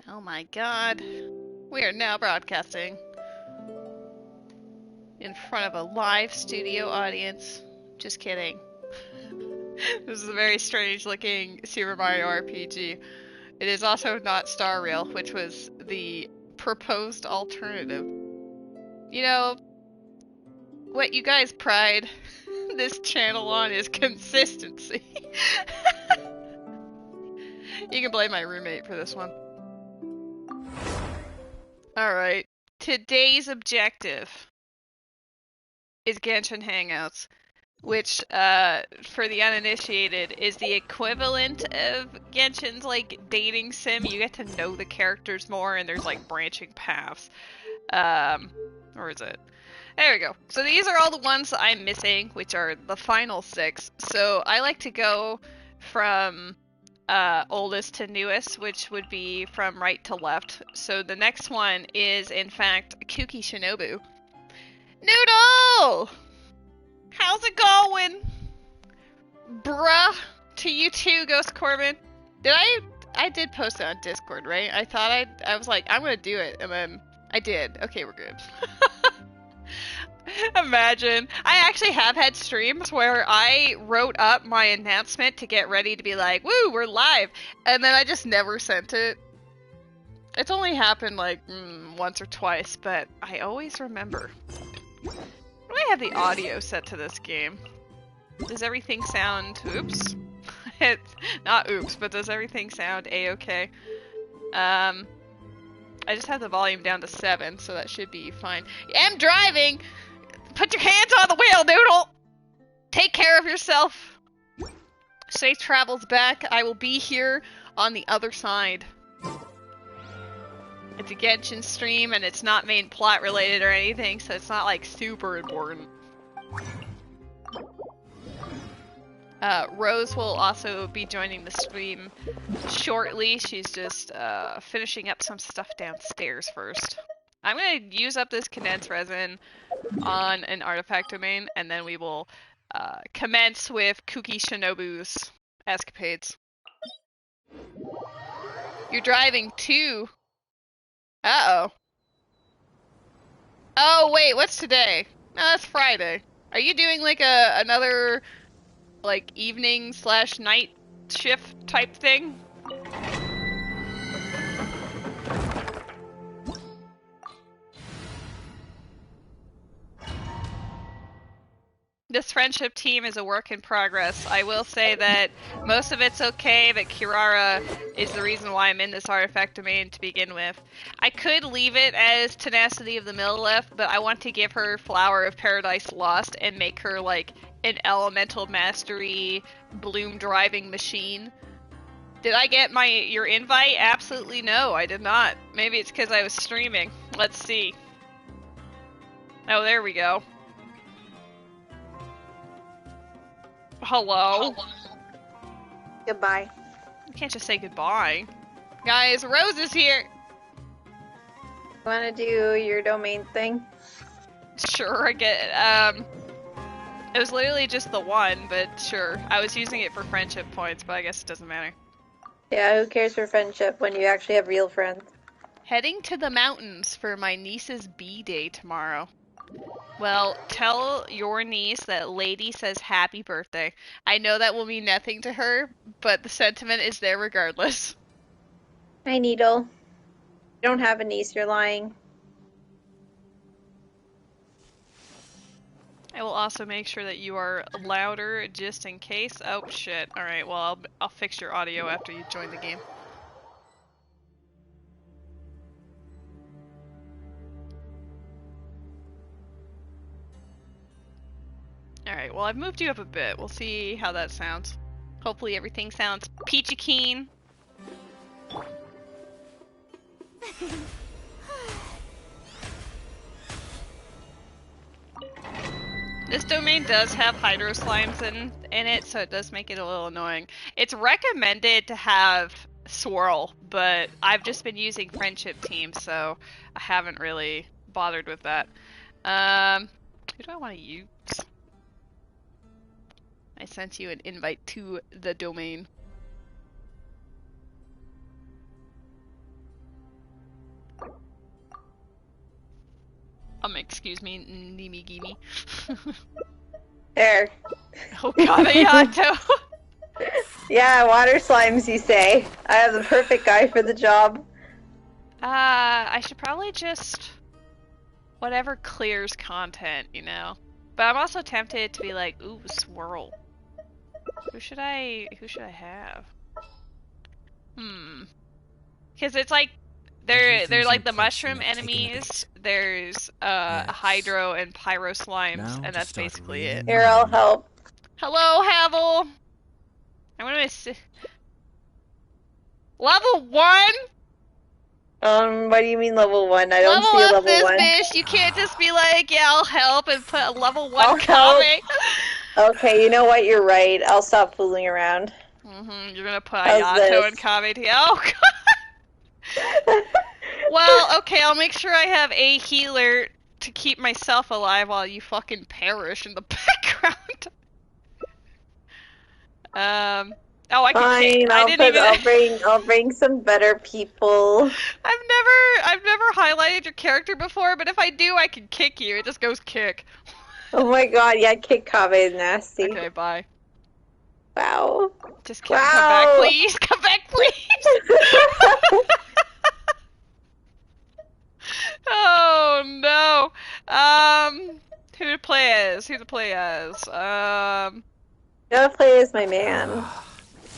Oh my god. We are now broadcasting in front of a live studio audience. Just kidding. This is a very strange looking Super Mario RPG. It is also not Star Rail, which was the proposed alternative. You know, what you guys pride this channel on is consistency. You can blame my roommate for this one. Alright, today's objective is Genshin Hangouts, which, for the uninitiated, is the equivalent of Genshin's, like, dating sim. You get to know the characters more, and there's, like, branching paths. Or is it? There we go. So these are all the ones I'm missing, which are the final 6. So I like to go from oldest to newest, which would be from right to left. So the next one is, in fact, Kuki Shinobu. Noodle! How's it going? Bruh. To you too, Ghost Corbin. I did post it on Discord, right? I was like, I'm gonna do it, and then I did. Okay, we're good. Imagine. I actually have had streams where I wrote up my announcement to get ready to be like, woo, we're live, and then I just never sent it. It's only happened like once or twice, but I always remember. Do I have the audio set to this game? Does everything sound... Oops. Not oops, but does everything sound a-okay? I just have the volume down to 7, so that should be fine. I'm driving! Put your hands on the wheel, Noodle! Take care of yourself! Safe travels back. I will be here on the other side. It's a Genshin stream, and it's not main plot related or anything, so it's not, like, super important. Rose will also be joining the stream shortly. She's just finishing up some stuff downstairs first. I'm gonna use up this condensed resin on an artifact domain, and then we will commence with Kuki Shinobu's escapades. You're driving too. Uh-oh. Oh, wait, what's today? No, that's Friday. Are you doing like another like evening / night shift type thing? This friendship team is a work in progress. I will say that most of it's okay, but Kirara is the reason why I'm in this artifact domain to begin with. I could leave it as Tenacity of the Millelith, but I want to give her Flower of Paradise Lost and make her like an elemental mastery bloom driving machine. Did I get your invite? Absolutely no, I did not. Maybe it's because I was streaming. Let's see. Oh, there we go. Hello. Goodbye. You can't just say goodbye. Guys, Rose is here! You wanna do your domain thing? Sure, I get it. It was literally just the one, but sure. I was using it for friendship points, but I guess it doesn't matter. Yeah, who cares for friendship when you actually have real friends? Heading to the mountains for my niece's B-day tomorrow. Well, tell your niece that Lady says happy birthday. I know that will mean nothing to her, but the sentiment is there regardless. Hi, Needle. You don't have a niece, you're lying. I will also make sure that you are louder just in case. Oh shit. Alright, well I'll fix your audio after you join the game. Alright, well I've moved you up a bit. We'll see how that sounds. Hopefully everything sounds peachy keen. This domain does have hydro slimes in it, so it does make it a little annoying. It's recommended to have swirl, but I've just been using friendship team, so I haven't really bothered with that. Who do I want to use? I sent you an invite to the domain. Excuse me, Nimi Gimi. There. Oh god, Ayato! Yeah, water slimes, you say. I have the perfect guy for the job. I should probably just... whatever clears content, you know? But I'm also tempted to be like, ooh, swirl. Who should I have? Because it's like, they're like the mushroom enemies, there's hydro and pyro slimes, and that's basically it. Here, I'll help. Hello, Havel! I'm gonna miss... Level 1? What do you mean level 1? I don't see a level 1. Level up this bitch! You can't just be like, yeah, I'll help and put a level 1 I'll Kame. Okay, you know what? You're right. I'll stop fooling around. You're gonna put Ayato and Kame together. Oh god! Well, okay, I'll make sure I have a healer to keep myself alive while you fucking perish in the background. Oh, I can kick. I'll bring some better people. I've never highlighted your character before, but if I do, I can kick you. It just goes kick. Oh my god, yeah, kick Kave is nasty. Okay, bye. Wow. Just come back, please. Come back, please. Oh no. Who to play as? Who to play as? Gotta play as my man.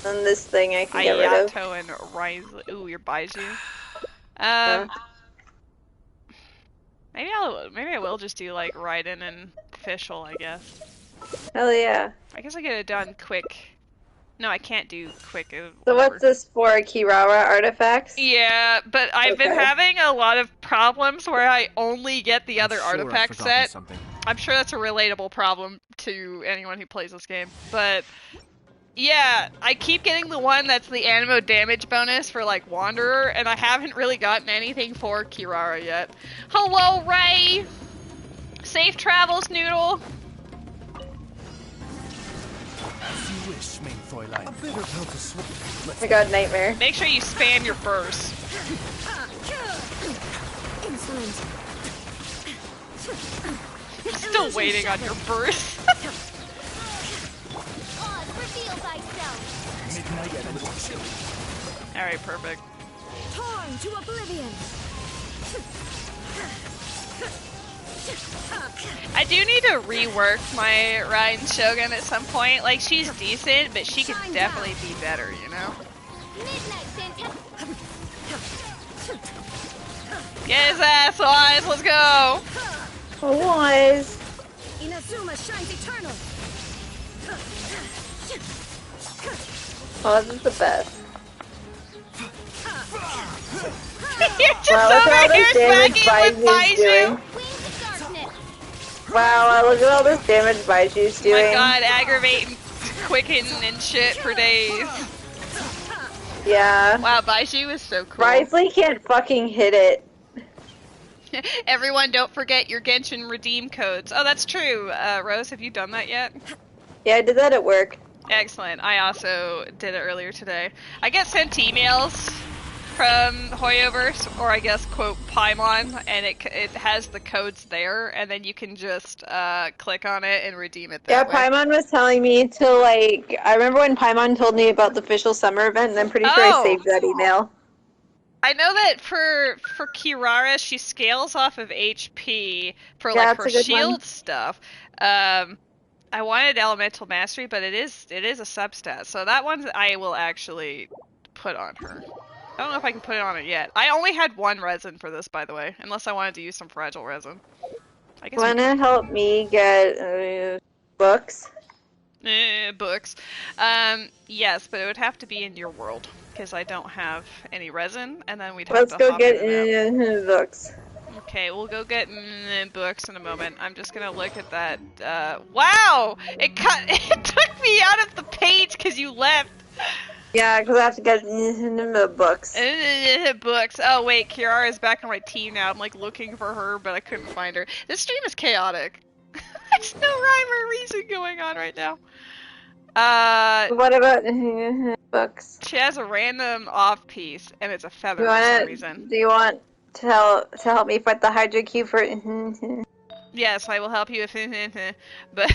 On this thing I can get rid of. Ayato and Rise. Ooh, your Baiju. Maybe I will just do like Raiden and Fischl, I guess. Hell yeah. I guess I get it done quick. No, I can't do quick. So what's this for? Kirara artifacts? Yeah, but I've been having a lot of problems where I only get the other artifact set. I'm sure that's a relatable problem to anyone who plays this game. But yeah, I keep getting the one that's the animo damage bonus for like Wanderer, and I haven't really gotten anything for Kirara yet. Hello, Ray! Safe travels, Noodle! I got nightmare. Make sure you spam your burst. I'm still waiting on your burst. Alright, perfect. Torn to oblivion. I do need to rework my Raiden Shogun at some point. Like, she's decent, but she could definitely be better, you know? Get his ass, Wise, let's go! Wise. Inazuma shines eternal. Oh, this is the best. You're just over here smacking with Baiju! Wow, look at all this damage Baiju's doing. Oh my god, aggravating, quicken, and shit for days. Yeah. Wow, Baiju is so cool. Risley can't fucking hit it. Everyone, don't forget your Genshin redeem codes. Oh, that's true. Rose, have you done that yet? Yeah, I did that at work. Excellent. I also did it earlier today. I get sent emails from Hoyoverse, or I guess, quote, Paimon, and it has the codes there, and then you can just click on it and redeem it that way. Paimon was telling me to, like, I remember when Paimon told me about the official summer event, and I'm pretty sure I saved that email. I know that for Kirara, she scales off of HP for like her shield stuff. I wanted Elemental Mastery, but it is a substat, so that one I will actually put on her. I don't know if I can put it on it yet. I only had one resin for this, by the way, unless I wanted to use some fragile resin. I guess. Wanna help me get books? Books. Yes, but it would have to be in your world because I don't have any resin, and then we'd have to hop in and out. Books. Okay, we'll go get books in a moment. I'm just gonna look at that. Wow! It took me out of the page because you left. Yeah, because I have to get books. Books. Oh wait, Kiara is back on my team now. I'm like looking for her, but I couldn't find her. This stream is chaotic. There's no rhyme or reason going on right now. What about books? She has a random off piece, and it's a feather for some reason. Do you want to help me fight the Hydra Cube for? Yes, I will help you if but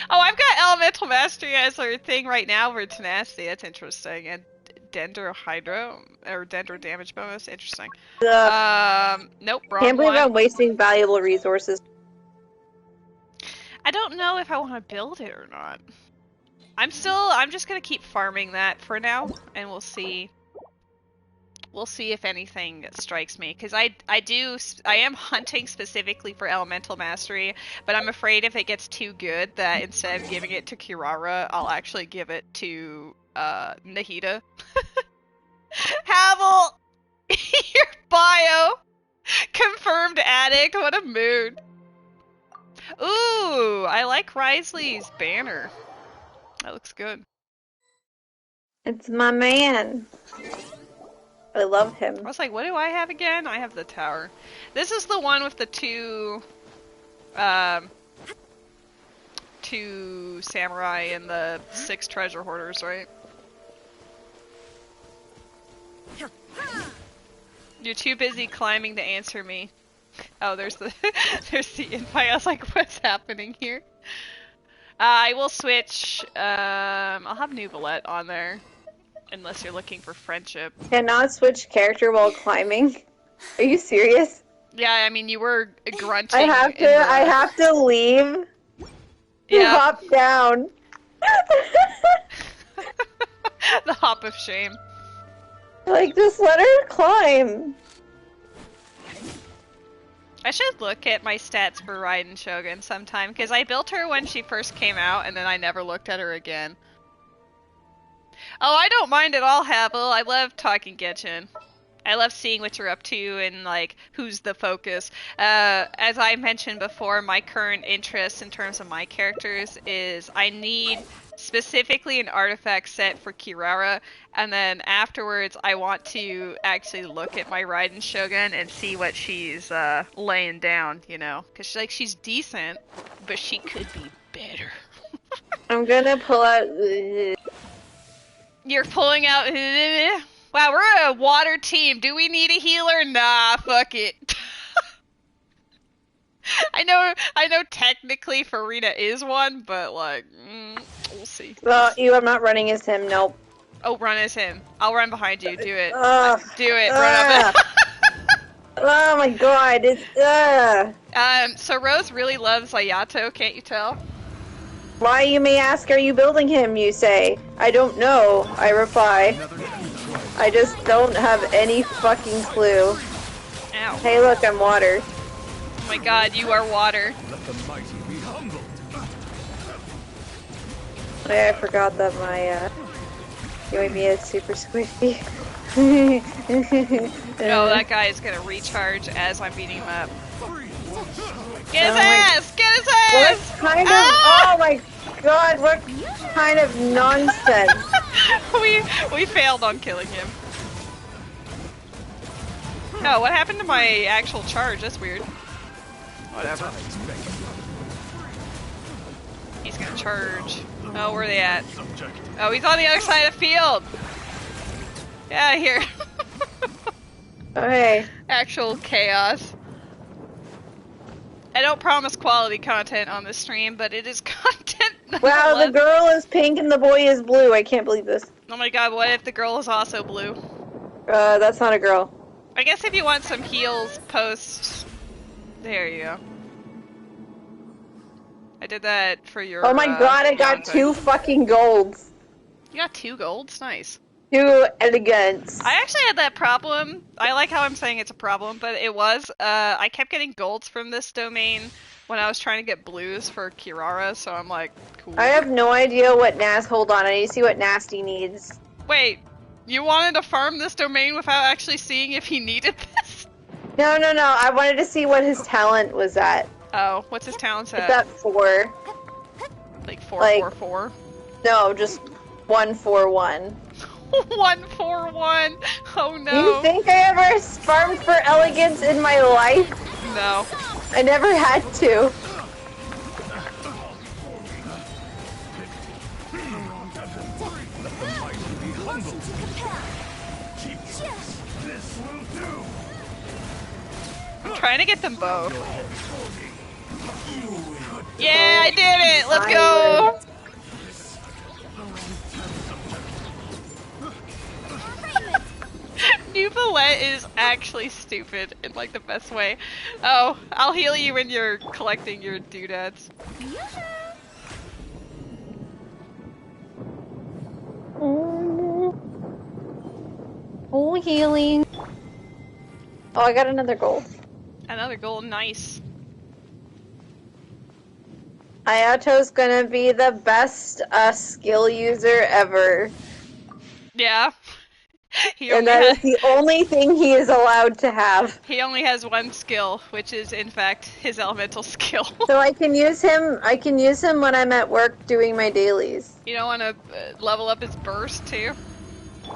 oh, I've got elemental mastery as our thing right now for tenacity. That's interesting. And dendrohydro or dendro damage bonus. Interesting. Nope, wrong Can't believe one. I'm wasting valuable resources. I don't know if I want to build it or not. I'm just gonna keep farming that for now, and we'll see. We'll see if anything strikes me, because I am hunting specifically for elemental mastery, but I'm afraid if it gets too good that instead of giving it to Kirara, I'll actually give it to Nahida. Havel, your bio confirmed addict. What a mood. Ooh, I like Risley's banner. That looks good. It's my man. I love him. I was like, what do I have again? I have the tower. This is the one with the two samurai and the 6 treasure hoarders, right? You're too busy climbing to answer me. Oh, there's the invite. I was like, what's happening here? I will switch. I'll have Nuvolette on there. Unless you're looking for friendship. Cannot switch character while climbing. Are you serious? Yeah, I mean you were grunting. I have to leave. Yeah. Hop down. The hop of shame. Like, just let her climb. I should look at my stats for Raiden Shogun sometime, because I built her when she first came out, and then I never looked at her again. Oh, I don't mind at all, Havel. I love talking Genshin. I love seeing what you're up to and, like, who's the focus. As I mentioned before, my current interest in terms of my characters is I need specifically an artifact set for Kirara, and then afterwards I want to actually look at my Raiden Shogun and see what she's laying down, you know? Because, she's decent, but she could be better. I'm gonna pull out... You're pulling out... Wow, we're a water team. Do we need a healer? Nah, fuck it. I know technically Farina is one, but like, we'll see. Well, I'm not running as him, nope. Oh, run as him. I'll run behind you. Do it. Do it. Run up. Oh my god, it's So Rose really loves Ayato, can't you tell? Why, you may ask, are you building him, you say? I don't know, I reply. I just don't have any fucking clue. Ow. Hey look, I'm water. Oh my god, you are water. I forgot that my, UAV is super squishy. Oh, that guy is gonna recharge as I'm beating him up. Get his ass! Get his ass! What kind of... Oh my god, what kind of nonsense? we failed on killing him. No, what happened to my actual charge? That's weird. Whatever. He's gonna charge. Oh, where are they at? Oh, he's on the other side of the field! Get out of here. Okay. Actual chaos. I don't promise quality content on this stream, but it is content. Wow, the girl is pink and the boy is blue. I can't believe this. Oh my god, what if the girl is also blue? That's not a girl. I guess if you want some heals post... There you go. I did that for your... Oh my god, I got 2 fucking golds. You got 2 golds? Nice. 2 elegance. I actually had that problem. I like how I'm saying it's a problem, but it was. I kept getting golds from this domain when I was trying to get blues for Kirara, so I'm like, cool. I have no idea what hold on, I need to see what Nasty needs. Wait, you wanted to farm this domain without actually seeing if he needed this? No, I wanted to see what his talent was at. Oh, what's his talent at? It's at 4. Like 4-4-4? No, just 1-4-1. 1-4-1. Oh no. You think I ever farmed for elegance in my life? No. I never had to. I'm trying to get them both. Yeah, I did it! Let's go! Nuvalette is actually stupid in like the best way. Oh, I'll heal you when you're collecting your doodads. Oh, healing. Oh, I got another gold. Another gold, nice. Ayato's gonna be the best skill user ever. Yeah. And that is the only thing he is allowed to have. He only has one skill, which is in fact his elemental skill. So I can use him when I'm at work doing my dailies. You don't want to level up his burst too?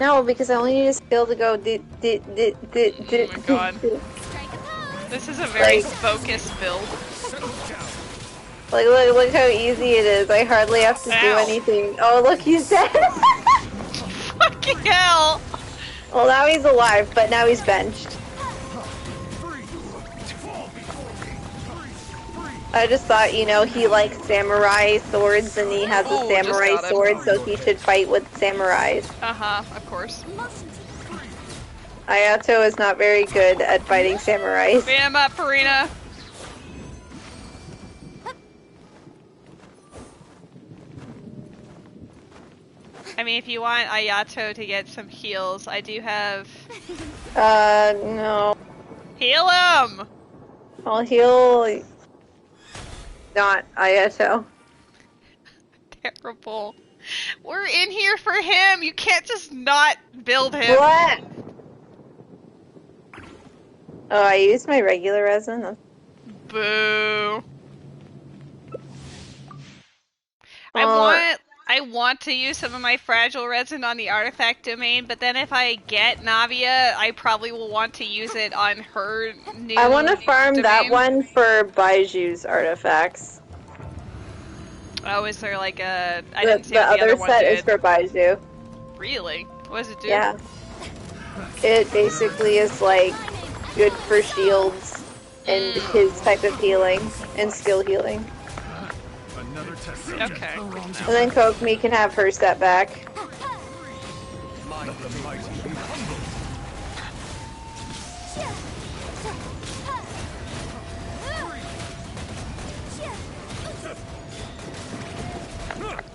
No, because I only need a skill to go Oh my god. This is a very focused build. Like, look how easy it is. I hardly have to do anything. Oh, look, he's dead. Fucking hell! Well, now he's alive, but now he's benched. I just thought, you know, he likes samurai swords and he has a samurai sword, so he should fight with samurais. Uh-huh, of course. Ayato is not very good at fighting samurais. Beat him up, Farina! I mean, if you want Ayato to get some heals, I do have... no. Heal him! I'll heal... not Ayato. Terrible. We're in here for him! You can't just not build him! What? Oh, I used my regular resin? Boo. I want to use some of my fragile resin on the artifact domain, but then if I get Navia, I probably will want to use it on her new I want to farm domain. that one for Baiju's artifacts. Oh, is there like a... I didn't see the what the other other one set did. is for Baiju. Really? What does it do? Yeah. It basically is like good for shields and his type of healing and skill healing. Okay. And then Kokumi can have her set back.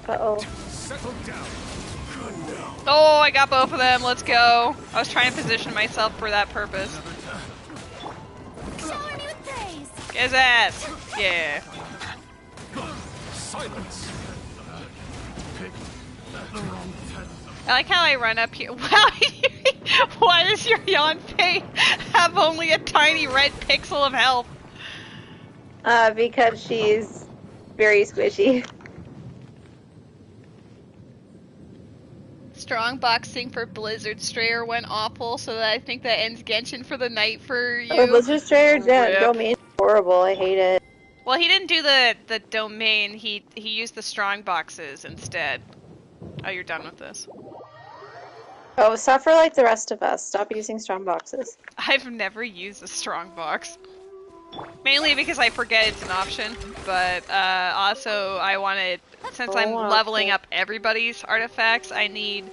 Uh-oh. Oh, I got both of them. Let's go. I was trying to position myself for that purpose. Get his ass. Yeah. I like how I run up here. Wow, why does your Yonpei have only a tiny red pixel of health? Because she's very squishy. Strong boxing for Blizzard Strayer went awful, so that I think that ends Genshin for the night for you. Oh, Blizzard Strayer domain is horrible. I hate it. Well, he didn't do the domain. He used the strong boxes instead. Oh, you're done with this. Oh, suffer like the rest of us. Stop using strong boxes. I've never used a strong box. Mainly because I forget it's an option, but also I wanted, since I'm leveling up everybody's artifacts, I need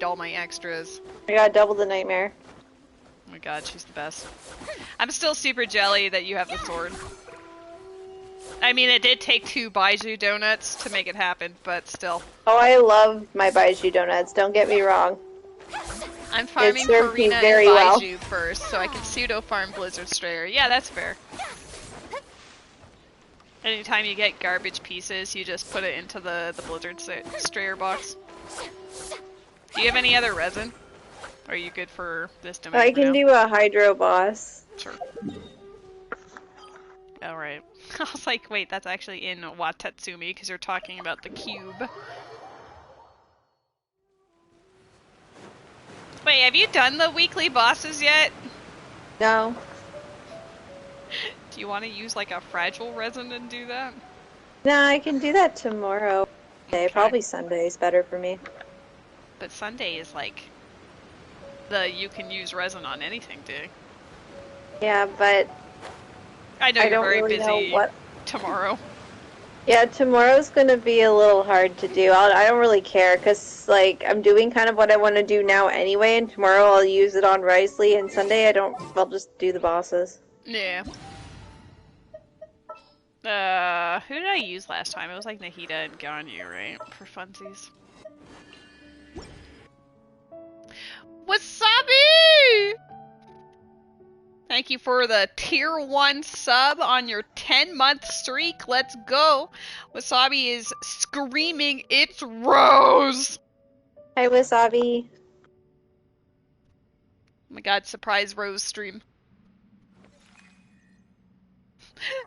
all my extras. I got double the nightmare. Oh my god, she's the best. I'm still super jelly that you have the sword. I mean, it did take 2 Baiju donuts to make it happen, but still. Oh, I love my Baiju donuts, don't get me wrong. I'm farming Farina and Baiju first, so I can pseudo-farm Blizzard Strayer. Yeah, that's fair. Anytime you get garbage pieces, you just put it into the Blizzard Strayer box. Do you have any other resin? Are you good for this domain? I can do a Hydro boss. Sure. Alright. I was like, wait, that's actually in Watatsumi, because you're talking about the cube. Wait, have you done the weekly bosses yet? No. Do you want to use like a fragile resin and do that? No, I can do that tomorrow. Okay. Probably Sunday is better for me. But Sunday is like you can use resin on anything, dude. Yeah, but I know I you're don't very really know busy what. tomorrow. Yeah, tomorrow's gonna be a little hard to do. I don't really care, because, like, I'm doing kind of what I want to do now anyway, and tomorrow I'll use it on Risley, and Sunday I'll just do the bosses. Yeah. Who did I use last time? It was like Nahida and Ganyu, right? For funsies. Wasabi! Thank you for the tier 1 sub on your 10-month streak. Let's go. Wasabi is screaming, "It's Rose!" Hi, Wasabi. Oh my god, surprise Rose stream.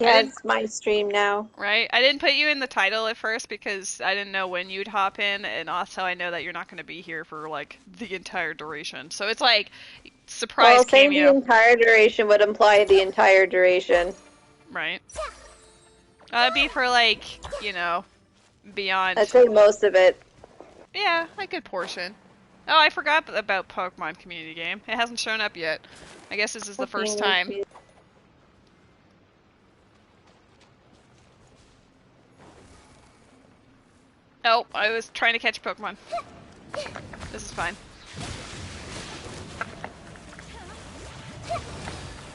Yeah, it's my stream now. Right? I didn't put you in the title at first because I didn't know when you'd hop in, and also I know that you're not going to be here for, like, the entire duration. So it's like, surprise Well, saying cameo. the entire duration would imply the entire duration. Right. It'd be for, like, you know, beyond. I'd say most of it. Yeah, a good portion. Oh, I forgot about Pokemon Community Game. It hasn't shown up yet. I guess this is the first time. Oh, I was trying to catch Pokemon. This is fine.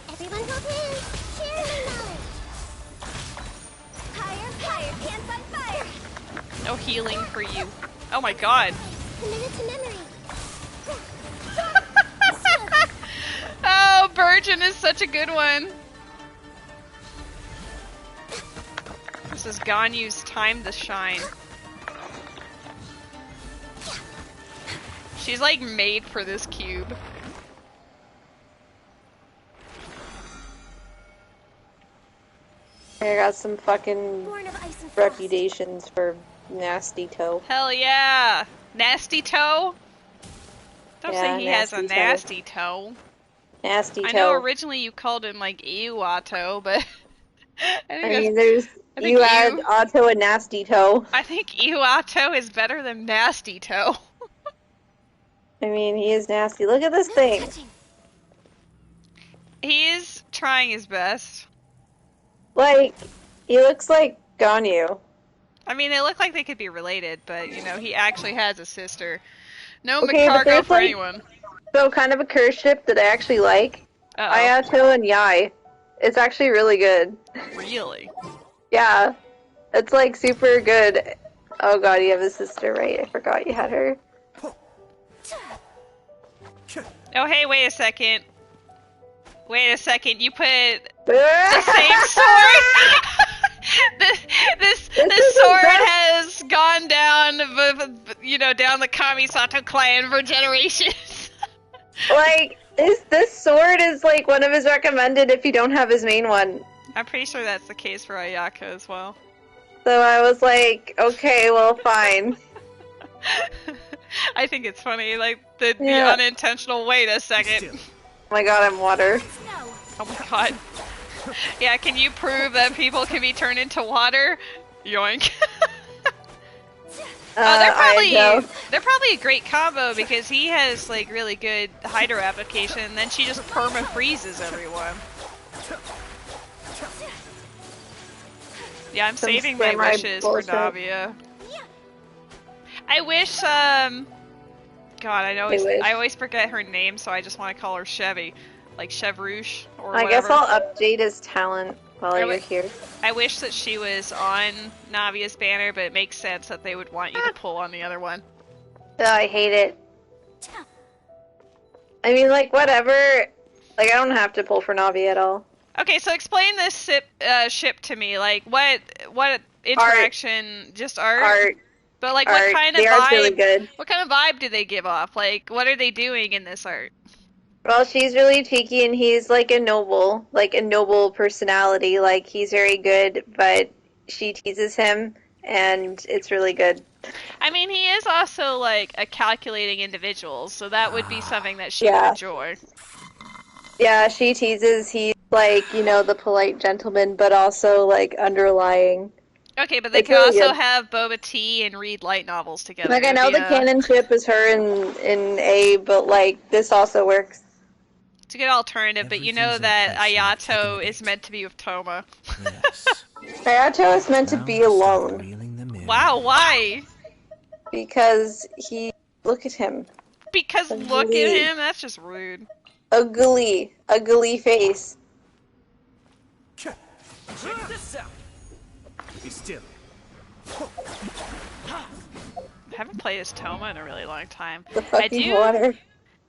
Everyone hold hands. Share my knowledge. Higher, higher, pants on fire. No healing for you. Oh my god. Committed to memory. Oh, Virgin is such a good one. This is Ganyu's time to shine. She's like made for this cube. I got some fucking Born of ice and frost. reputations for nasty toe. Hell yeah! Nasty toe? Don't Yeah, say he has a nasty toe. nasty toe. Nasty toe. I know originally you called him like Iwato, but I mean, there's think you add Otto and nasty toe. I think Iwato is better than nasty toe. I mean, he is nasty. Look at this thing. He is trying his best. Like, he looks like Ganyu. I mean, they look like they could be related, but you know, he actually has a sister. No Okay, but McCargo there's, for like, anyone. So, kind of a curse ship that I actually like. Ayato and Yai. It's actually really good. Really? Yeah. It's like super good. Oh god, you have a sister, right? I forgot you had her. Oh, hey, wait a second. Wait a second, you put the same sword? this sword has gone down, you know, down the Kamisato clan for generations. Like, this sword is like one of his recommended if you don't have his main one. I'm pretty sure that's the case for Ayaka as well. So I was like, okay, well, fine. I think it's funny, like, the unintentional wait a second. Oh my god, I'm water. Oh my god. Yeah, can you prove that people can be turned into water? Yoink. They're probably a great combo because he has like really good hydro application, and then she just perma freezes everyone. Yeah, I'm saving my wishes for Navia. I wish, God, I always forget her name, so I just want to call her Chevy. Like Chevrouche, or whatever. I guess I'll update his talent while you're here. I wish that she was on Navia's banner, but it makes sense that they would want you to pull on the other one. Oh, I hate it. I mean, like, whatever. Like, I don't have to pull for Navi at all. Okay, so explain this ship to me. Like, what interaction? Art. Just art? Art. But like, what kind of vibe? Really good. What kind of vibe do they give off? Like, what are they doing in this art? Well, she's really cheeky, and he's like a noble personality. Like, he's very good, but she teases him, and it's really good. I mean, he is also like a calculating individual, so that would be something that she would enjoy. Yeah, she teases. He's like, you know, the polite gentleman, but also like underlying. Okay, but they can really also have boba tea and read light novels together. Like, I know the canon ship is her in A, but like this also works. a good alternative, but you know Everything's that in place now. Take Ayato it is meant to be with Toma. Yes. Hayato is meant to Now be I start alone reeling them in. Wow, why? because look at him. Because look at Ugly. him? That's just rude. Ugly face. Check this out. Be still. I haven't played as Toma in a really long time. The fucking water.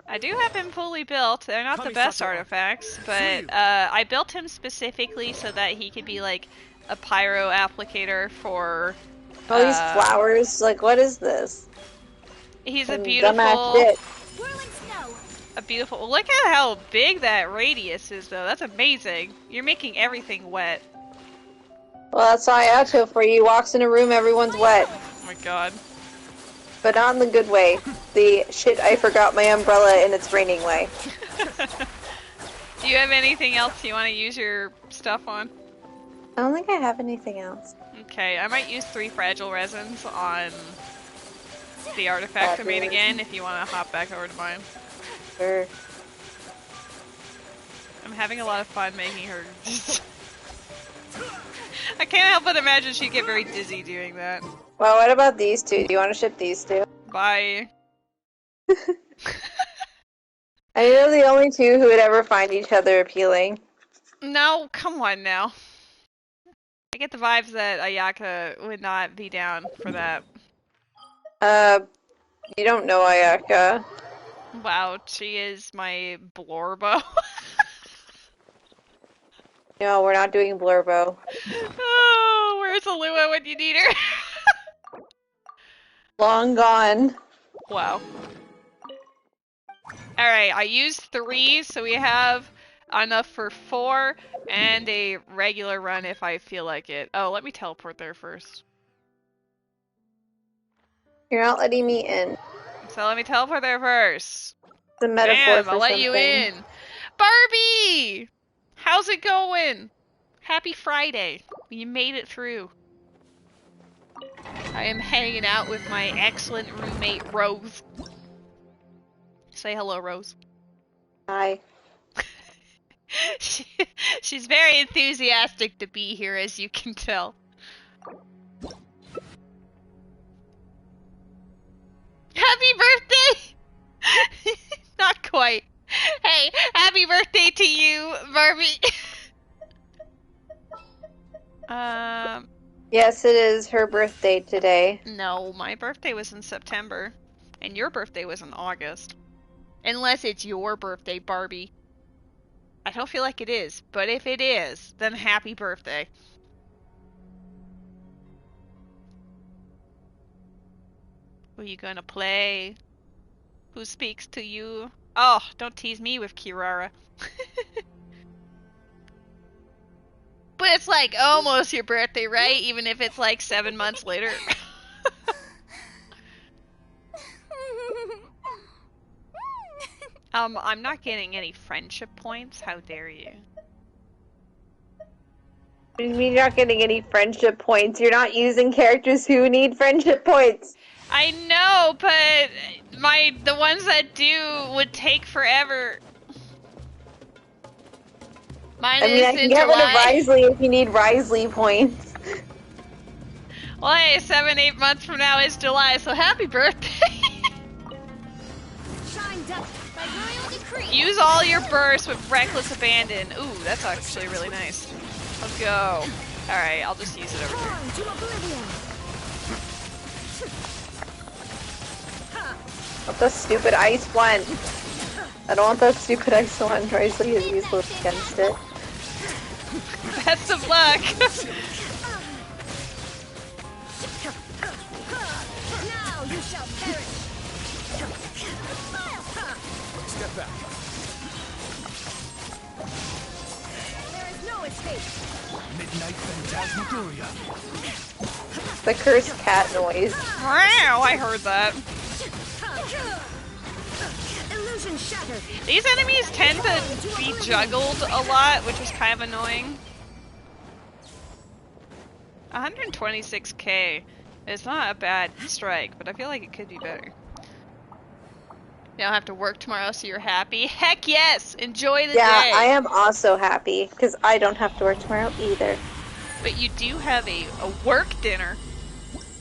I do have him fully built. They're not the best artifacts, but I built him specifically so that he could be like a pyro applicator for... All these flowers, like what is this? He's a Some beautiful... dumbass shit. Whirling snow. A beautiful... Look at how big that radius is, though. That's amazing. You're making everything wet. Well, that's Hayato for you. Walks in a room, everyone's wet. Oh my god. But not in the good way. The shit, I forgot my umbrella and it's raining way. Do you have anything else you want to use your stuff on? I don't think I have anything else. Okay, I might use 3 fragile resins on the artifact I made again if you want to hop back over to mine. Sure. I'm having a lot of fun making her... I can't help but imagine she'd get very dizzy doing that. Well, what about these two? Do you want to ship these two? Bye. I know the only two who would ever find each other appealing. No, come on now. I get the vibes that Ayaka would not be down for that. You don't know Ayaka. Wow, she is my Blorbo. No, we're not doing Blurbo. Oh, where's Alua when you need her? Long gone. Wow. Alright, I used 3, so we have enough for 4, and a regular run if I feel like it. Oh, let me teleport there first. You're not letting me in. So let me teleport there first. It's a metaphor Bam, for I'll let something. you in. Barbie! How's it going? Happy Friday. You made it through. I am hanging out with my excellent roommate, Rose. Say hello, Rose. Hi. She's very enthusiastic to be here, as you can tell. Happy birthday! Not quite. Hey, happy birthday to you, Barbie! Yes, it is her birthday today. No, my birthday was in September. And your birthday was in August. Unless it's your birthday, Barbie. I don't feel like it is, but if it is, then happy birthday. Who are you gonna play? Who speaks to you? Oh, don't tease me with Kirara. But it's like almost your birthday, right? Even if it's like 7 months later. I'm not getting any friendship points. How dare you? What do you mean you're not getting any friendship points? You're not using characters who need friendship points. I know, but the ones that do would take forever. Mine I mean, is I can in get rid of July. Risley if you need Risley points. Well, hey, 7-8 months from now is July, so happy birthday! Shined up by royal decree. Use all your bursts with reckless abandon. Ooh, that's actually really nice. Let's go. Alright, I'll just use it over here. Born to oblivion. What's the stupid ice one? I don't want that stupid ice one. Risley is useless against it. Best of luck! Now you shall perish. Step back. There is no escape. Midnight Phantasmagoria. The cursed cat noise. Wow, I heard that. Illusion shattered. These enemies tend to be juggled a lot, which is kind of annoying. 126k is not a bad strike, but I feel like it could be better. You don't have to work tomorrow, so you're happy. Heck yes! Enjoy the Yeah, day. I am also happy because I don't have to work tomorrow either. But you do have a work dinner.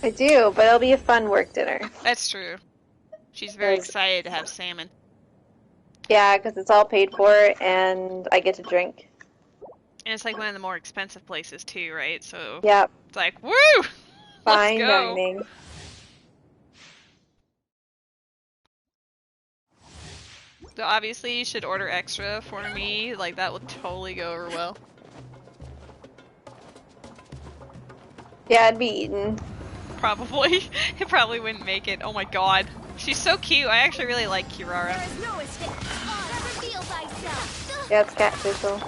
I do, but it'll be a fun work dinner. That's true. She's very 'Cause- excited to have salmon. Yeah, because it's all paid for and I get to drink. And it's like one of the more expensive places too, right? So Yep, it's like, woo! fine Let's go. dining. So obviously you should order extra for me. Like that will totally go over well. Yeah, I'd be eaten. Probably. It probably wouldn't make it. Oh my god. She's so cute. I actually really like Kirara. There is no escape. Reveal thyself. Yeah, it's catfizzle.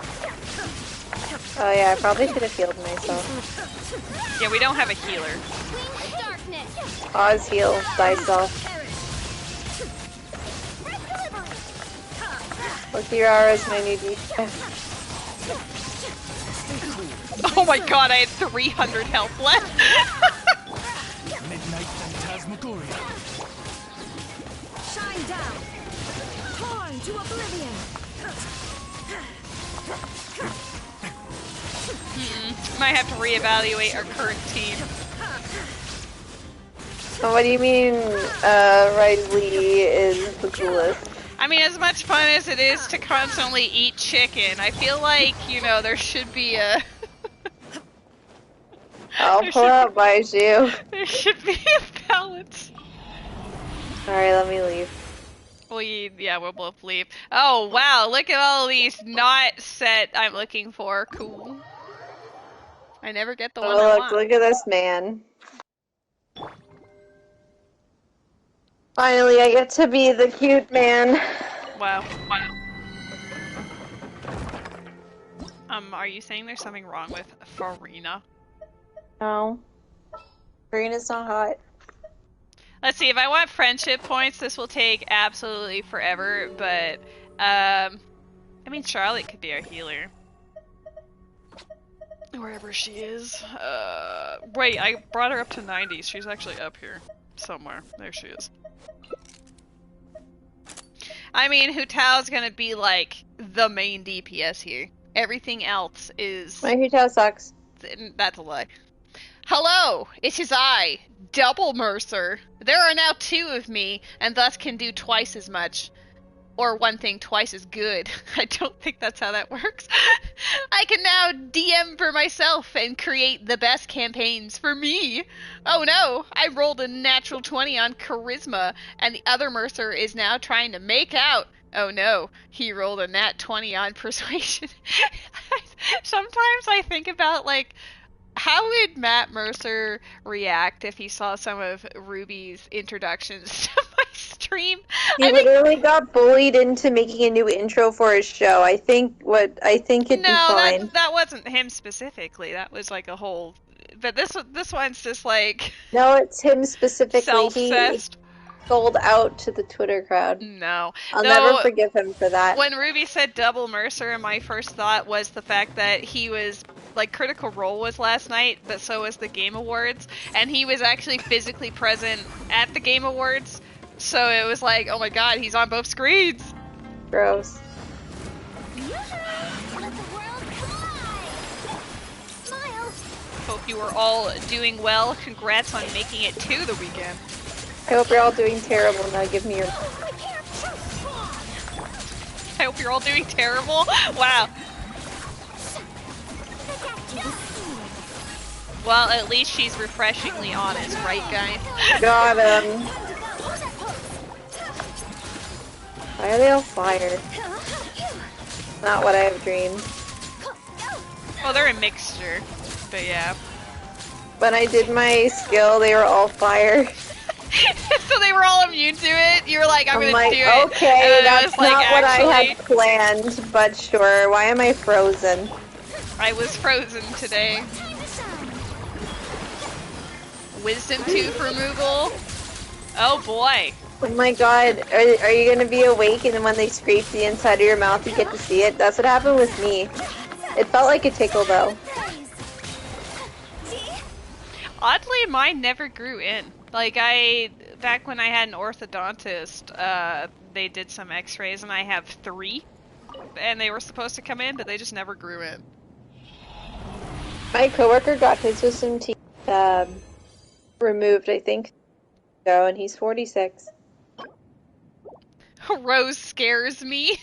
Oh yeah, I probably should have healed myself. Yeah, we don't have a healer. Winged darkness. Oz, heal thyself. Well, Kirara's my new defense. Oh my god, I had 300 health left. Midnight Phantasmagoria. Shine down. Torn to oblivion. Might have to reevaluate our current team. So what do you mean, Risley is the coolest? I mean, as much fun as it is to constantly eat chicken, I feel like, you know, there should be a... I'll pull out Baiju. There should be a balance. Alright, let me leave. We'll both leave. Oh, wow, look at all these not set I'm looking for. Cool. I never get the one I Oh, want. look at this man. Finally, I get to be the cute man. Wow. Are you saying there's something wrong with Farina? No. Karina's not hot. Let's see, if I want friendship points, this will take absolutely forever, but, I mean, Charlotte could be our healer. Wherever she is. Wait, I brought her up to 90. She's actually up here somewhere. There she is. I mean, Hu Tao's gonna be, like, the main DPS here. Everything else is... My Hutao sucks. That's a lie. Hello, it is I, Double Mercer. There are now 2 of me, and thus can do twice as much. Or one thing twice as good. I don't think that's how that works. I can now DM for myself and create the best campaigns for me. Oh no, I rolled a natural 20 on Charisma, and the other Mercer is now trying to make out. Oh no, he rolled a nat 20 on Persuasion. Sometimes I think about, like, how would Matt Mercer react if he saw some of Ruby's introductions to my stream? He literally got bullied into making a new intro for his show. I think it'd be fine. No, that wasn't him specifically. That was like a whole. But this one's just like. No, it's him specifically. Self-obsessed. He sold out to the Twitter crowd. No. I'll never forgive him for that. When Ruby said Double Mercer, my first thought was the fact that he was. Like, Critical Role was last night, but so was the Game Awards, and he was actually physically present at the Game Awards, so it was like, oh my god, he's on both screens! Gross. Let the world collide. Smile. Hope you are all doing well. Congrats on making it to the weekend. I hope you're all doing terrible. Now give me your... I hope you're all doing terrible. Wow. Well, at least she's refreshingly honest, right, guys? Got him. Why are they all fire? Not what I have dreamed. Well, they're a mixture, but yeah. When I did my skill, they were all fire. So they were all immune to it? You were like, I'm gonna like, do it. okay, And I that's was like, not what I actually, had planned, but sure. Why am I frozen? I was frozen today. Wisdom tooth removal. Oh boy. Oh my god, are you gonna be awake and then when they scrape the inside of your mouth you get to see it? That's what happened with me. It felt like a tickle though. Oddly, mine never grew in. Like, back when I had an orthodontist, they did some x-rays, and I have 3. And they were supposed to come in, but they just never grew in. My coworker got his wisdom teeth removed, I think, ago, and he's 46. Rose scares me.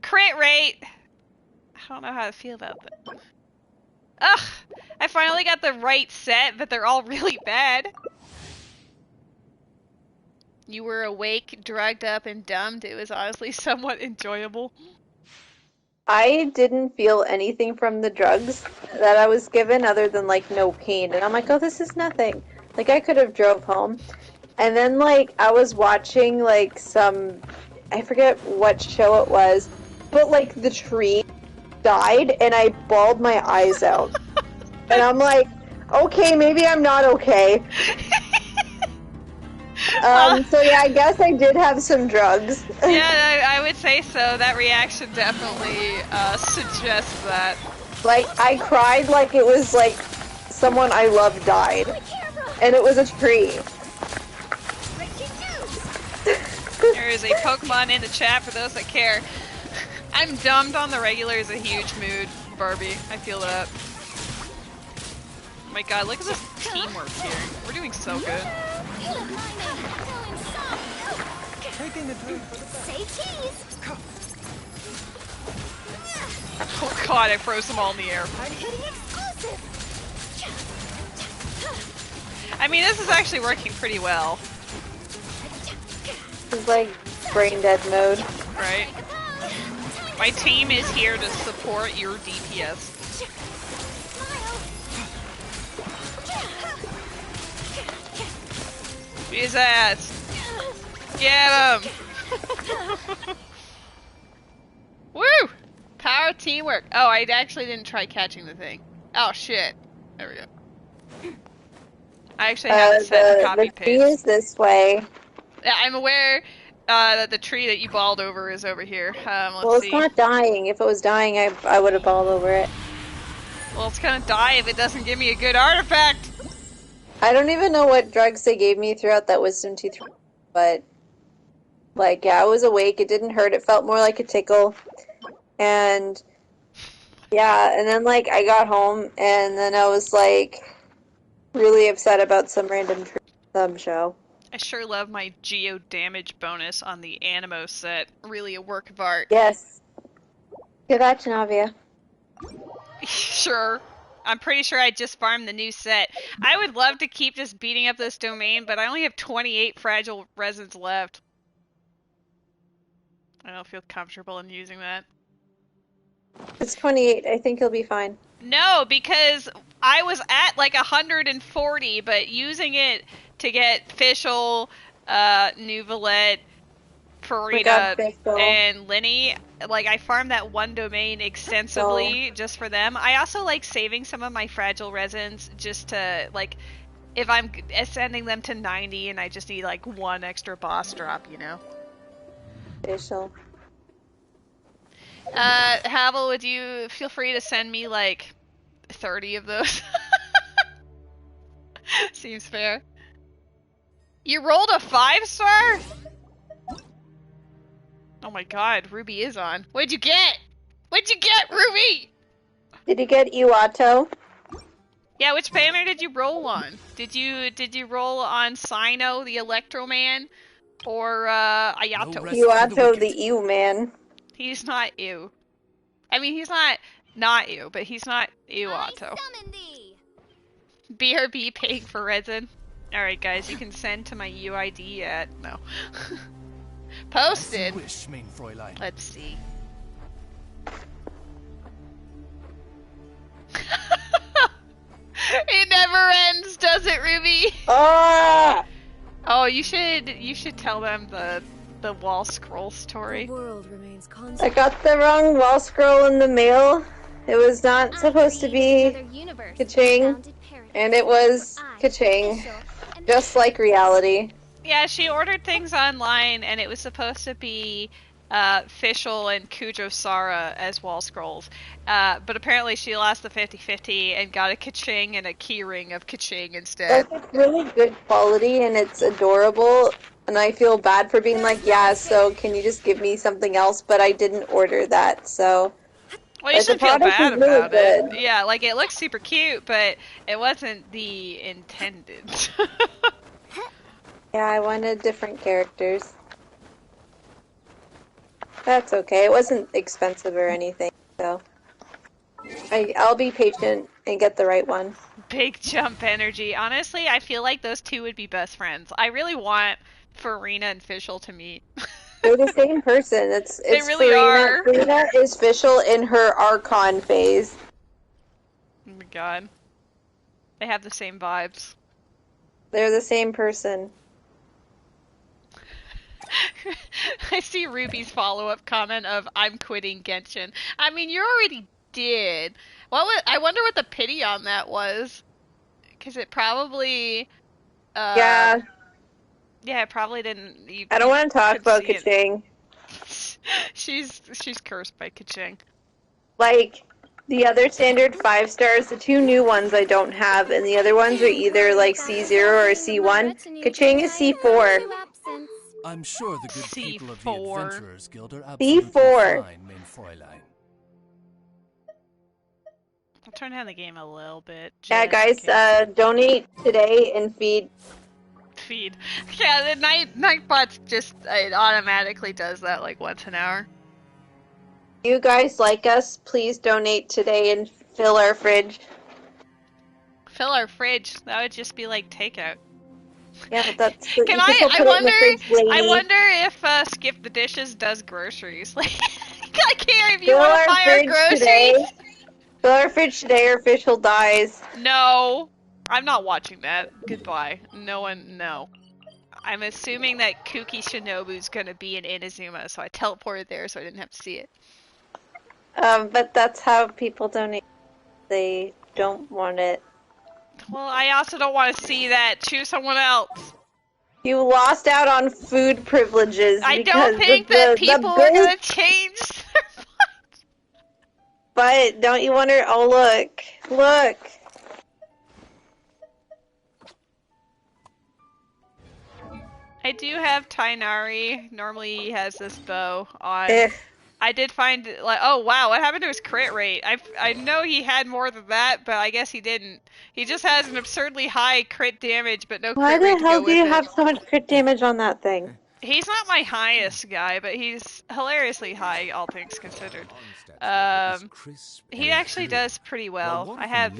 Crit rate! I don't know how to feel about that. Ugh! I finally got the right set, but they're all really bad. You were awake, drugged up, and dumbed. It was honestly somewhat enjoyable. I didn't feel anything from the drugs that I was given other than, like, no pain. And I'm like, oh, this is nothing. Like, I could have drove home. And then, like, I was watching, like, some... I forget what show it was. But, like, the tree died, and I bawled my eyes out. And I'm like, okay, maybe I'm not okay. So yeah, I guess I did have some drugs. Yeah, I would say so. That reaction definitely suggests that. Like, I cried like it was like someone I love died. And it was a tree. There is a Pokemon in the chat for those that care. I'm dumbed on the regular is a huge mood, Barbie. I feel that. Oh my god, look at this teamwork here. We're doing so good. Taking the turn for the back. Say cheese. Oh god, I froze them all in the air. Hard-hitting explosive. I mean, this is actually working pretty well, It's like brain dead mode. right? My team is here to support your DPS. His ass! Get him! Woo! Power teamwork. Oh, I actually didn't try catching the thing. Oh shit. There we go. I actually have it set to copy the tree paste. is this way. Yeah, I'm aware that the tree that you balled over is over here. Let's Well, see. it's not dying. If it was dying, I would have balled over it. Well, it's gonna die if it doesn't give me a good artifact. I don't even know what drugs they gave me throughout that wisdom tooth, but like, yeah, I was awake. It didn't hurt. It felt more like a tickle, and yeah, and then like I got home, and then I was like really upset about some random show. I sure love my geo damage bonus on the Animo set. Really a work of art. Yes. Give that to Navia. Sure. I'm pretty sure I just farmed the new set. I would love to keep just beating up this domain, but I only have 28 fragile resins left. I don't feel comfortable in using that. It's 28. I think you'll be fine. No, because I was at like 140, but using it to get Fischl, Nuvalet, Farida, and Linny, like I farmed that one domain extensively just for them. I also like saving some of my fragile resins just to, like, if I'm ascending them to 90 and I just need like one extra boss drop, you know? Facial. Havel, would you feel free to send me like 30 of those? Seems fair. You rolled a 5-star? Oh my god, Ruby is on. What'd you get? What'd you get, Ruby? Did you get Iwato? Yeah, which banner did you roll on? Did you roll on Sino, the Electro Man, or Ayato? No rest for the Iwato, wicked. the ew man. He's not ew. I mean, he's not ew, but he's not Iwato. I summon thee. BRB paying for resin. Alright guys, you can send to my UID at... no. Posted! As you wish, mein Fräulein. Let's see. It never ends, does it, Ruby? Ah! Oh, you should tell them the wall scroll story. World remains I constant. got the wrong wall scroll in the mail. It was not supposed to be ka-ching, and it was ka-ching. Just like reality. Yeah, she ordered things online, and it was supposed to be Fischl and Kujo Sara as wall scrolls. But apparently she lost the 50-50 and got a ka-ching and a keyring of ka-ching instead. Like, it's really good quality and it's adorable, And I feel bad for being like, yeah, so can you just give me something else? But I didn't order that, so... Well, you But the shouldn't feel product bad is really about it. good. Yeah, like it looks super cute, but it wasn't the intended. Yeah, I wanted different characters. That's okay. It wasn't expensive or anything, so... I'll be patient and get the right one. Big jump energy. Honestly, I feel like those two would be best friends. I really want Farina and Fischl to meet. They're the same person. It's really Farina. are. Farina is Fischl in her Archon phase. Oh my god. They have the same vibes. They're the same person. I see Ruby's follow-up comment of "I'm quitting Genshin." I mean, you already did. I wonder what the pity on that was, because it probably. Yeah. Yeah, it probably didn't. I don't want to talk about Kaching. She's cursed by Kaching. Like the other standard 5 stars, the 2 new ones I don't have, and the other ones are either like C0 or C1. Kaching is C4. I'm sure the good people of the C4. Adventurers Guild are absolutely C4. fine, mein Fräulein. I'll turn down the game a little bit. Yeah, guys, donate today and feed. Yeah, the Nightbot's just it automatically does that like once an hour. You guys like us? Please donate today and fill our fridge. Fill our fridge. That would just be like takeout. Yeah, but that's. Can I wonder if Skip the Dishes does groceries. Like, I can't. If you want to buy our groceries. Today. Fill our fridge today, or Fischl dies. No, I'm not watching that. Goodbye. No. I'm assuming that Kuki Shinobu's gonna be in Inazuma, so I teleported there so I didn't have to see it. But that's how people donate. They don't want it. Well, I also don't want to see that. Choose someone else. You lost out on food privileges. I don't think that people are gonna change their minds. But don't you wonder? Oh, look. I do have Tainari. Normally he has this bow on. I did find, like, oh wow, what happened to his crit rate? I know he had more than that, but I guess he didn't. He just has an absurdly high crit damage, but no crit rate to go with it. Why the hell do you have so much crit damage on that thing? He's not my highest guy, but he's hilariously high, all things considered. He actually does pretty well. I have,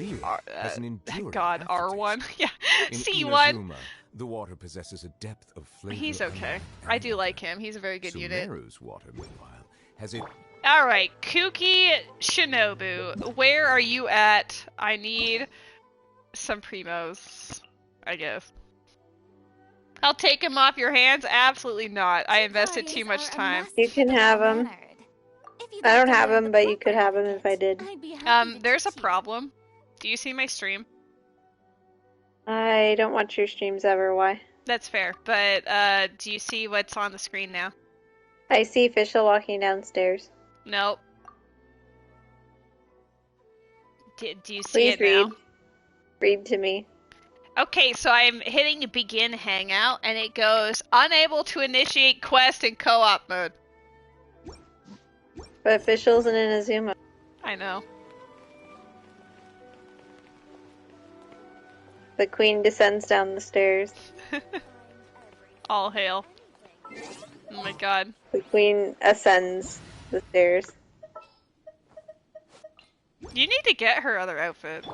God, R1? Yeah, C1. The water possesses a depth of flavor. He's okay. I do like him. He's a very good unit. Sumeru's water, meanwhile, has it... Alright, Kuki Shinobu, where are you at? I need some primos, I guess. I'll take him off your hands? Absolutely not. I invested too much time. You can have him. I don't have him, but you could have him if I did. There's a problem. Do you see my stream? I don't watch your streams ever, why? That's fair, but do you see what's on the screen now? I see Fischl walking downstairs. Nope. Do you see it now? Read to me. Okay, so I'm hitting begin hangout, and it goes unable to initiate quest in co-op mode. But Fischl's in Inazuma. I know. The queen descends down the stairs. All hail. Oh my god. The queen ascends the stairs. You need to get her other outfit.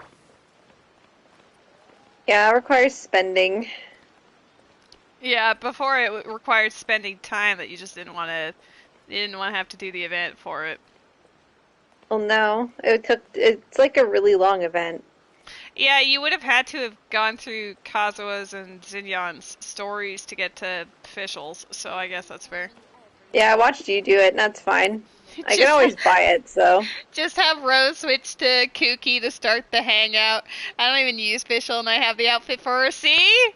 Yeah, it requires spending. Yeah, before it required spending time that you just didn't want to. You didn't want to have to do the event for it. Well, no, it's like a really long event. Yeah, you would have had to have gone through Kazua's and Zinyan's stories to get to Fischl's, so I guess that's fair. Yeah, I watched you do it, and that's fine. I can always buy it, so. Just have Rose switch to Kuki to start the hangout. I don't even use Fischl, and I have the outfit for her, see?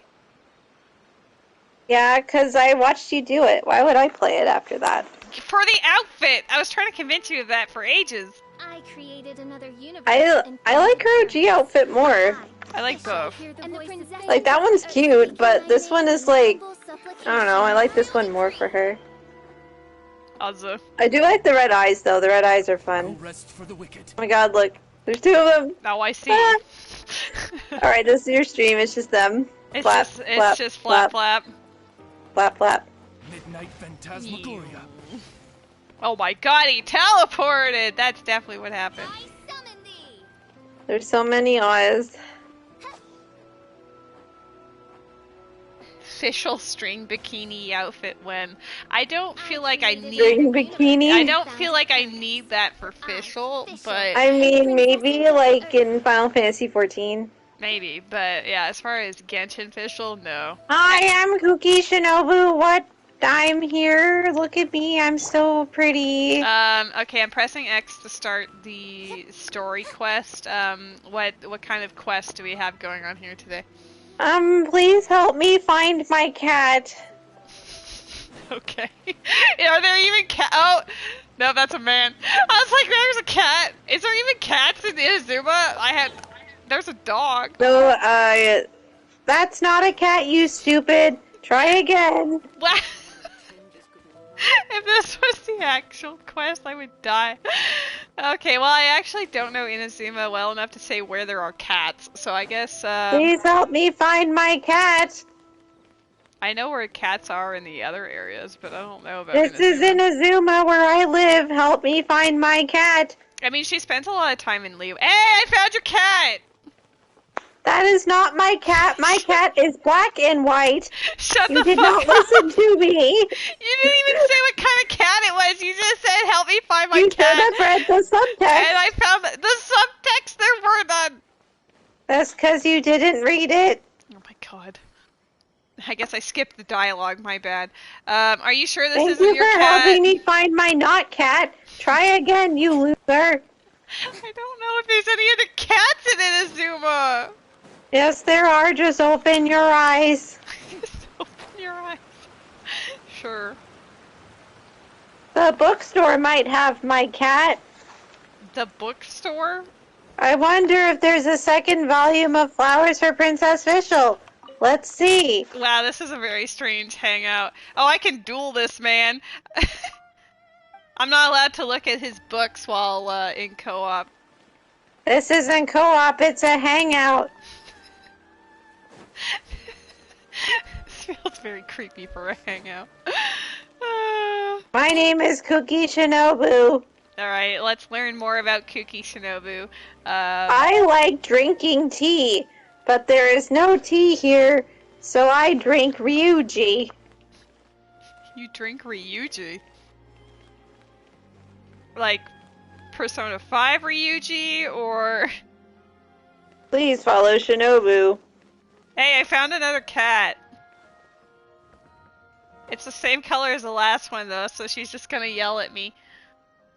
Yeah, because I watched you do it. Why would I play it after that? For the outfit! I was trying to convince you of that for ages. I created another universe. I like her OG outfit more. I like both. Like, that one's cute, but this one is like I don't know, I like this one more for her. Also, I do like the red eyes, though. The red eyes are No fun. rest for the wicked. Oh my god, look. There's two of them! now I see. Ah. Alright, this is your stream. It's just them. It's Flap, just flap, flap flap, flap. flap, flap. Midnight Phantasmagoria. Oh my god, he teleported! That's definitely what happened. I summon thee. There's so many eyes. Official string bikini outfit when I don't feel like I need String bikini? I don't feel like I need that for official, but I mean, maybe like in Final Fantasy 14. maybe. But yeah, as far as Genshin official, no. Hi, I'm Kuki Shinobu. What? I'm here. Look at me. I'm so pretty. Okay, I'm pressing X to start the story quest. What kind of quest do we have going on here today? Please help me find my cat. Okay. Are there even Oh, no, that's a man. I was like, there's a cat. Is there even cats in Inazuma? There's a dog. No, that's not a cat, you stupid. Try again. What? If this was the actual quest, I would die. Okay, well, I actually don't know Inazuma well enough to say where there are cats, so I guess, Please help me find my cat. I know where cats are in the other areas, but I don't know about This is Inazuma where I live. Help me find my cat. I mean, she spent a lot of time in Leo. Hey, I found your cat! That is not my cat. My cat is black and white. Shut You the did fuck not up! listen to me. You didn't even say what kind of cat it was. You just said, "Help me find my You cat." should have read the subtext. And I found the subtext. There were none. That's because you didn't read it. Oh my god. I guess I skipped the dialogue. My bad. Are you sure this Thank isn't you your for cat? helping me find my not cat. Try again, you loser. I don't know if there's any other cats in Inazuma. Yes, there are. Just open your eyes. Just open your eyes. Sure. The bookstore might have my cat. The bookstore? I wonder if there's a second volume of Flowers for Princess Fischl. Let's see. Wow, this is a very strange hangout. Oh, I can duel this man. I'm not allowed to look at his books while in co-op. This isn't co-op, it's a hangout. This feels very creepy for a hangout. My name is Kuki Shinobu. Alright, let's learn more about Kuki Shinobu. I like drinking tea, but there is no tea here, so I drink Ryuji. You drink Ryuji? Like, Persona 5 Ryuji, or... Please follow Shinobu. Hey, I found another cat. It's the same color as the last one, though, so she's just gonna yell at me.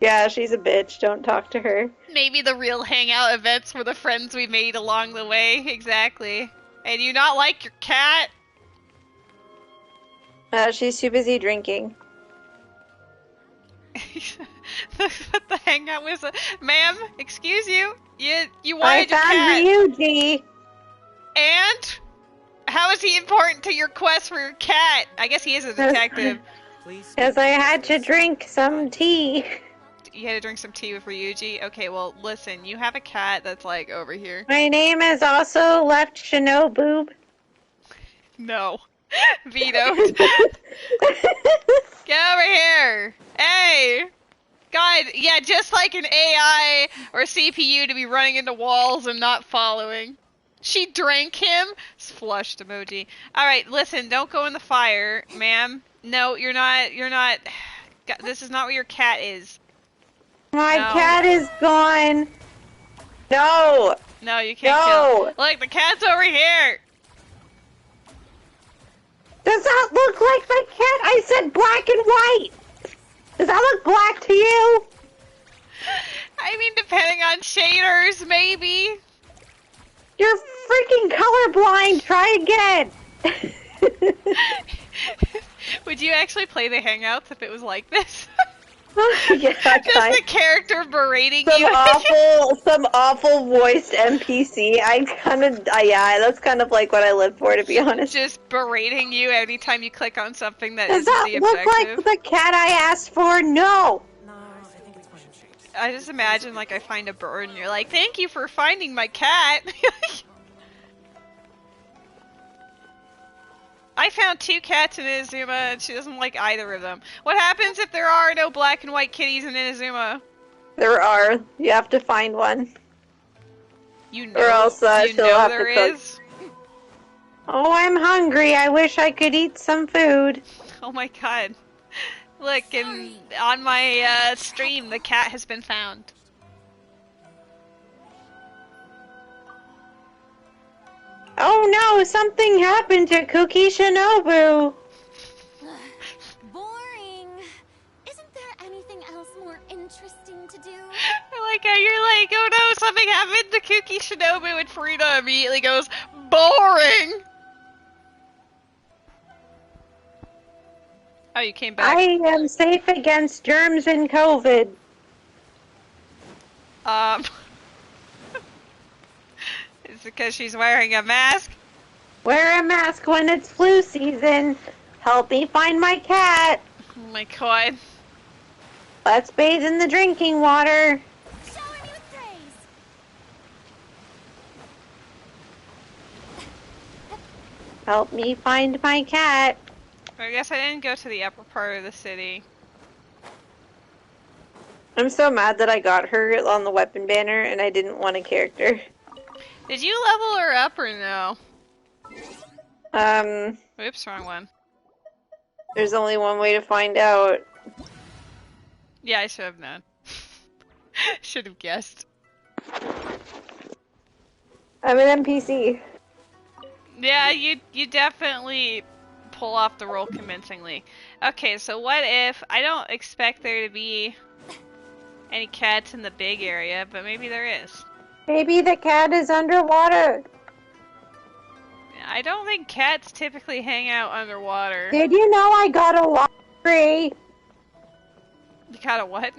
Yeah, she's a bitch. Don't talk to her. Maybe the real hangout events were the friends we made along the way. Exactly. Hey, do you not like your cat? She's too busy drinking. The hangout was Ma'am, excuse you? You I wanted your found cat. Ryuji. And? How is he important to your quest for your cat? I guess he is a detective. Because I had to drink some tea. You had to drink some tea with Ryuji? Okay, well, listen, you have a cat that's, like, over here. My name is also Left Shinobu. No. Vetoed. Get over here! Hey! God, yeah, just like an AI or CPU to be running into walls and not following. She drank him? Flushed emoji. Alright, listen, don't go in the fire, ma'am. No, you're not, God, this is not where your cat is. My No. cat is gone. No. No, you can't No. kill. Look, the cat's over here! Does that look like my cat? I said black and white. Does that look black to you? I mean, depending on shaders, maybe. You're freaking colorblind. Try again. Would you actually play the Hangouts if it was like this? Yeah, Just a character berating you. some awful voiced NPC. I kind of, yeah, that's kind of like what I live for, to be honest. Just berating you anytime you click on something that Does isn't that the look like objective. the cat I asked for? No! I just imagine like I find a bird and you're like, thank you for finding my cat. I found 2 cats in Inazuma and she doesn't like either of them. What happens if there are no black and white kitties in Inazuma? There are. You have to find one. You know, Or else you she'll know have there to cook. is. Oh, I'm hungry. I wish I could eat some food. Oh my god. Look, and on my stream, the cat has been found. Oh no, something happened to Kuki Shinobu. Boring. Isn't there anything else more interesting to do? I like how you're like, oh no, something happened to Kuki Shinobu, and Frida immediately goes, boring! Oh, you came back. I am safe against germs and COVID. It's because she's wearing a mask? Wear a mask when it's flu season. Help me find my cat. Oh my god. Let's bathe in the drinking water. Shower me with praise. Help me find my cat. I guess I didn't go to the upper part of the city. I'm so mad that I got her on the weapon banner and I didn't want a character. Did you level her up or no? Oops, wrong one. There's only one way to find out. Yeah, I should have known. Should have guessed. I'm an NPC. Yeah, you definitely pull off the role convincingly. Okay, so what if I don't expect there to be any cats in the big area, but maybe there is. Maybe the cat is underwater. I don't think cats typically hang out underwater. Did you know I got a law degree? You got a what?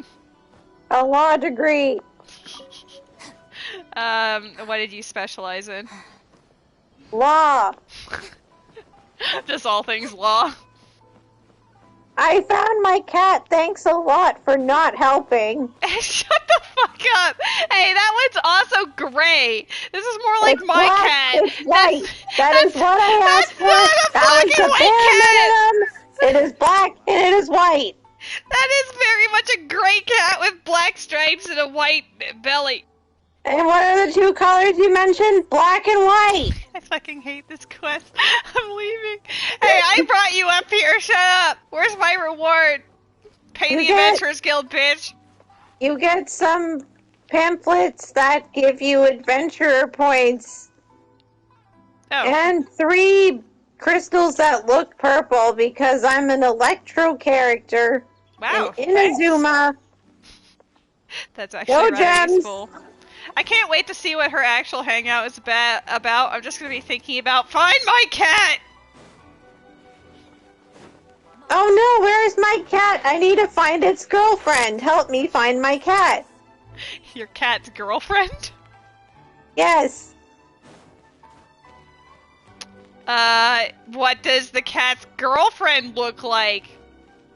A law degree. What did you specialize in? Law. Just all things law. I found my cat. Thanks a lot for not helping. Shut the fuck up! Hey, that one's also gray. This is more like It's my black, cat. It's white. That is what I asked for. That's not a That was black and the white bare minimum. It is black and it is white. That is very much a gray cat with black stripes and a white belly. And what are the 2 colors you mentioned? Black and white. I fucking hate this quest. I'm leaving. Hey, I brought you up here. Shut up. Where's my reward? Pay You the get- Adventurers Guild, bitch. You get some pamphlets that give you adventurer points. Oh, And 3 crystals that look purple because I'm an electro character. wow. In Inazuma. That's actually No rather gems. useful. I can't wait to see what her actual hangout is about. I'm just gonna be thinking about find my cat. Oh no, where's my cat? I need to find its girlfriend. Help me find my cat. Your cat's girlfriend? Yes. What does the cat's girlfriend look like?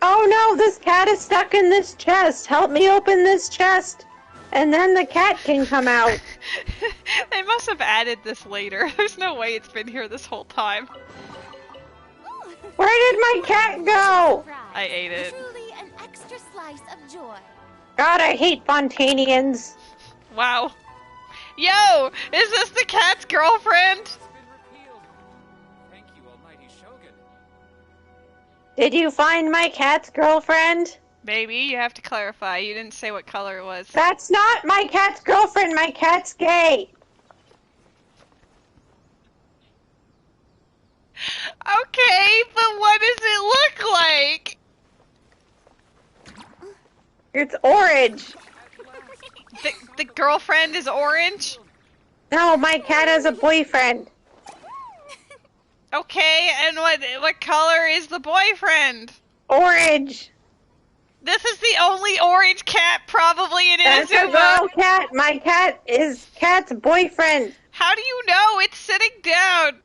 Oh no, this cat is stuck in this chest. Help me open this chest. And then the cat can come out. They must have added this later. There's no way it's been here this whole time. Where did my cat go? I ate it. Truly an extra slice of joy. God, I hate Fontanians. Wow. Yo! Is this the cat's girlfriend? Thank you, Almighty Shogun. Did you find my cat's girlfriend? Maybe, you have to clarify. You didn't say what color it was. That's not my cat's girlfriend. My cat's gay. Okay, but what does it look like? It's orange. The girlfriend is orange? No, my cat has a boyfriend. Okay, and what color is the boyfriend? Orange. This is the the only orange cat probably in That's a Inazuma. girl cat. My cat is Cat's boyfriend. How do you know? It's sitting down.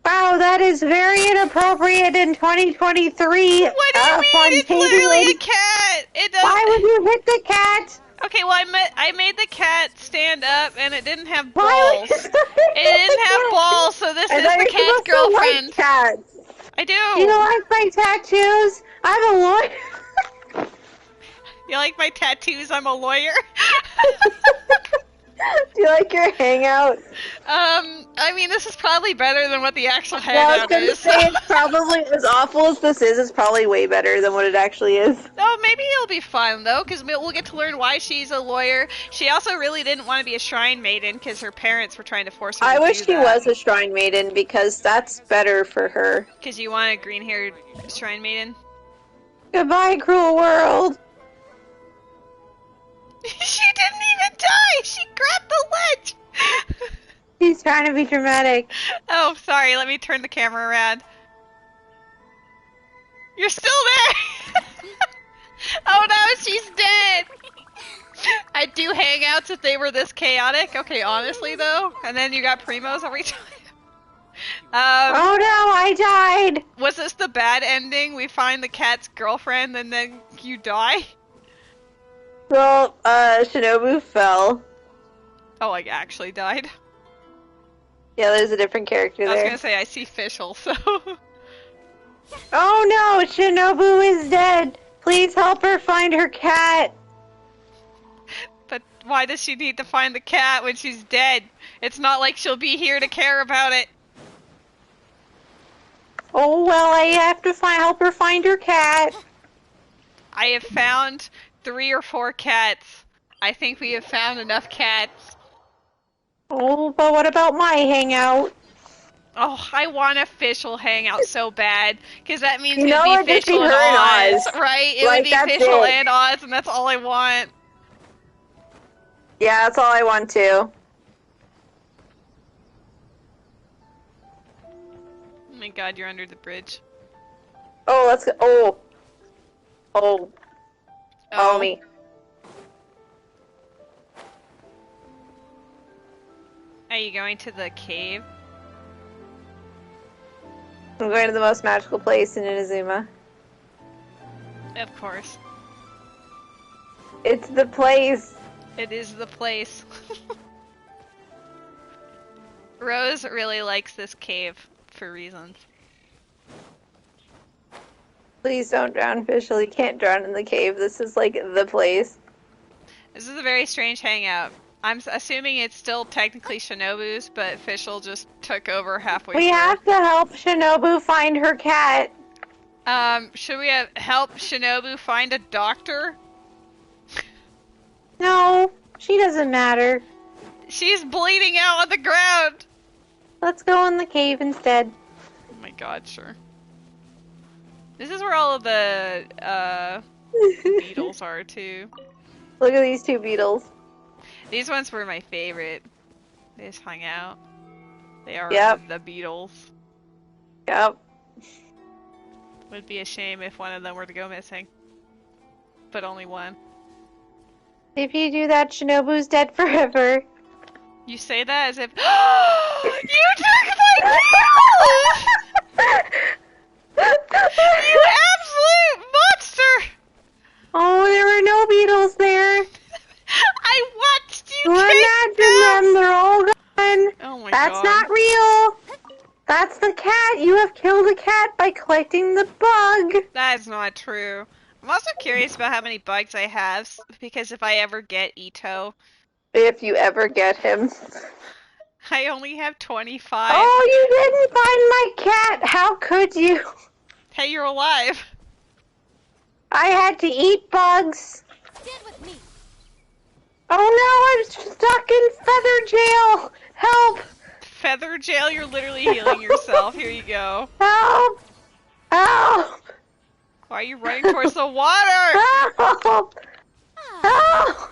Wow, that is very inappropriate in 2023. What do you mean? It's literally a cat. It doesn't. Why would you hit the cat? Okay, well I made the cat stand up, and it didn't have Why balls. would you It didn't have balls, so this is the cat's girlfriend. Like cats. I do. Do you like my tattoos? I'm a lawyer. You like my tattoos? I'm a lawyer. Do you like your hangout? I mean, this is probably better than what the actual Well, I was hangout gonna is. say it's probably as awful as this is. It's probably way better than what it actually is. Oh, maybe it'll be fun though, because we'll get to learn why she's a lawyer. She also really didn't want to be a shrine maiden because her parents were trying to force her. I to wish do she that. was a shrine maiden because that's better for her. Because you want a green-haired shrine maiden. Goodbye, cruel world. She didn't even die! She grabbed the ledge! He's trying to be dramatic. Oh, sorry, let me turn the camera around. You're still there! Oh no, she's dead! I'd do hangouts if they were this chaotic. Okay, honestly though. And then you got primos every time. Oh no, I died! Was this the bad ending? We find the cat's girlfriend and then you die? Well, Shinobu fell. Oh, I actually died. Yeah, there's a different character I was there. gonna say, I see Fischl, so... Oh no, Shinobu is dead! Please help her find her cat! But why does she need to find the cat when she's dead? It's not like she'll be here to care about it. Oh well, I have to help her find her cat. I have found 3 or 4 cats. I think we have found enough cats. Oh, but what about my hangout? Oh, I want a Fischl hangout so bad, because that means You it'd know, be it'd just be Fischl her and and Oz, Oz. right? It Like, would be that's Fischl it. and Oz, and that's all I want. Yeah, that's all I want too. Oh my god, you're under the bridge. Oh, let's go. Oh, me. Are you going to the cave? I'm going to the most magical place in Inazuma. Of course. It's the place. It is the place. Rose really likes this cave for reasons. Please don't drown, Fischl. You can't drown in the cave. This is like the place. This is a very strange hangout. I'm assuming it's still technically Shinobu's, but Fischl just took over halfway We through. have to help Shinobu find her cat. Should we help Shinobu find a doctor? No, she doesn't matter. She's bleeding out on the ground! Let's go in the cave instead. Oh my god, sure. This is where all of the, beetles are, too. Look at these 2 beetles. These ones were my favorite. They just hung out. They are Yep. the beetles. Yep. Would be a shame if one of them were to go missing. But only one. If you do that, Shinobu's dead forever. You say that as if you took my beetles! You absolute monster! Oh, there were no beetles there. I watched you Imagine take them! them. They're all gone. Oh my That's god. not real. That's the cat. You have killed a cat by collecting the bug. That is not true. I'm also curious about how many bugs I have, because if I ever get Ito, If you ever get him. I only have 25. Oh, you didn't find my cat. How could you? Hey, you're alive. I had to eat bugs. Stand with me. Oh no, I'm stuck in feather jail. Help. Feather jail, you're literally healing yourself. Here you go. Help. Help. Why are you running towards the water? Help. Help.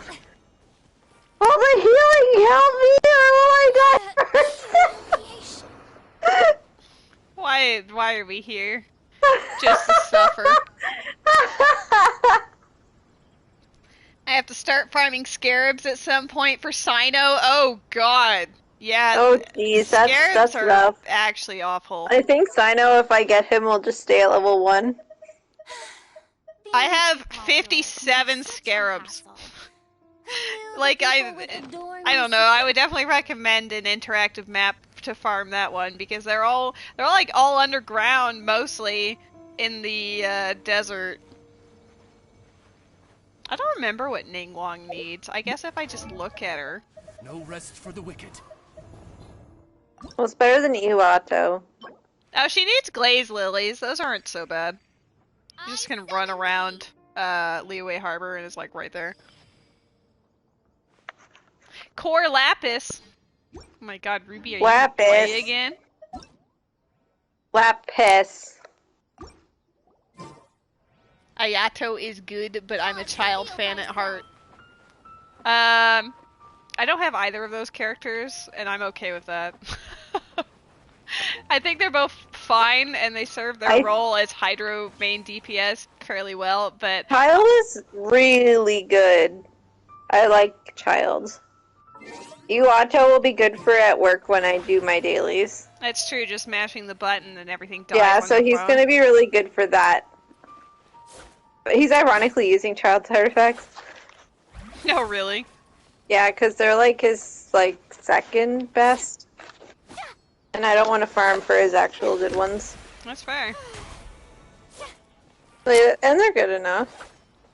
Oh, the healing, help me, or will I die first? Why are we here? Just to suffer. start farming scarabs at some point for Sino. Oh god. Yeah. Oh geez, scarabs that's are rough. actually awful. I think Sino, if I get him, will just stay at level 1. I have 57 scarabs. Like, I don't know, I would definitely recommend an interactive map to farm that one, because they're all like all underground, mostly, in the desert. I don't remember what Ningguang needs. I guess if I just look at her. No rest for the wicked. Well, it's better than Iwato. Oh, she needs glaze lilies. Those aren't so bad. You just can run around Liyue Harbor and it's like right there. Core Lapis. Oh my god, Ruby, are you gonna play again? Lapis. Ayato is good, but I'm a child fan at heart. I don't have either of those characters, and I'm okay with that. I think they're both fine, and they serve their role as Hydro main DPS fairly well, but... Child is really good. I like Child. Iwato will be good for at work when I do my dailies. That's true, just mashing the button and everything dies. Yeah, so he's gonna be really good for that. But he's ironically using Child's artifacts. No, really? Yeah, because they're like his second best. And I don't want to farm for his actual good ones. That's fair. And they're good enough.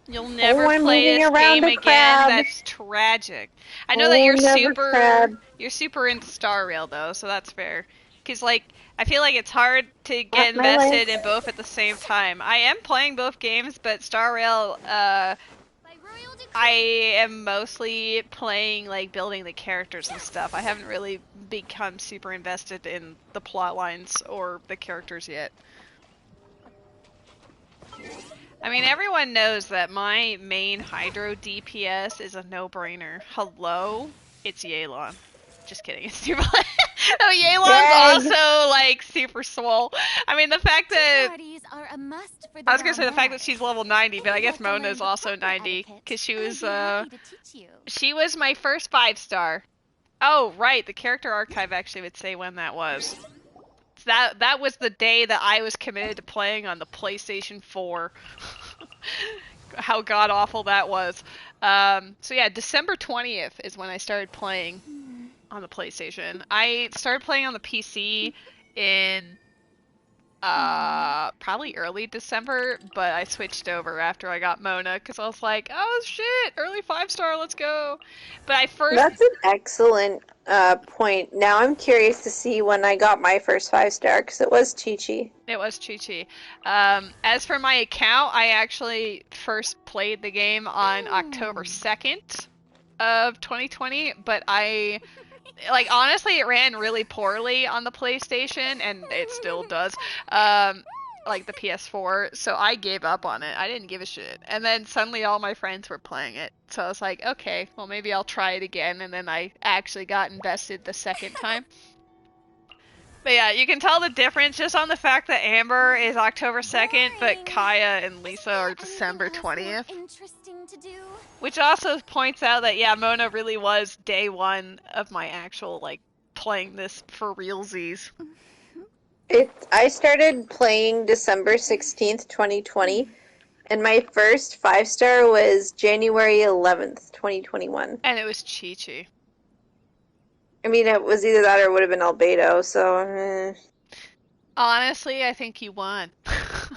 You'll never play this game again. That's tragic. I know that you're super into Star Rail though, so that's fair. Because I feel like it's hard to get invested in both at the same time. I am playing both games, but Star Rail, I am mostly playing building the characters and stuff. I haven't really become super invested in the plot lines or the characters yet. I mean, everyone knows that my main Hydro DPS is a no-brainer. Hello? It's Yelan. Just kidding, it's super... No, Yelan's also, super swole. I mean, the fact that... I was gonna say the fact that she's level 90, but I guess Mona's also 90, because she was my first 5-star. Oh, right, the character archive actually would say when that was. That was the day that I was committed to playing on the PlayStation 4. How god-awful that was. So yeah, December 20th is when I started playing on the PlayStation. I started playing on the PC in probably early December, but I switched over after I got Mona because I was like, oh shit, early 5-star, let's go. But That's an excellent point. Now I'm curious to see when I got my first 5-star, because it was Chi-Chi. It was Chi-Chi. As for my account, I actually first played the game on October 2nd of 2020, but honestly, it ran really poorly on the PlayStation, and it still does, the PS4, so I gave up on it. I didn't give a shit. And then suddenly all my friends were playing it, so I was like, okay, well maybe I'll try it again, and then I actually got invested the second time. But yeah, you can tell the difference just on the fact that Amber is October 2nd, but Kaya and Lisa are December 20th. Which also points out that, yeah, Mona really was day one of my actual, playing this for realsies. I started playing December 16th, 2020, and my first 5-star was January 11th, 2021. And it was Chi-Chi. I mean, it was either that or it would have been Albedo, so... Honestly, I think you won.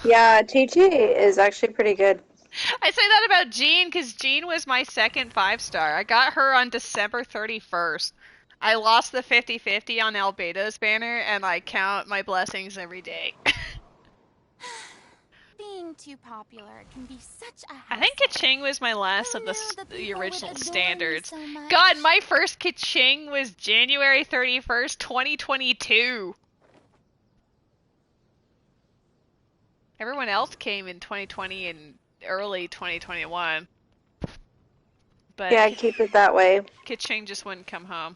Yeah, Chi-Chi is actually pretty good. I say that about Jean, because Jean was my second 5-star. I got her on December 31st. I lost the 50-50 on Albedo's banner, and I count my blessings every day. Being too popular can be such a hassle. I think Kaching was my last of the original standards. God, my first Kaching was January 31st, 2022. Everyone else came in 2020 and early 2021. But yeah, keep it that way. Kaching just wouldn't come home.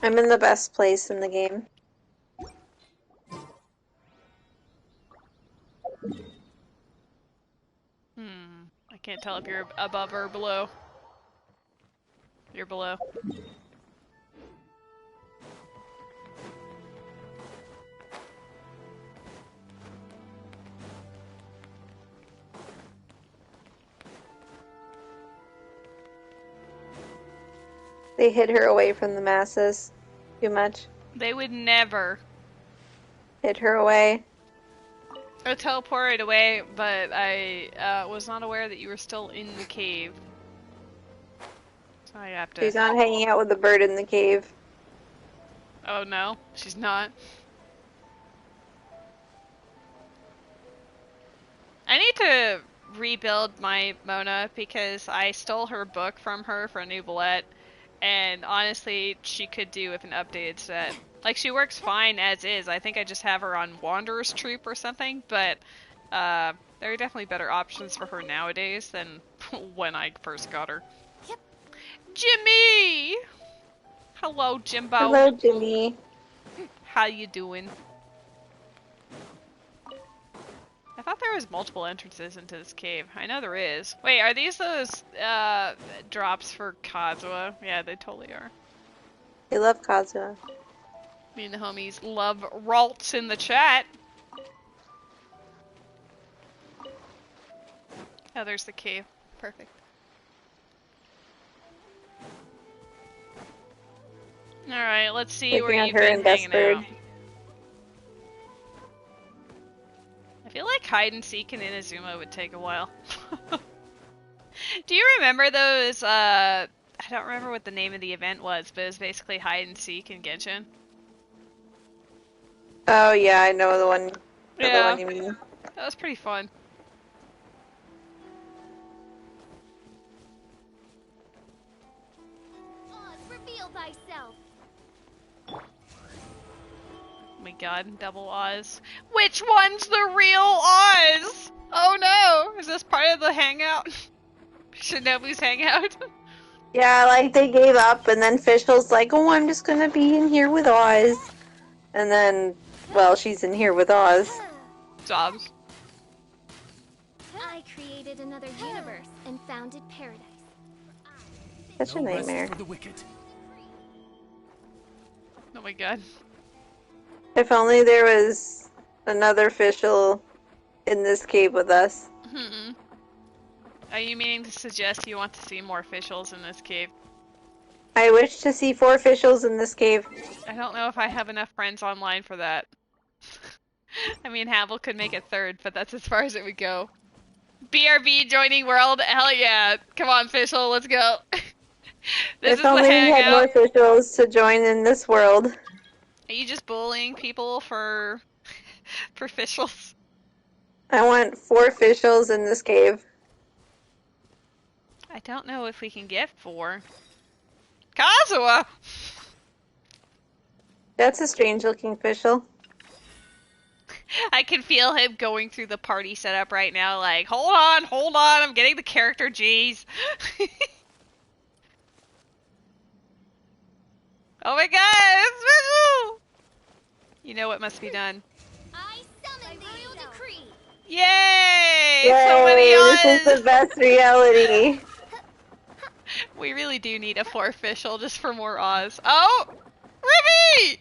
I'm in the best place in the game. I can't tell if you're above or below. You're below. They hid her away from the masses too much. They would never. Hid her away. I teleported away, but I was not aware that you were still in the cave. So I have to... She's not hanging out with the bird in the cave. Oh no, she's not. I need to rebuild my Mona because I stole her book from her for a new bullet, and honestly, she could do with an updated set. Like, she works fine as is. I think I just have her on Wanderer's Troop or something, but there are definitely better options for her nowadays than when I first got her. Yep. Jimmy! Hello, Jimbo. Hello, Jimmy. How you doing? I thought there was multiple entrances into this cave. I know there is. Wait, are these those drops for Kazuha? Yeah, they totally are. They love Kazuha. Me and the homies love Ralts in the chat. Oh, there's the cave. Perfect. Alright, let's see where you've been hanging out. I feel like hide and seek in Inazuma would take a while. Do you remember those, I don't remember what the name of the event was, but it was basically hide and seek in Genshin? Oh yeah, I know the one. Yeah. The one you mean. That was pretty fun. Oz, reveal thyself. Oh my god, double Oz. Which one's the real Oz? Oh no! Is this part of the hangout? Shinobu's hangout? Yeah, like they gave up, and then Fischl's like, "Oh, I'm just gonna be in here with Oz," and then, well, she's in here with Oz. Jobs. I created another universe and founded paradise. Such a No rest nightmare. for the wicked. Oh my god. If only there was another Fischl in this cave with us. Hmm. Are you meaning to suggest you want to see more Fischls in this cave? I wish to see 4 Fischls in this cave. I don't know if I have enough friends online for that. I mean, Havel could make it third, but that's as far as it would go. BRB joining world? Hell yeah. Come on, Fischl, let's go. This If is the only we had more hangout. Fischls to join in this world. Are you just bullying people for Fischls? I want 4 Fischls in this cave. I don't know if we can get 4. Kazuha! That's a strange looking Fischl. I can feel him going through the party setup right now, like, hold on, I'm getting the character G's. Oh my god, it's Fischl! You know what must be done. I summon the royal decree. Yay! Yay! So many This is Oz! the best reality. We really do need a 4 Fischl just for more Oz. Oh! Ruby!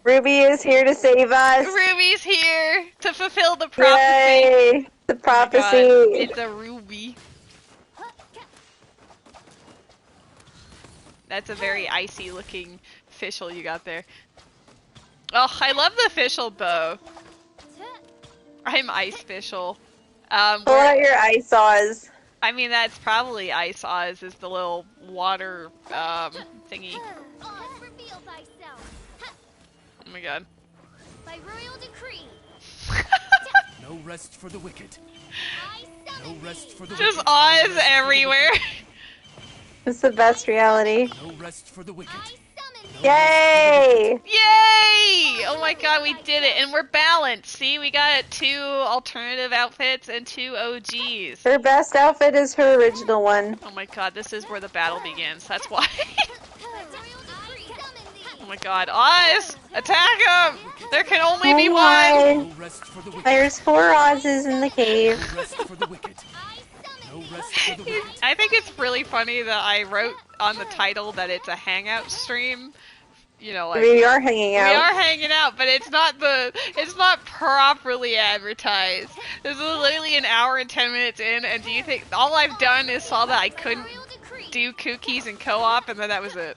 Ruby is here to save us. Ruby's here to fulfill the prophecy. Yay! The Oh my prophecy. God, it's a Ruby. That's a very icy looking Fischl you got there. Oh, I love the Fischl bow. I'm Ice Fischl. Pull out your ice saws. I mean, that's probably Ice Oz, is the little water thingy. Oz, reveal thyself. Oh my god. By royal decree. No rest for the wicked. I No summon rest thee. for the Just wicked. Oz everywhere. It's the best reality. No rest for the wicked. I summon thee. Yay! Yay! Oh my god, we did it, and we're balanced. See, we got 2 alternative outfits and 2 OGs. Her best outfit is her original one. Oh my god, this is where the battle begins. That's why. By royal decree. I summon thee. Oh my god, Oz! Attack him! There can only be Oh one! my. No rest for the wicked. There's 4 Oz's in the cave. No rest for the wicked. I summon rest for the wicked. I think it's really funny that I wrote on the title that it's a Hangout stream. You know, like We are hanging out. we are hanging out, but it's not properly advertised. This is literally an hour and 10 minutes in, and do you think all I've done is saw that I couldn't do cookies and co-op, and then that was it.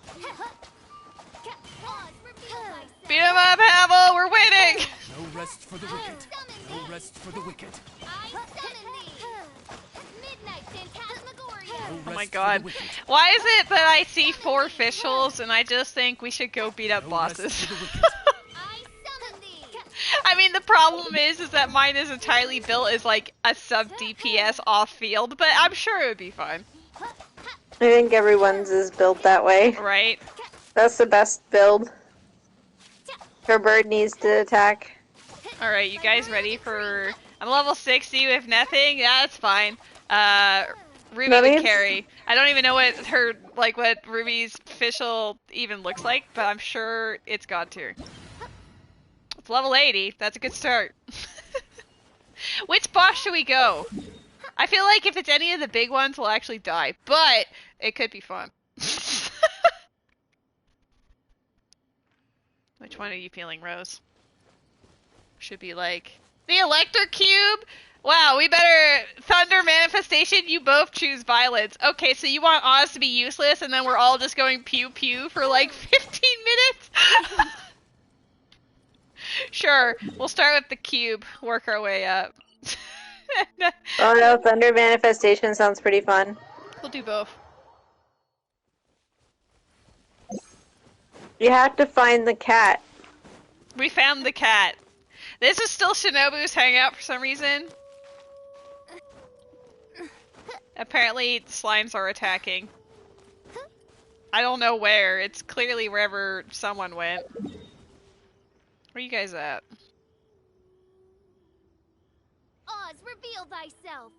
Beat 'em up, Havel! We're winning! No rest for the wicked. No rest for the wicked. No Oh my rest god. for the wicked. Why is it that I see 4 officials and I just think we should go beat up No bosses? rest for the wicked. I mean, the problem is that mine is entirely built as like a sub DPS off field, but I'm sure it would be fine. I think everyone's is built that way. Right? That's the best build. Her bird needs to attack. Alright, you guys ready for... I'm level 60 with nothing? Yeah, that's fine. Ruby That can means- carry. I don't even know what her, like, what Ruby's official even looks like, but I'm sure it's God tier. It's level 80. That's a good start. Which boss should we go? I feel like if it's any of the big ones, we'll actually die, but it could be fun. Which one are you feeling, Rose? Should be like the Elector Cube. Wow, we better Thunder Manifestation. You both choose violence. Okay, so you want Oz to be useless, and then we're all just going pew pew for like 15 minutes. Sure, we'll start with the cube, work our way up. Oh no, Thunder Manifestation sounds pretty fun. We'll do both. You have to find the cat. We found the cat. This is still Shinobu's hangout for some reason. Apparently, slimes are attacking. I don't know where. It's clearly wherever someone went. Where you guys at? Oz, reveal thyself.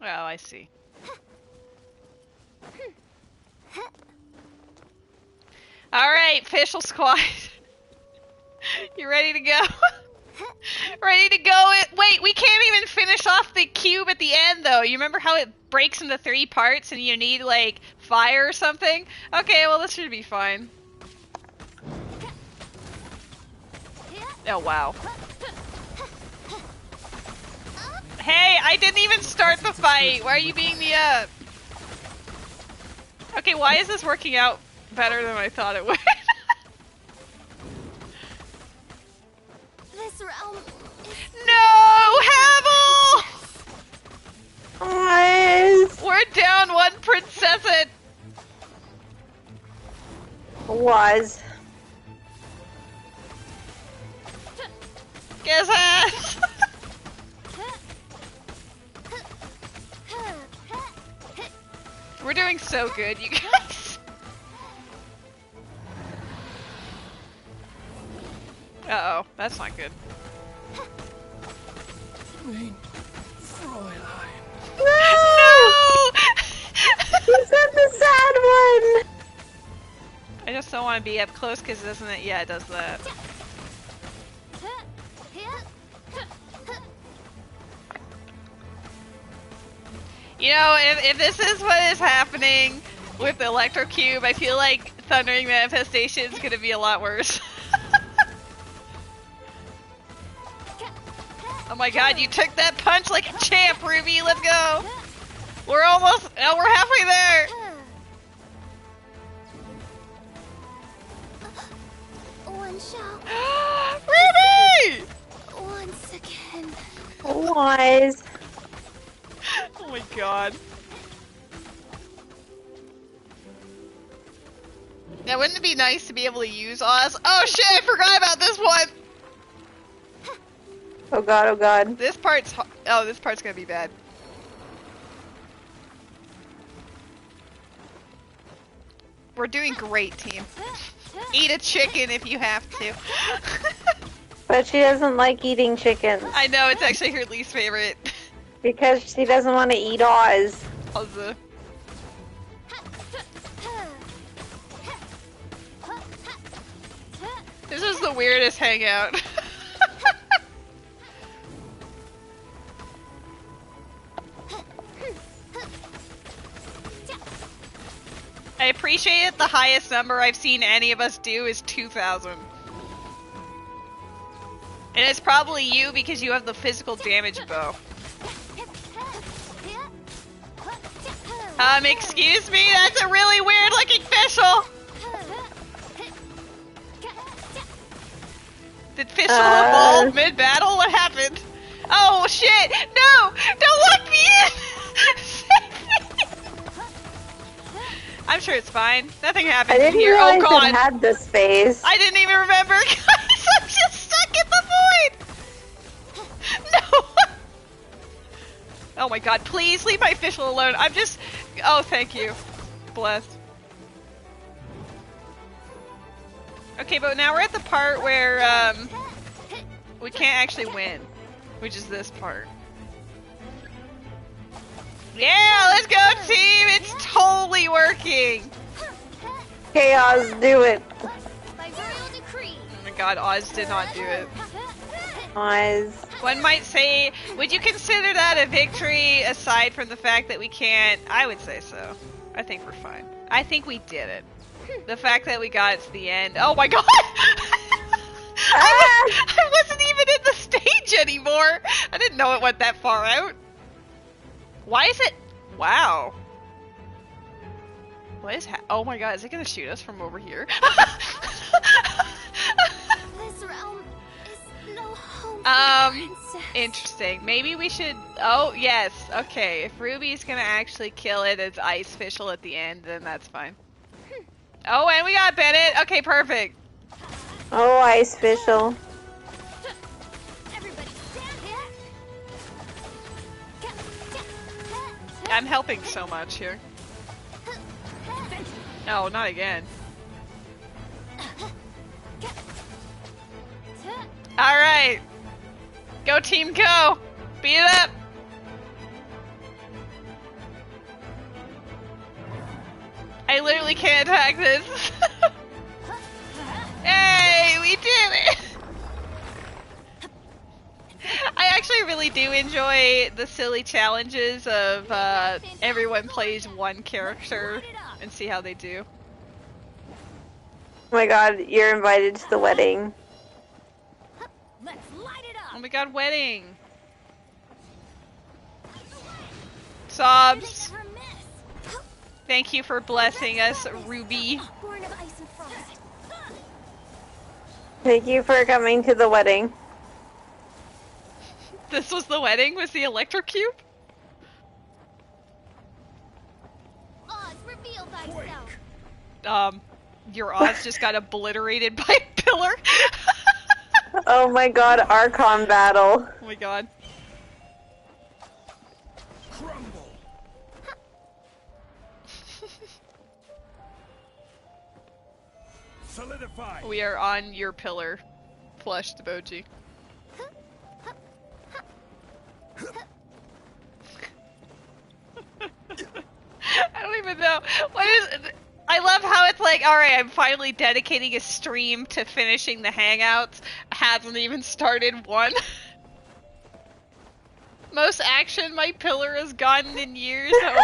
Oh, I see. Alright, official squad. You ready to go? Ready to go? Wait, we can't even finish off the cube at the end, though. You remember how it breaks into 3 parts and you need, like, fire or something? Okay, well, this should be fine. Oh, wow. Hey, I didn't even start the fight. Why are you beating me up? Okay, why is this working out better than I thought it would? This realm No, Havel! Wise. We're down 1 princess. Was. Guess ass. We're doing so good, you guys. Uh-oh, that's not good. Mein Fräulein. No! You said the sad one! I just don't want to be up close because doesn't it? Yeah, it does that. You know, if this is what is happening with the Electro Cube, I feel like Thundering Manifestation is gonna be a lot worse. Oh my god, you took that punch like a champ, Ruby, let's go! We're almost, oh, we're halfway there! one shall Ruby! once again. Wise. Oh my god. Now, wouldn't it be nice to be able to use Oz? Oh shit, I forgot about this one! Oh god, oh god. This part's, oh, this part's gonna be bad. We're doing great, team. Eat a chicken if you have to. But she doesn't like eating chickens. I know, it's actually her least favorite. Because she doesn't want to eat Oz. Also. This is the weirdest hangout. appreciate it. The highest number I've seen any of us do is 2,000. And it's probably you because you have the physical damage bow. Excuse me? That's a really weird looking fischl! Did fischl evolve mid-battle? What happened? Oh shit! No! Don't lock me in! I'm sure it's fine. Nothing happened I didn't here. realize Oh god! it had this space. I didn't even remember, guys! I'm just stuck in the void! No! Oh my god, please leave my fischl alone. I'm just... Oh, thank you. Bless. Okay, but now we're at the part where, we can't actually win. Which is this part. Yeah, let's go team! It's totally working! Chaos, do it. By royal decree. Oh my god, Oz did not do it. Oz. One might say, would you consider that a victory aside from the fact that we can't? I would say so. I think we're fine. I think we did it. The fact that we got to the end. Oh my god! I wasn't even in the stage anymore! I didn't know it went that far out. Why is it? Wow. What is oh my god, is it gonna shoot us from over here? This realm is no home for interesting. Maybe we should... Oh, yes. Okay, if Ruby's gonna actually kill it as Ice Fischl at the end, then that's fine. Oh, and we got Bennett! Okay, perfect. Oh, Ice Fischl. Everybody stand here. I'm helping so much here. No, not again. Alright! Go team, go! Beat it up! I literally can't attack this. Hey, we did it! I actually really do enjoy the silly challenges of everyone plays one character and see how they do. Oh my god, you're invited to the wedding. Let's light it up. Oh my god, wedding! Sobs! Never miss. Thank you for blessing us, Ruby. Born of ice and frost. Thank you for coming to the wedding. This was the wedding? Was the electrocube? Oz, reveal thyself. Your Oz just got obliterated by a pillar. Oh my god, Archon battle. Oh my god. Crumble. Solidify. We are on your pillar. Flushed emoji. I don't even know. What is... I love how it's like, alright, I'm finally dedicating a stream to finishing the Hangouts. Hasn't even started one. Most action my pillar has gotten in years, oh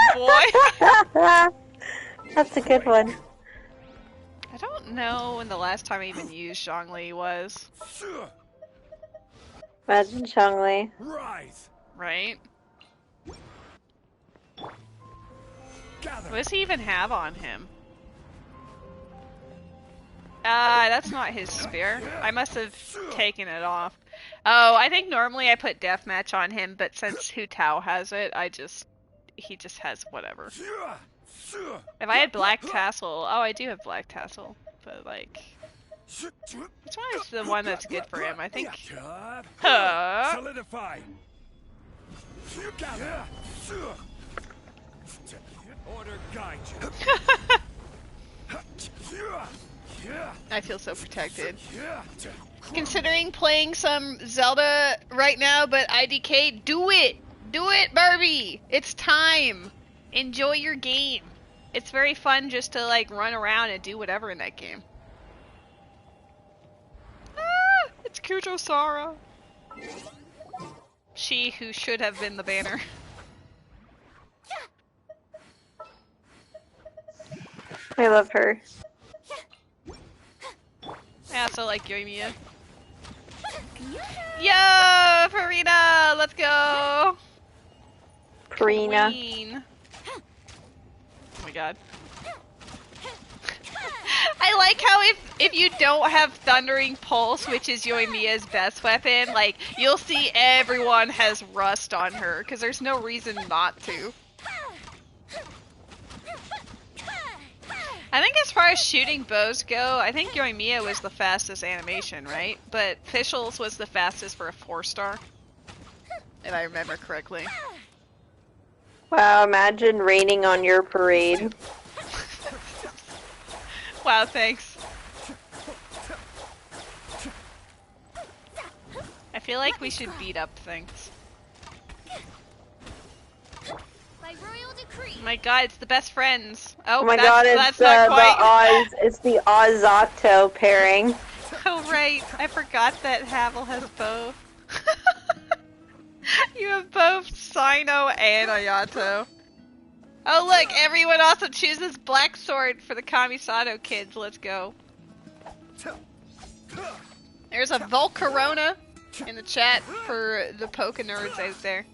boy. That's a good one. I don't know when the last time I even used Zhongli was. Imagine Chongli. Rise. Right? Gather. What does he even have on him? That's not his spear. I must have taken it off. Oh, I think normally I put deathmatch on him, but since Hu Tao has it, he just has whatever. If I had black tassel, oh, I do have black tassel, but like, which one is the one that's good for him? I think. Huh? Solidify. Gather. Order guide you. I feel so protected. Considering playing some Zelda right now, but IDK, do it! Do it, Barbie! It's time! Enjoy your game. It's very fun just to like run around and do whatever in that game. Ah! It's Kujo Sara. She who should have been the banner. I love her. I also like Yoimiya. Yo, Farina, let's go. Karina. Queen. Oh my god. I like how if you don't have Thundering Pulse, which is Yoimiya's best weapon, like, you'll see everyone has Rust on her, because there's no reason not to. I think as far as shooting bows go, I think Yoimiya was the fastest animation, right? But Fischl's was the fastest for a 4-star. If I remember correctly. Wow, imagine raining on your parade. Wow, thanks. I feel like we should beat up things. By royal decree. Oh my god, it's the best friends. Oh, my god, that's it's not the quite. Oz. It's the Ozato pairing. Oh right, I forgot that Havel has both. You have both Sino and Ayato. Oh look, everyone also chooses Black Sword for the Kamisato kids. Let's go. There's a Volcarona in the chat for the Poke nerds out there.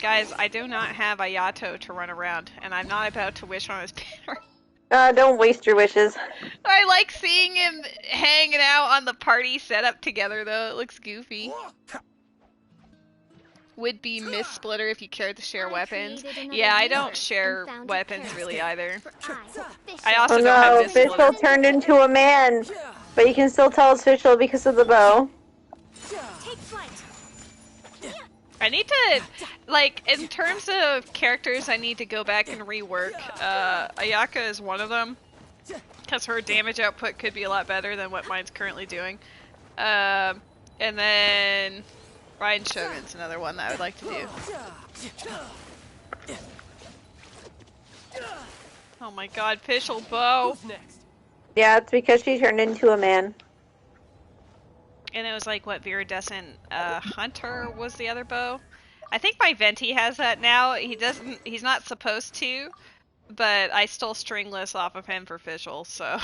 Guys, I do not have Ayato to run around, and I'm not about to wish on his banner. Don't waste your wishes. I like seeing him hanging out on the party setup together, though. It looks goofy. Would be Miss Splitter if you cared to share weapons. Yeah, I don't share weapons really either. I also Oh don't have no, Miss Splitter. Fischl turned into a man, but you can still tell it's Fischl because of the bow. Take flight. I need to, like, in terms of characters I need to go back and rework. Ayaka is one of them, because her damage output could be a lot better than what mine's currently doing. And then Ryan Shogun's another one that I would like to do. Oh my god, Fischl bow! Yeah, it's because she turned into a man. And it was like, what, Viridescent Hunter was the other bow? I think my Venti has that now. He's not supposed to, but I stole Stringless off of him for Fischl, so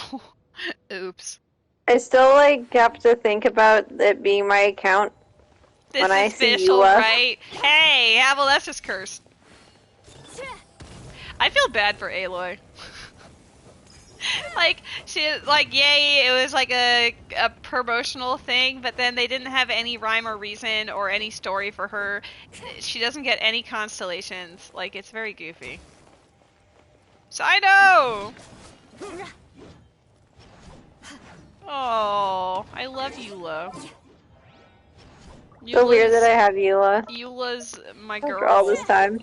oops. I still, like, have to think about it being my account This when I is see Fischl, you. right? Hey, Havel, that's just cursed. I feel bad for Aloy. Like, yay, it was like a promotional thing, but then they didn't have any rhyme or reason or any story for her. She doesn't get any constellations. Like, it's very goofy. Sino! Oh, I love Eula. So weird that I have Eula. Eula's my After girl. all this time.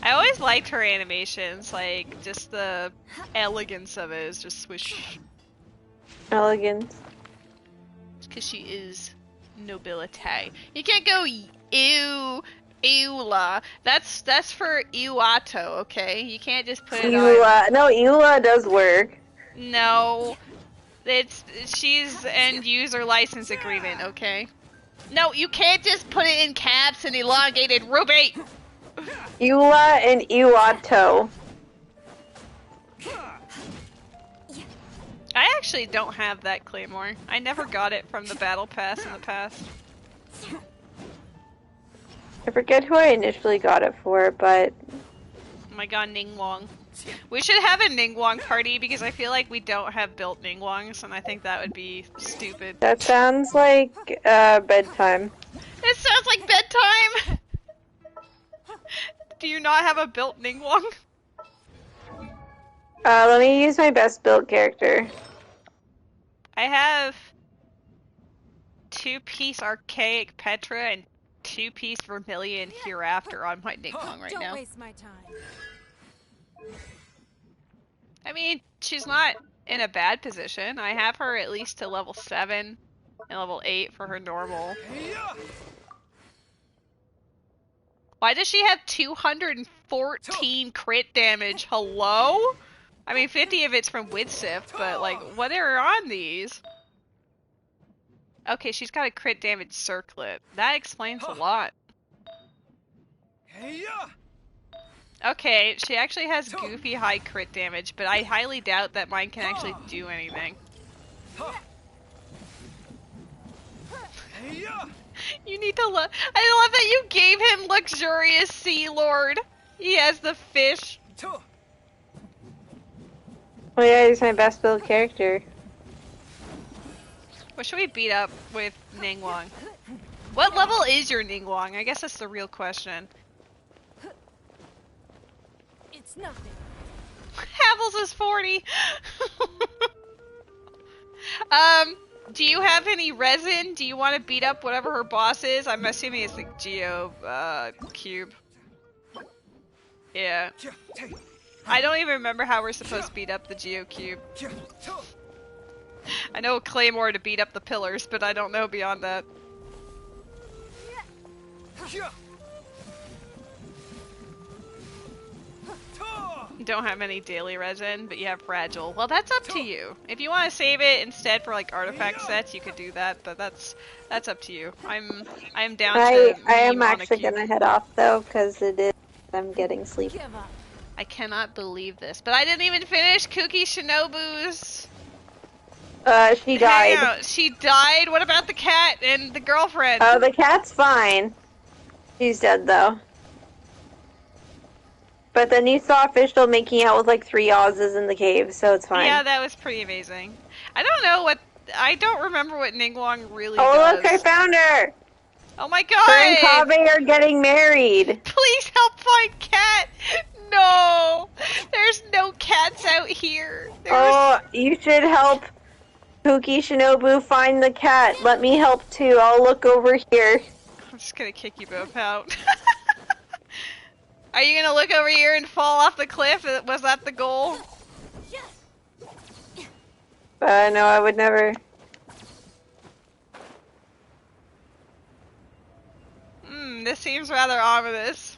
I always liked her animations, like, just the elegance of it is just swish. Elegance. Because she is nobility. You can't go ew, Eula. That's for Iwato, okay? You can't just put it on. Eula. No, Eula does work. No. She's end user license agreement, okay? No, you can't just put it in caps and elongated Ruby! Eula and Iwato. I actually don't have that claymore. I never got it from the battle pass in the past. I forget who I initially got it for, but Oh my god, Ningguang. We should have a Ningguang party because I feel like we don't have built Ningguangs, and I think that would be stupid. that sounds like bedtime. It sounds like bedtime! Do you not have a built Ningguang? Let me use my best built character. I have 2-piece Archaic Petra and 2-piece Vermilion Hereafter on my Ningguang right now. Waste my time. I mean, she's not in a bad position. I have her at least to level 7 and level 8 for her normal. Why does she have 214 crit damage? Hello? I mean, 50 of it's from Widsift, but like, what are on these? Okay, she's got a crit damage circlet. That explains a lot. Yeah. Okay, she actually has goofy high crit damage, but I highly doubt that mine can actually do anything. Yeah. You need to look. I love that you gave him luxurious Sea Lord. He has the fish. Oh yeah, he's my best build character. What should we beat up with Ningguang? What level is your Ningguang? I guess that's the real question. It's nothing. Havel's is 40. Do you have any resin? Do you want to beat up whatever her boss is? I'm assuming it's the Geo, cube. Yeah. I don't even remember how we're supposed to beat up the Geo cube. I know Claymore to beat up the pillars, but I don't know beyond that. You don't have any daily resin, but you have fragile. Well, that's up to you. If you want to save it instead for like artifact sets, you could do that, but that's up to you. I'm down to I am meme on a actually cube. gonna head off though, because it is. I'm getting sleep. Give up. I cannot believe this, but I didn't even finish Kuki Shinobu's She died. hangout. She died. What about the cat and the girlfriend? Oh, the cat's fine. She's dead though. But then you saw Official making out with like 3 Oz's in the cave, so it's fine. Yeah, that was pretty amazing. I don't remember what Ningguang really Oh does. look, I found her! Oh my Her and god! Kaveh are getting married! Please help find cat! No! There's no cats out here. Oh, you should help Kuki Shinobu find the cat. Let me help too. I'll look over here. I'm just gonna kick you both out. Are you gonna look over here and fall off the cliff? Was that the goal? No, I would never. This seems rather ominous.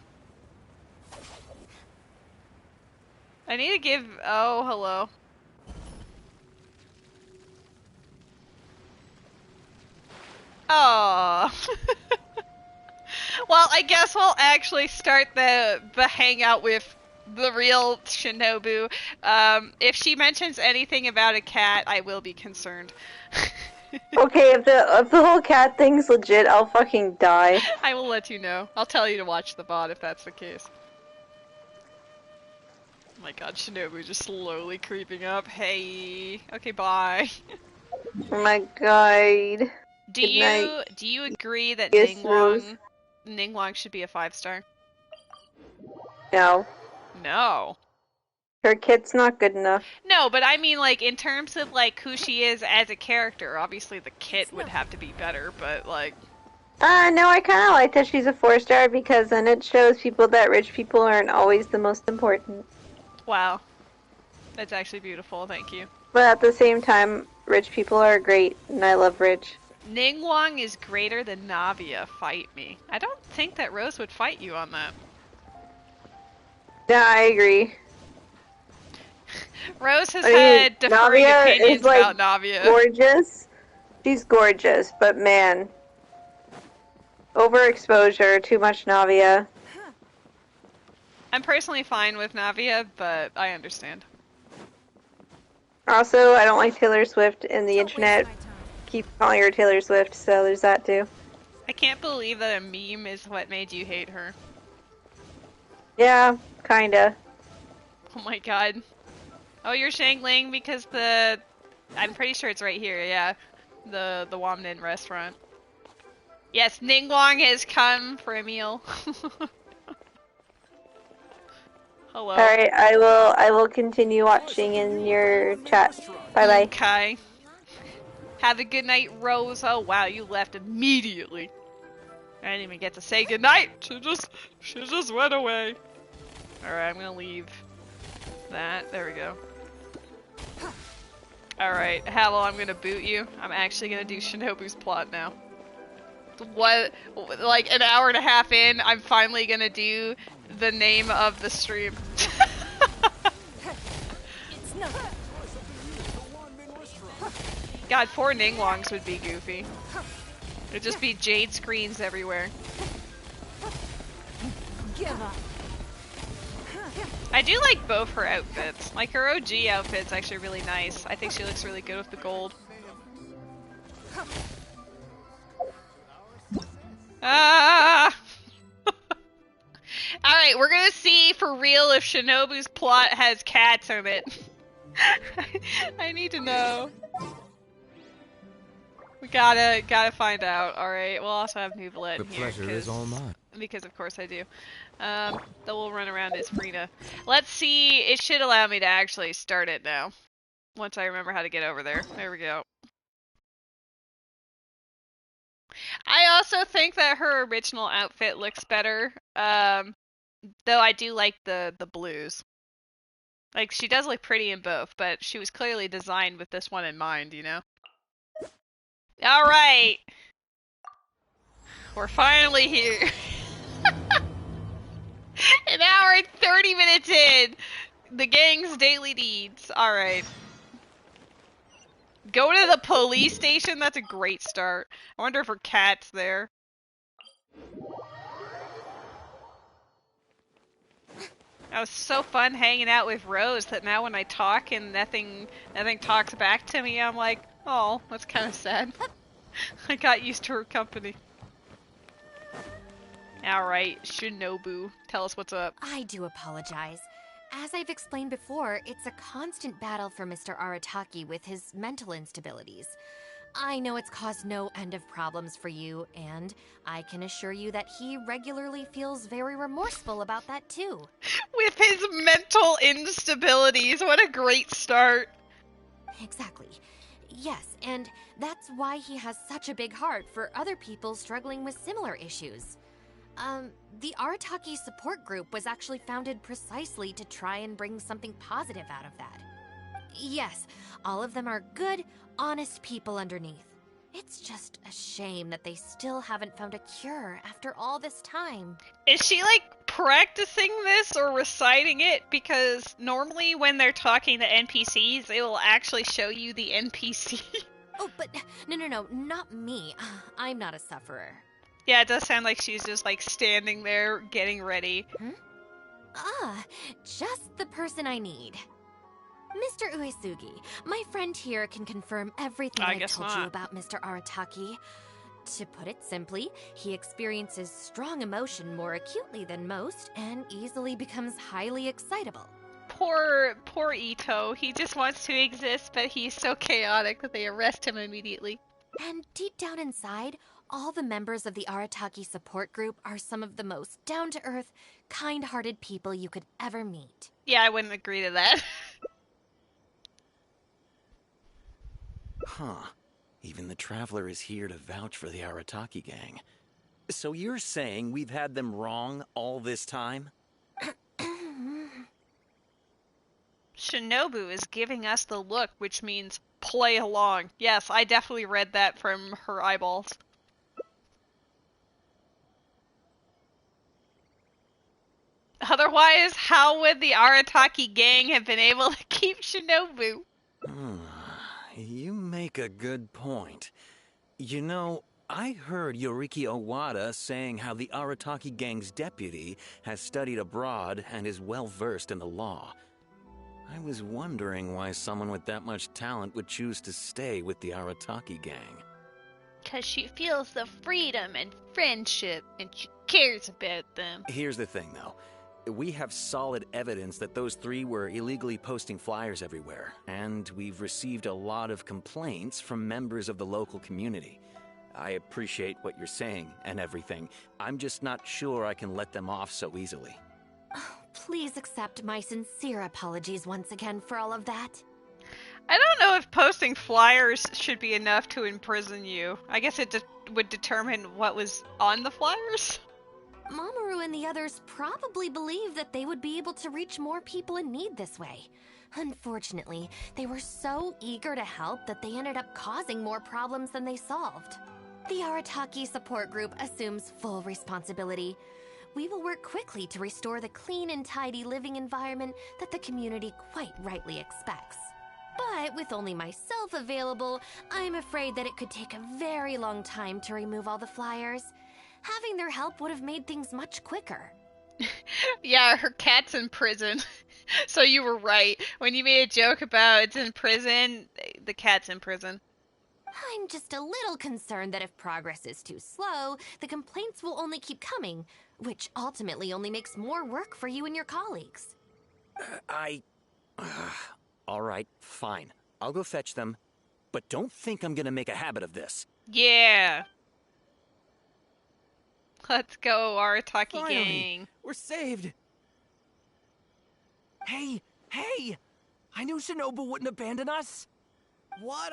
I need to give... Oh, hello. Oh. Well, I guess we'll actually start the hangout with the real Shinobu. If she mentions anything about a cat, I will be concerned. Okay, if the whole cat thing's legit, I'll fucking die. I will let you know. I'll tell you to watch the bot if that's the case. Oh my god, Shinobu just slowly creeping up. Hey. Okay, bye. Oh my god. Do Good night. you agree that Yes, Rose. Ningguang should be a 5-star? No. No. Her kit's not good enough. No, but I mean, like, in terms of, like, who she is as a character, obviously the kit would have to be better, but, like... No, I kind of like that she's a 4-star because then it shows people that rich people aren't always the most important. Wow. That's actually beautiful, thank you. But at the same time, rich people are great, and I love rich. Ningguang is greater than Navia, fight me. I don't think that Rose would fight you on that. Yeah, I agree. Rose has I mean, had differing Navia opinions is, like, about Navia. Gorgeous. She's gorgeous, but man. Overexposure, too much Navia. I'm personally fine with Navia, but I understand. Also, I don't like Taylor Swift, and the internet keeps calling her Taylor Swift, so there's that too. I can't believe that a meme is what made you hate her. Yeah, kinda. Oh my god. Oh, you're Shangling because the... I'm pretty sure it's right here, yeah. The Wamnin restaurant. Yes, Ningguang has come for a meal. Hello. Alright, I will continue watching in your chat. Bye bye. Okay. Have a good night, Rose. Oh wow, you left immediately. I didn't even get to say goodnight. She just went away. Alright, I'm gonna leave that. There we go. Alright, Havel, I'm gonna boot you. I'm actually gonna do Shinobu's plot now. What, like an hour and a half in, I'm finally gonna do the name of the stream. It's nothing. God, 4 Ningguangs would be goofy. It'd just be jade screens everywhere. give up. I do like both her outfits. Like her OG outfit's actually really nice. I think she looks really good with the gold. Ah! Alright, we're gonna see for real if Shinobu's plot has cats in it. I need to know. We gotta find out. Alright, we'll also have Nuvolette The in here. pleasure is all mine. Because of course I do. Then we'll run around as Frina. Let's see, it should allow me to actually start it now. Once I remember how to get over there. There we go. I also think that her original outfit looks better. Though I do like the blues. Like, she does look pretty in both, but she was clearly designed with this one in mind, you know? Alright! We're finally here. An hour and 30 minutes in! The gang's daily needs. Alright. Go to the police station? That's a great start. I wonder if her cat's there. That was so fun hanging out with Rose that now when I talk and nothing talks back to me, I'm like, oh, that's kind of sad. I got used to her company. Alright, Shinobu, tell us what's up. I do apologize. As I've explained before, it's a constant battle for Mr. Arataki with his mental instabilities. I know it's caused no end of problems for you, and I can assure you that he regularly feels very remorseful about that too. With his mental instabilities, what a great start. Exactly. Yes, and that's why he has such a big heart for other people struggling with similar issues. The Arataki support group was actually founded precisely to try and bring something positive out of that. Yes, all of them are good, honest people underneath. It's just a shame that they still haven't found a cure after all this time. Is she like practicing this or reciting it? Because normally when they're talking to NPCs, it will actually show you the NPC. Oh, but no, not me. I'm not a sufferer. Yeah, it does sound like she's just like standing there getting ready. Just the person I need. Mr. Uesugi, my friend here can confirm everything I've told you about Mr. Arataki. To put it simply, he experiences strong emotion more acutely than most and easily becomes highly excitable. Poor Ito. He just wants to exist, but he's so chaotic that they arrest him immediately. And deep down inside, all the members of the Arataki support group are some of the most down-to-earth, kind-hearted people you could ever meet. Yeah, I wouldn't agree to that. Huh. Even the Traveler is here to vouch for the Arataki gang. So you're saying we've had them wrong all this time? Shinobu is giving us the look, which means play along. Yes, I definitely read that from her eyeballs. Otherwise, how would the Arataki gang have been able to keep Shinobu? You make a good point. You know, I heard Yoriki Owada saying how the Arataki gang's deputy has studied abroad and is well versed in the law. I was wondering why someone with that much talent would choose to stay with the Arataki gang. 'Cause she feels the freedom and friendship, and she cares about them. Here's the thing, though. We have solid evidence that those three were illegally posting flyers everywhere, and we've received a lot of complaints from members of the local community. I appreciate what you're saying and everything. I'm just not sure I can let them off so easily. Oh, please accept my sincere apologies once again for all of that. I don't know if posting flyers should be enough to imprison you. I guess it would determine what was on the flyers. Mamoru and the others probably believed that they would be able to reach more people in need this way. Unfortunately, they were so eager to help that they ended up causing more problems than they solved. The Arataki support group assumes full responsibility. We will work quickly to restore the clean and tidy living environment that the community quite rightly expects. But with only myself available, I'm afraid that it could take a very long time to remove all the flyers. Having their help would have made things much quicker. Yeah, her cat's in prison. So you were right. When you made a joke about it's in prison, the cat's in prison. I'm just a little concerned that if progress is too slow, the complaints will only keep coming, which ultimately only makes more work for you and your colleagues. All right, fine. I'll go fetch them. But don't think I'm gonna make a habit of this. Yeah. Let's go, Arataki Finally, gang. we're saved. Hey, hey! I knew Shinobu wouldn't abandon us. What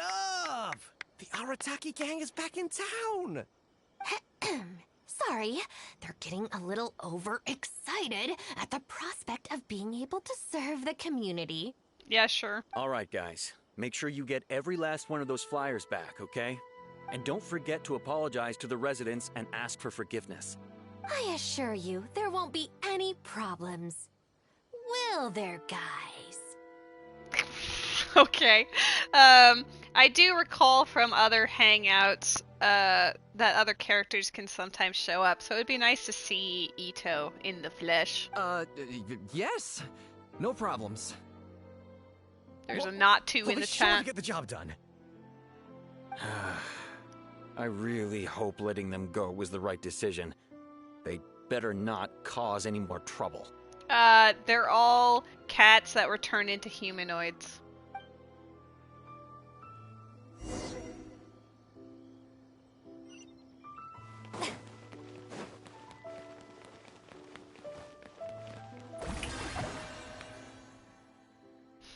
up? The Arataki gang is back in town. Sorry, they're getting a little overexcited at the prospect of being able to serve the community. Yeah, sure. All right, guys. Make sure you get every last one of those flyers back, okay? And don't forget to apologize to the residents and ask for forgiveness. I assure you, there won't be any problems. Will there, guys? Okay. I do recall from other hangouts that other characters can sometimes show up, so it'd be nice to see Ito in the flesh. Yes. No problems. There's a not to We'll in be the sure to chat. get the job done. I really hope letting them go was the right decision. They better not cause any more trouble. They're all cats that were turned into humanoids.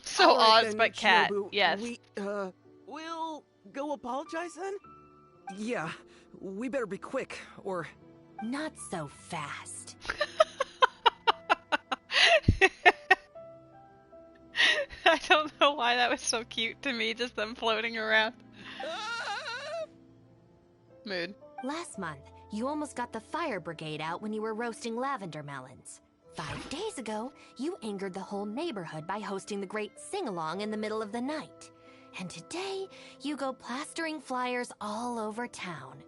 So All right Oz, then, but cat. Shinobu, Yes. We'll go apologize then? Yeah, we better be quick, or... Not so fast. I don't know why that was so cute to me, just them floating around. Mood. Last month, you almost got the fire brigade out when you were roasting lavender melons. 5 days ago, you angered the whole neighborhood by hosting the great sing-along in the middle of the night. And today, you go plastering flyers all over town.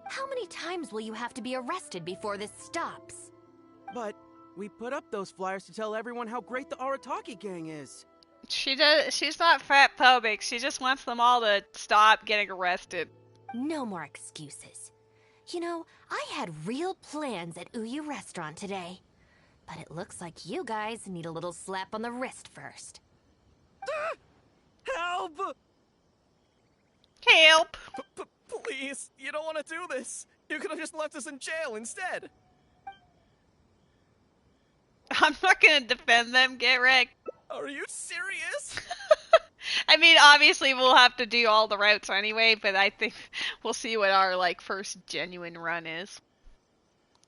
How many times will you have to be arrested before this stops? But we put up those flyers to tell everyone how great the Arataki gang is. She's not fat phobic. She just wants them all to stop getting arrested. No more excuses. You know, I had real plans at Uyu Restaurant today. But it looks like you guys need a little slap on the wrist first. Help! Help! Please, you don't want to do this. You could have just left us in jail instead. I'm not gonna defend them. Get wrecked. Are you serious? I mean, obviously we'll have to do all the routes anyway, but I think we'll see what our first genuine run is.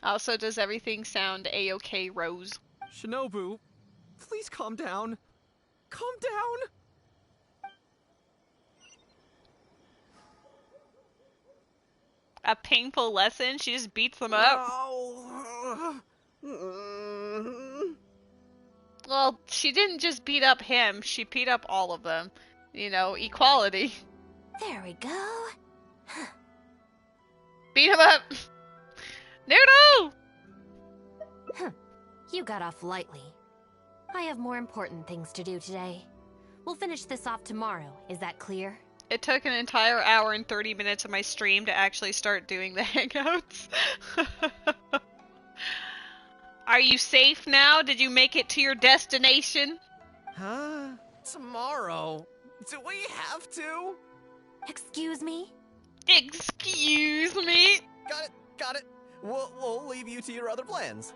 Also, does everything sound a-okay, Rose? Shinobu, please calm down. Calm down. A painful lesson? She just beats them up? Well, she didn't just beat up him, she beat up all of them. You know, equality. There we go. Beat him up! Noodle! You got off lightly. I have more important things to do today. We'll finish this off tomorrow, is that clear? It took an entire hour and 30 minutes of my stream to actually start doing the hangouts. Are you safe now? Did you make it to your destination? Huh? Tomorrow? Do we have to? Excuse me? Excuse me? Got it. We'll leave you to your other plans.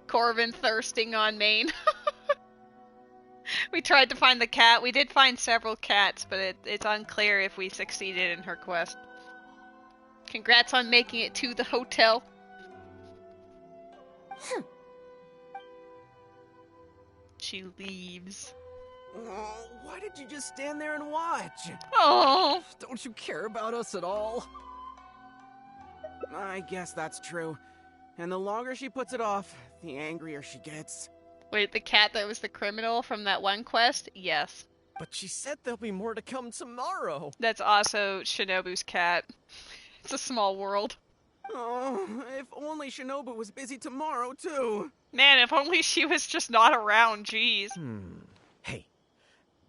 Corvin thirsting on Maine. We tried to find the cat. We did find several cats, but it's unclear if we succeeded in her quest. Congrats on making it to the hotel. She leaves. Oh, why did you just stand there and watch? Oh. Don't you care about us at all? I guess that's true. And the longer she puts it off, the angrier she gets. Wait, the cat that was the criminal from that one quest? Yes. But she said there'll be more to come tomorrow. That's also Shinobu's cat. It's a small world. Oh, if only Shinobu was busy tomorrow, too. Man, if only she was just not around, jeez. Hey,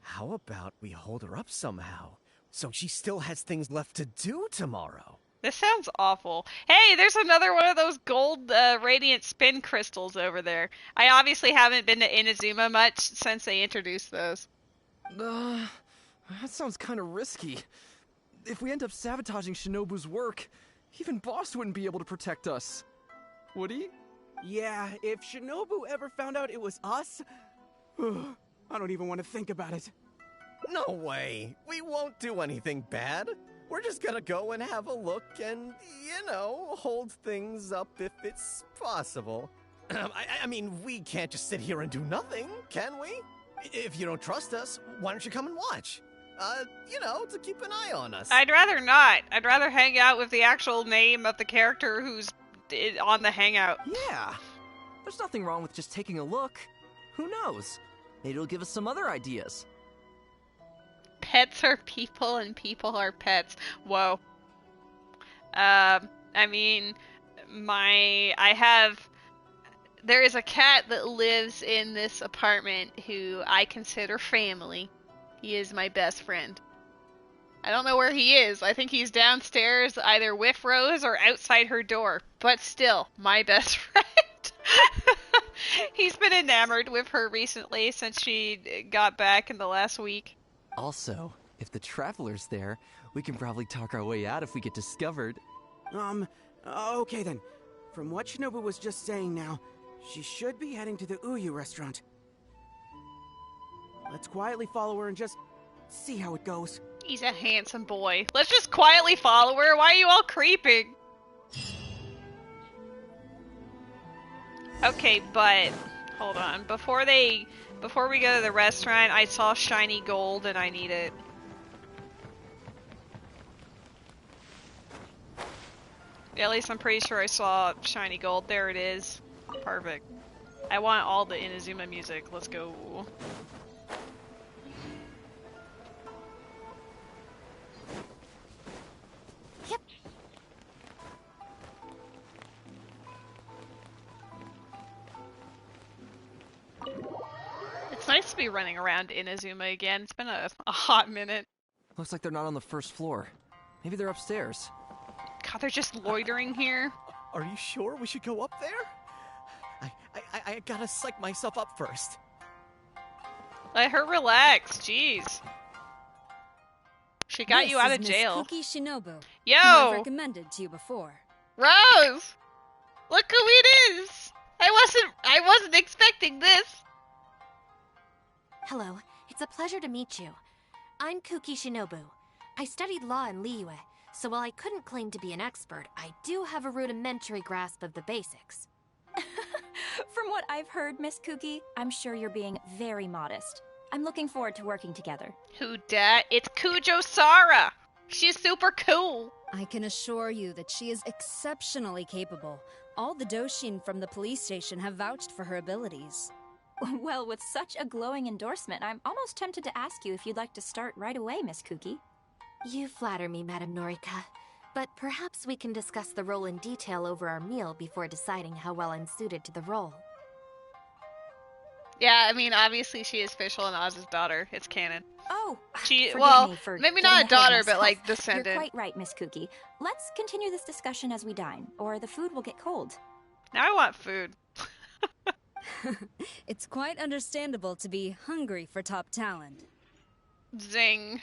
how about we hold her up somehow, so she still has things left to do tomorrow? This sounds awful. Hey, there's another one of those gold radiant spin crystals over there. I obviously haven't been to Inazuma much since they introduced those. That sounds kind of risky. If we end up sabotaging Shinobu's work, even Boss wouldn't be able to protect us. Would he? Yeah, if Shinobu ever found out it was us, I don't even want to think about it. No way. We won't do anything bad. We're just gonna go and have a look and, hold things up if it's possible. I mean, we can't just sit here and do nothing, can we? If you don't trust us, why don't you come and watch? To keep an eye on us. I'd rather not. I'd rather hang out with the actual name of the character who's on the Hangout. Yeah. There's nothing wrong with just taking a look. Who knows? Maybe it'll give us some other ideas. Pets are people and people are pets. Whoa. There is a cat that lives in this apartment who I consider family. He is my best friend. I don't know where he is. I think he's downstairs either with Rose or outside her door. But still, my best friend. He's been enamored with her recently since she got back in the last week. Also, if the Traveler's there, we can probably talk our way out if we get discovered. Okay then. From what Shinobu was just saying now, she should be heading to the Uyu restaurant. Let's quietly follow her and just see how it goes. He's a handsome boy. Let's just quietly follow her. Why are you all creeping? Okay, but hold on. Before we go to the restaurant, I saw shiny gold and I need it. Yeah, at least I'm pretty sure I saw shiny gold. There it is. Perfect. I want all the Inazuma music. Let's go. Yep. It's nice to be running around Inazuma again. It's been a hot minute. Looks like they're not on the first floor. Maybe they're upstairs. God, they're just loitering here. Are you sure we should go up there? I gotta psych myself up first. Let her relax, jeez. She got you out of jail. Kuki Shinobu, Yo! who I've recommended to you before. Rose! Look who it is! I wasn't expecting this! Hello, it's a pleasure to meet you. I'm Kuki Shinobu. I studied law in Liyue, so while I couldn't claim to be an expert, I do have a rudimentary grasp of the basics. From what I've heard, Miss Kuki, I'm sure you're being very modest. I'm looking forward to working together. Who dat? It's Kujo Sara! She's super cool! I can assure you that she is exceptionally capable. All the Doshin from the police station have vouched for her abilities. Well, with such a glowing endorsement, I'm almost tempted to ask you if you'd like to start right away, Miss Kuki. You flatter me, Madame Norika. But perhaps we can discuss the role in detail over our meal before deciding how well I'm suited to the role. Yeah, I mean, obviously she is Fischl and Oz's daughter. It's canon. Oh, She, forgive well, me for maybe getting not a ahead of daughter, but myself. like descendant. You're quite right, Miss Kuki. Let's continue this discussion as we dine, or the food will get cold. Now I want food. It's quite understandable to be hungry for top talent. Zing.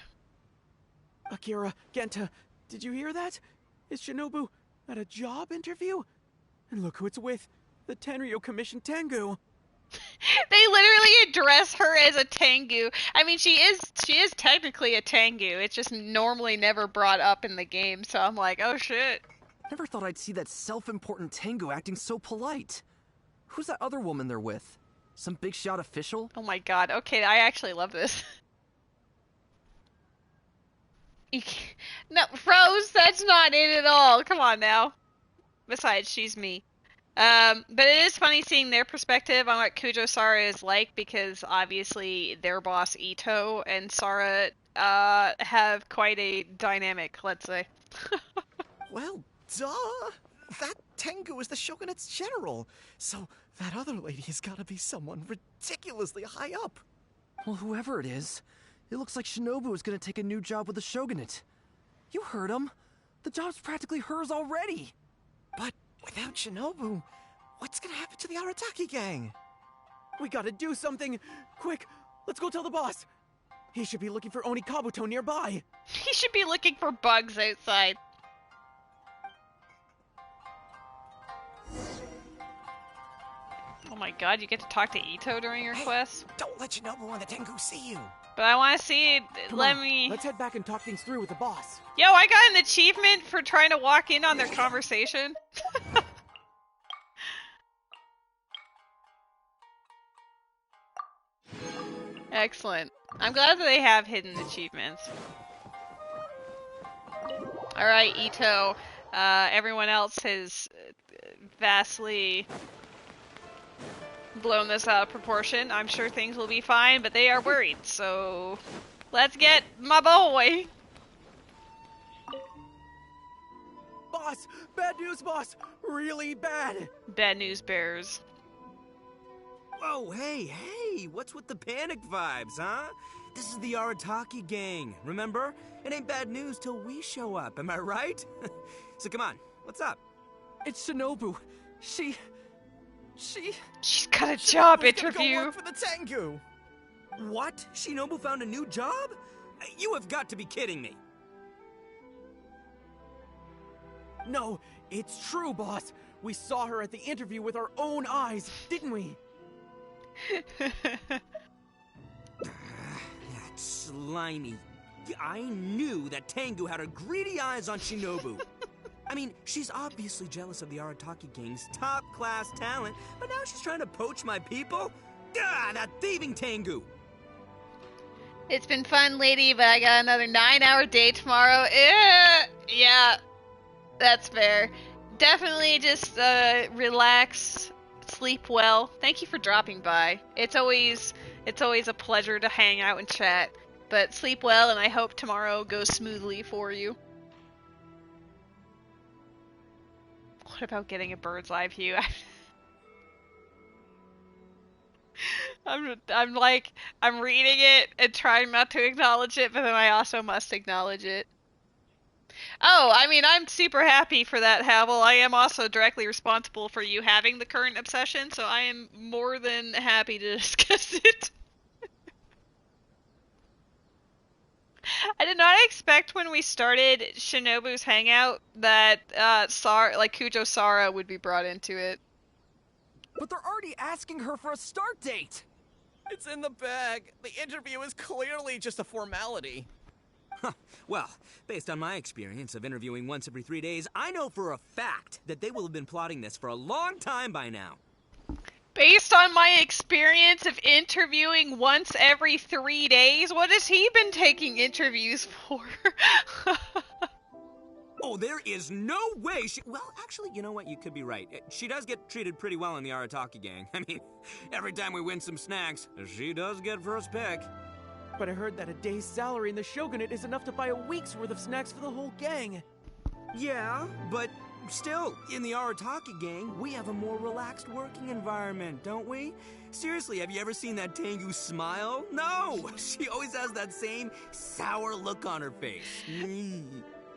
Akira, Genta, did you hear that? Is Shinobu at a job interview? And look who it's with, the Tenryo Commission Tengu. They literally address her as a Tengu. I mean, she is technically a Tengu. It's just normally never brought up in the game, so I'm like, oh shit. Never thought I'd see that self-important Tengu acting so polite. Who's that other woman they're with? Some big shot official? Oh my god, okay, I actually love this. No, Rose, that's not it at all. Come on now. Besides, she's me. But it is funny seeing their perspective on what Kujo Sara is like, because obviously their boss Ito and Sara have quite a dynamic, let's say. Well, duh. That Tengu is the Shogunate's general, so that other lady has gotta be someone ridiculously high up. Well, whoever it is, it looks like Shinobu is gonna take a new job with the Shogunate. You heard him. The job's practically hers already. But without Shinobu, what's gonna happen to the Arataki gang? We gotta do something! Quick, let's go tell the boss! He should be looking for Oni Kabuto nearby! He should be looking for bugs outside. Oh my god, you get to talk to Ito during your quest? Don't let Shinobu and the Tengu see you! But I want to see it. Come on, let's head back and talk things through with the boss. Yo, I got an achievement for trying to walk in on their conversation. Excellent. I'm glad that they have hidden achievements. Alright, Ito. Everyone else has vastly blown this out of proportion. I'm sure things will be fine, but they are worried, so let's get my boy! Boss! Bad news, boss! Really bad! Bad news bears. Whoa, hey, what's with the panic vibes, huh? This is the Arataki gang, remember? It ain't bad news till we show up, am I right? So come on, what's up? It's Shinobu. She's got a job interview. Go work for the Tengu. What? Shinobu found a new job? You have got to be kidding me. No, it's true, boss. We saw her at the interview with our own eyes, didn't we? That slimy. I knew that Tengu had her greedy eyes on Shinobu. I mean, she's obviously jealous of the Arataki gang's top-class talent, but now she's trying to poach my people? That thieving Tengu! It's been fun, lady, but I got another 9-hour day tomorrow. Yeah, that's fair. Definitely just relax, sleep well. Thank you for dropping by. It's always a pleasure to hang out and chat. But sleep well, and I hope tomorrow goes smoothly for you. What about getting a bird's eye view? I'm reading it and trying not to acknowledge it, but then I also must acknowledge it. Oh, I mean, I'm super happy for that, Havel. I am also directly responsible for you having the current obsession, so I am more than happy to discuss it. I did not expect when we started Shinobu's Hangout that Kujo Sara would be brought into it. But they're already asking her for a start date! It's in the bag. The interview is clearly just a formality. Well, based on my experience of interviewing once every 3 days, I know for a fact that they will have been plotting this for a long time by now. Based on my experience of interviewing once every 3 days, what has he been taking interviews for? Oh, there is no way she... Well, actually, you know what? You could be right. She does get treated pretty well in the Arataki gang. I mean, every time we win some snacks, she does get first pick. But I heard that a day's salary in the Shogunate is enough to buy a week's worth of snacks for the whole gang. Yeah, but still, in the Arataki gang, we have a more relaxed working environment, don't we? Seriously, have you ever seen that Tengu smile? No! She always has that same sour look on her face.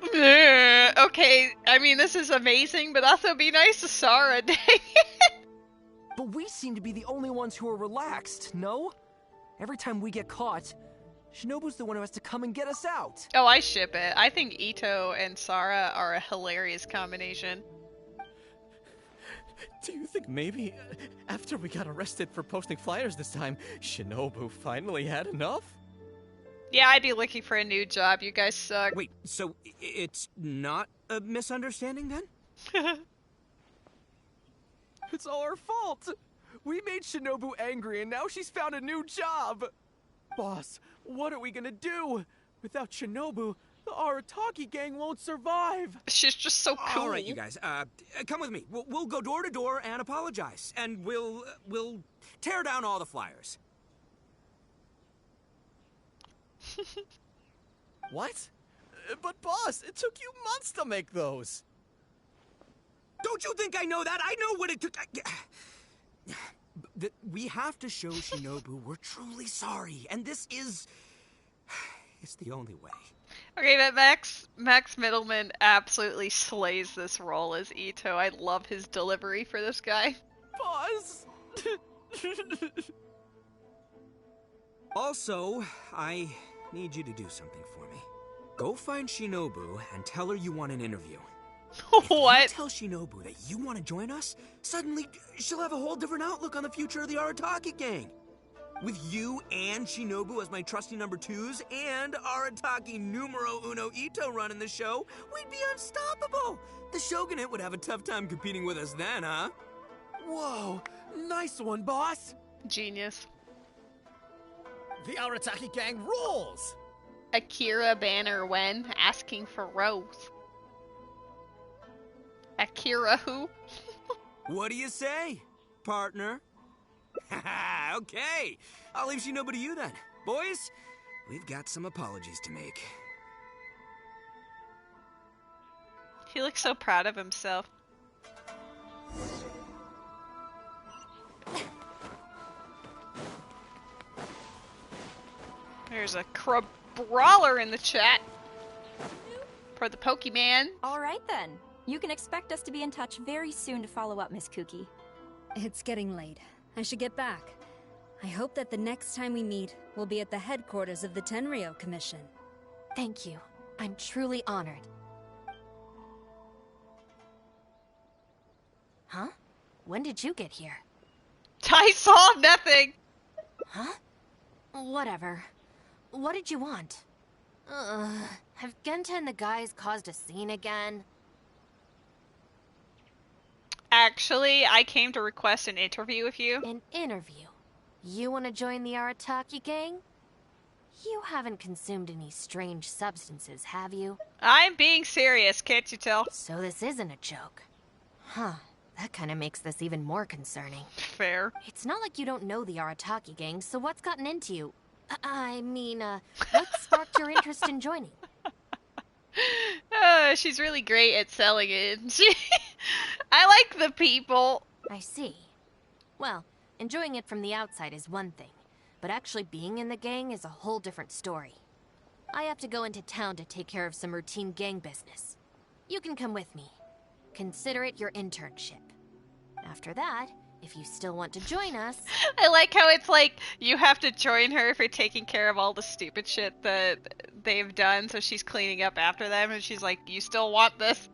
Okay, I mean, this is amazing, but also be nice to Sara, dang it! But we seem to be the only ones who are relaxed, no? Every time we get caught, Shinobu's the one who has to come and get us out. Oh, I ship it. I think Ito and Sara are a hilarious combination. Do you think maybe after we got arrested for posting flyers this time, Shinobu finally had enough? Yeah, I'd be looking for a new job. You guys suck. Wait, so it's not a misunderstanding then? It's all our fault. We made Shinobu angry and now she's found a new job. Boss, what are we gonna do? Without Shinobu, the Arataki gang won't survive. She's just so cool. All right, you guys, come with me. We'll go door to door and apologize, and we'll tear down all the flyers. What? But boss, it took you months to make those. Don't you think I know that? I know what it took. We have to show Shinobu we're truly sorry, and this is... it's the only way. Okay, but Max Middleman absolutely slays this role as Ito. I love his delivery for this guy. Boss! Also, I need you to do something for me. Go find Shinobu and tell her you want an interview. What? If you tell Shinobu that you want to join us, suddenly she'll have a whole different outlook on the future of the Arataki gang. With you and Shinobu as my trusty number twos and Arataki numero uno Ito running the show, we'd be unstoppable. The Shogunate would have a tough time competing with us then, huh? Whoa, nice one, boss. Genius. The Arataki gang rules! Akira Banner Wen asking for Rose. Akira who? What do you say, partner? Okay, I'll leave Shinobu to you then. Boys, we've got some apologies to make. He looks so proud of himself. There's a brawler in the chat for the Pokemon. All right then. You can expect us to be in touch very soon to follow up, Miss Kuki. It's getting late. I should get back. I hope that the next time we meet, we'll be at the headquarters of the Tenryou Commission. Thank you. I'm truly honored. Huh? When did you get here? I saw nothing! Huh? Whatever. What did you want? Have Genta and the guys caused a scene again? Actually, I came to request an interview with you. An interview? You want to join the Arataki gang? You haven't consumed any strange substances, have you? I'm being serious, can't you tell? So this isn't a joke. Huh. That kind of makes this even more concerning. Fair. It's not like you don't know the Arataki gang, so what's gotten into you? I mean, what sparked your interest in joining? She's really great at selling it, isn't she? I like the people. I see. Well, enjoying it from the outside is one thing, but actually being in the gang is a whole different story. I have to go into town to take care of some routine gang business. You can come with me. Consider it your internship. After that, if you still want to join us... I like how it's like, you have to join her if you're taking care of all the stupid shit that they've done, so she's cleaning up after them, and she's like, you still want this?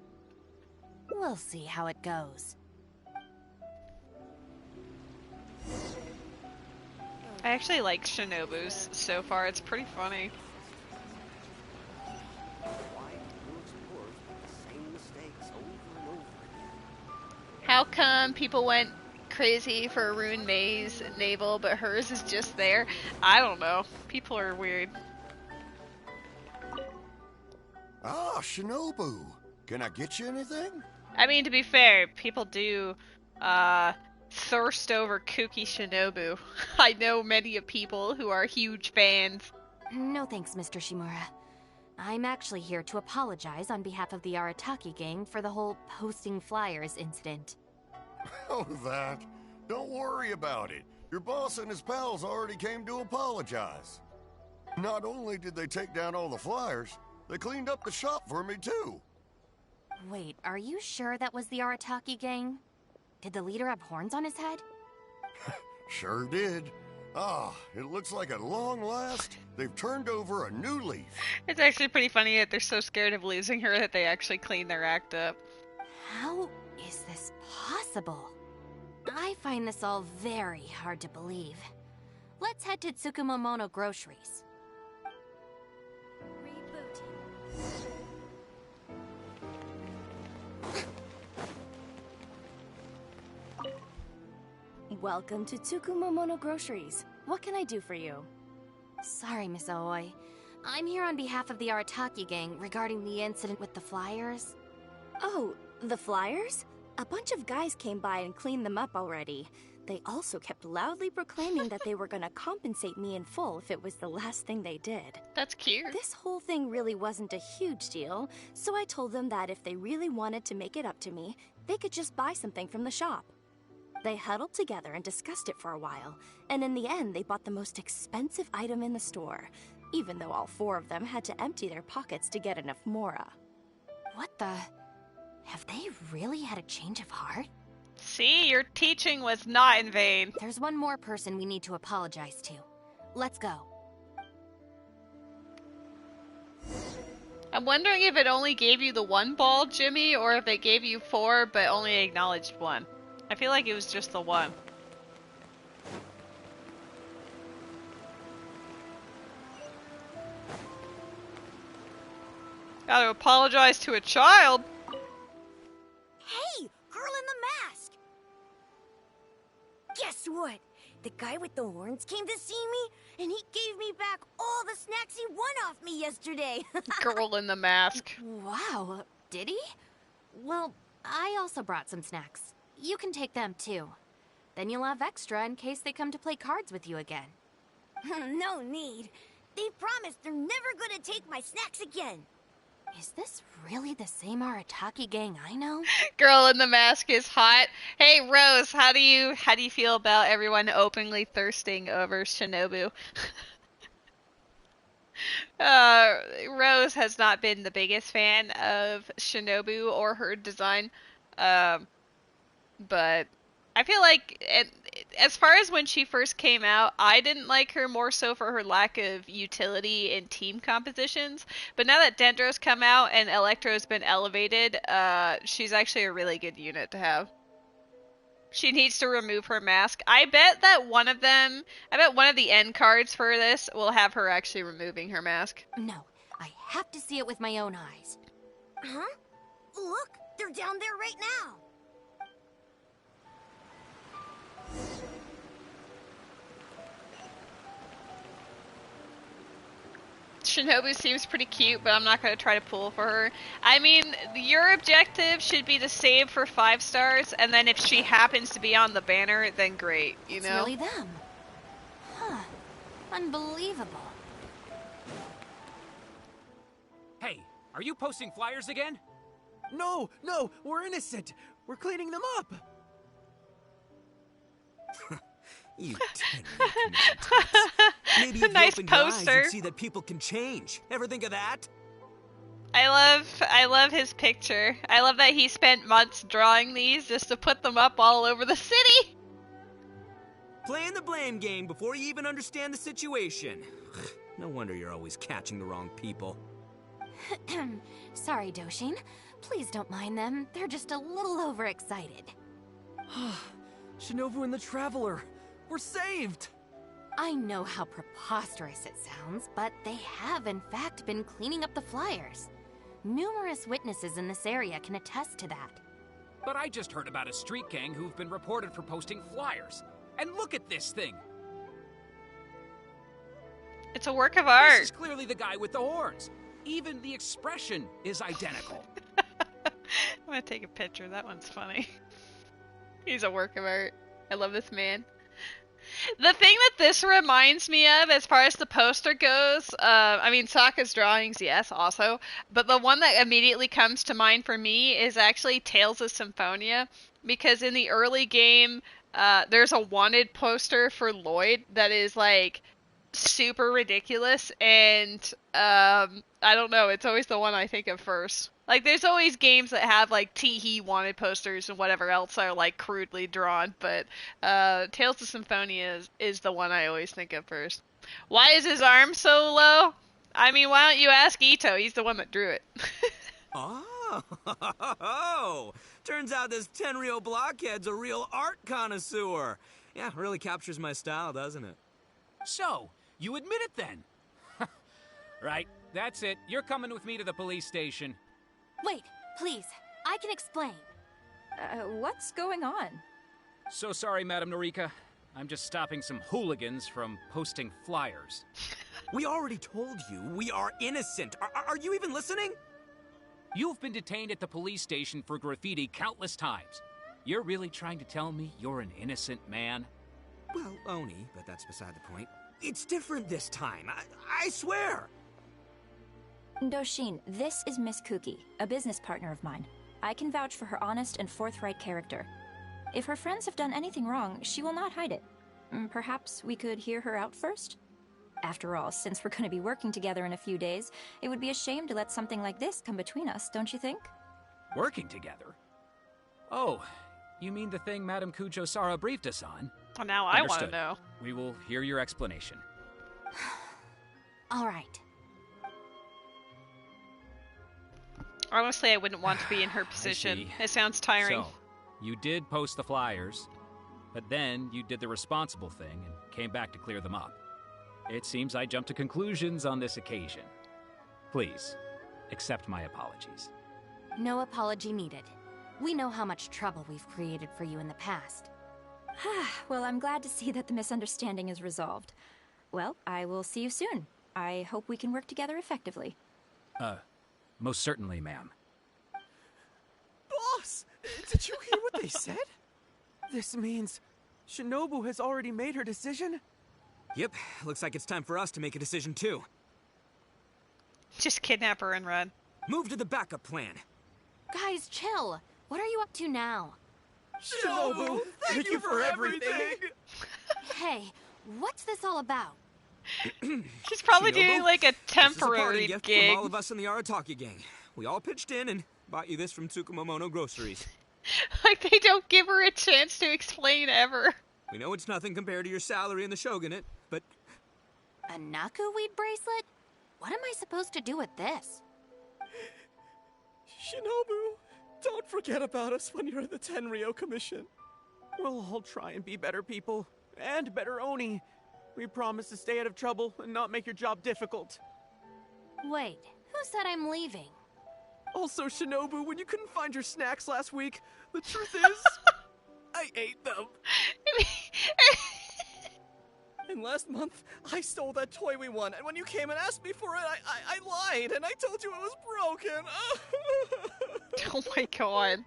We'll see how it goes. I actually like Shinobu's so far, it's pretty funny. How come people went crazy for Rune May's navel, but hers is just there? I don't know. People are weird. Ah, Shinobu. Can I get you anything? I mean, to be fair, people do thirst over Kuki Shinobu. I know many of people who are huge fans. No thanks, Mr. Shimura. I'm actually here to apologize on behalf of the Arataki gang for the whole posting flyers incident. Oh, that. Don't worry about it. Your boss and his pals already came to apologize. Not only did they take down all the flyers, they cleaned up the shop for me, too. Wait, are you sure that was the Arataki gang? Did the leader have horns on his head? Sure did. Ah, it looks like at long last, they've turned over a new leaf. It's actually pretty funny that they're so scared of losing her that they actually clean their act up. How is this possible? I find this all very hard to believe. Let's head to Tsukumomono Groceries. Welcome to Tsukumomono Groceries. What can I do for you? Sorry, Miss Aoi. I'm here on behalf of the Arataki gang regarding the incident with the flyers. Oh, the flyers? A bunch of guys came by and cleaned them up already. They also kept loudly proclaiming that they were gonna compensate me in full if it was the last thing they did. That's cute. This whole thing really wasn't a huge deal, so I told them that if they really wanted to make it up to me, they could just buy something from the shop. They huddled together and discussed it for a while, and in the end they bought the most expensive item in the store, even though all 4 of them had to empty their pockets to get enough mora. What the? Have they really had a change of heart? See, your teaching was not in vain. There's one more person we need to apologize to. Let's go. I'm wondering if it only gave you the 1 ball, Jimmy, or if it gave you 4 but only acknowledged 1. I feel like it was just the 1. Gotta apologize to a child. Hey, girl in the mask! Guess what? The guy with the horns came to see me, and he gave me back all the snacks he won off me yesterday. Girl in the mask. Wow, did he? Well, I also brought some snacks. You can take them too. Then you'll have extra in case they come to play cards with you again. No need. They promised they're never gonna take my snacks again. Is this really the same Arataki gang I know? Girl in the mask is hot. Hey Rose, how do you feel about everyone openly thirsting over Shinobu? Rose has not been the biggest fan of Shinobu or her design, but I feel like as far as when she first came out, I didn't like her more so for her lack of utility in team compositions. But now that Dendro's come out and Electro's been elevated, she's actually a really good unit to have. She needs to remove her mask. I bet one of the end cards for this will have her actually removing her mask. No, I have to see it with my own eyes. Huh? Look, they're down there right now. Shinobu seems pretty cute, but I'm not going to try to pull for her. I mean, your objective should be to save for 5 stars, and then if she happens to be on the banner, then great, you know? It's really them. Huh. Unbelievable. Hey, are you posting flyers again? No, we're innocent. We're cleaning them up. You maybe if nice you open your eyes poster. and see that people can change. Ever think of that? I love his picture. I love that he spent months drawing these just to put them up all over the city. Playing the blame game before you even understand the situation. No wonder you're always catching the wrong people. Sorry, Doshin. Please don't mind them. They're just a little overexcited. Shinobu and the Traveler. We're saved! I know how preposterous it sounds, but they have in fact been cleaning up the flyers. Numerous witnesses in this area can attest to that. But I just heard about a street gang who've been reported for posting flyers. And look at this thing! It's a work of art. This is clearly the guy with the horns. Even the expression is identical. I'm gonna take a picture. That one's funny. He's a work of art. I love this man. The thing that this reminds me of, as far as the poster goes, I mean, Sokka's drawings, yes, also, but the one that immediately comes to mind for me is actually Tales of Symphonia, because in the early game, there's a wanted poster for Lloyd that is, like, super ridiculous, and, I don't know, it's always the one I think of first. Like, there's always games that have, like, Teehee wanted posters and whatever else are, like, crudely drawn, but Tales of Symphonia is the one I always think of first. Why is his arm so low? I mean, why don't you ask Ito? He's the one that drew it. Oh, turns out this Tenryo blockhead's a real art connoisseur. Yeah, really captures my style, doesn't it? So, you admit it then? Right, that's it. You're coming with me to the police station. Wait, please. I can explain. What's going on? So sorry, Madam Norika. I'm just stopping some hooligans from posting flyers. We already told you we are innocent. Are you even listening? You've been detained at the police station for graffiti countless times. You're really trying to tell me you're an innocent man? Well, Oni, but that's beside the point. It's different this time, I swear! Doshin, this is Miss Kuki, a business partner of mine. I can vouch for her honest and forthright character. If her friends have done anything wrong, she will not hide it. Perhaps we could hear her out first? After all, since we're going to be working together in a few days, it would be a shame to let something like this come between us, don't you think? Working together? Oh, you mean the thing Madame Kujo-Sara briefed us on? Well, now I want to Understood. know. We will hear your explanation. All right. Honestly, I wouldn't want to be in her position. see. It sounds tiring. So, you did post the flyers, but then you did the responsible thing and came back to clear them up. It seems I jumped to conclusions on this occasion. Please, accept my apologies. No apology needed. We know how much trouble we've created for you in the past. Well, I'm glad to see that the misunderstanding is resolved. Well, I will see you soon. I hope we can work together effectively. Most certainly, ma'am. Boss! Did you hear what they said? This means Shinobu has already made her decision? Yep, looks like it's time for us to make a decision too. Just kidnap her and run. Move to the backup plan. Guys, chill. What are you up to now? Shinobu, thank you for everything! Hey, what's this all about? She's probably Shinobu, doing like a This is a party temporary gift gig. from all of us in the Arataki gang. We all pitched in and bought you this from Tsukumomono Groceries. Like they don't give her a chance to explain ever. We know it's nothing compared to your salary in the Shogunate, but... A Naku weed bracelet? What am I supposed to do with this? Shinobu, don't forget about us when you're at the Tenryo Commission. We'll all try and be better people, and better Oni. We promise to stay out of trouble and not make your job difficult. Wait, who said I'm leaving? Also, Shinobu, when you couldn't find your snacks last week, the truth is, I ate them. And last month, I stole that toy we won, and when you came and asked me for it, I lied, and I told you it was broken. Oh my god.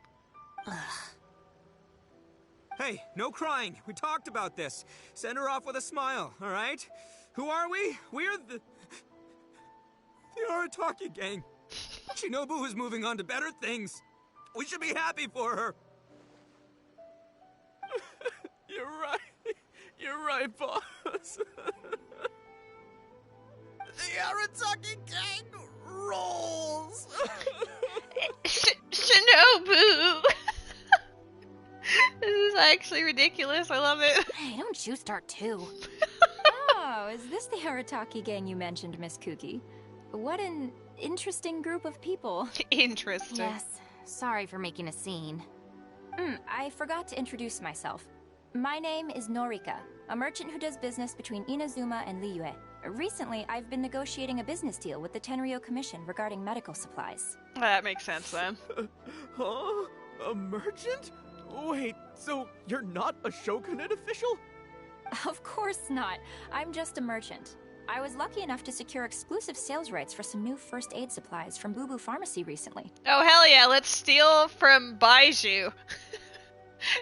Hey, no crying. We talked about this. Send her off with a smile, all right? Who are we? We're the Arataki gang. Shinobu is moving on to better things. We should be happy for her. You're right. You're right, boss. The Arataki gang rolls. Shinobu! This is actually ridiculous. I love it. Hey, don't you start too. Oh, is this the Arataki gang you mentioned, Miss Kuki? What an interesting group of people. Interesting. Yes, sorry for making a scene. I forgot to introduce myself. My name is Norika, a merchant who does business between Inazuma and Liyue. Recently, I've been negotiating a business deal with the Tenryo Commission regarding medical supplies. That makes sense then. Huh? A merchant? Wait, so you're not a Shogunate official? Of course not. I'm just a merchant. I was lucky enough to secure exclusive sales rights for some new first aid supplies from Boo Boo Pharmacy recently. Oh hell yeah, let's steal from Baiju.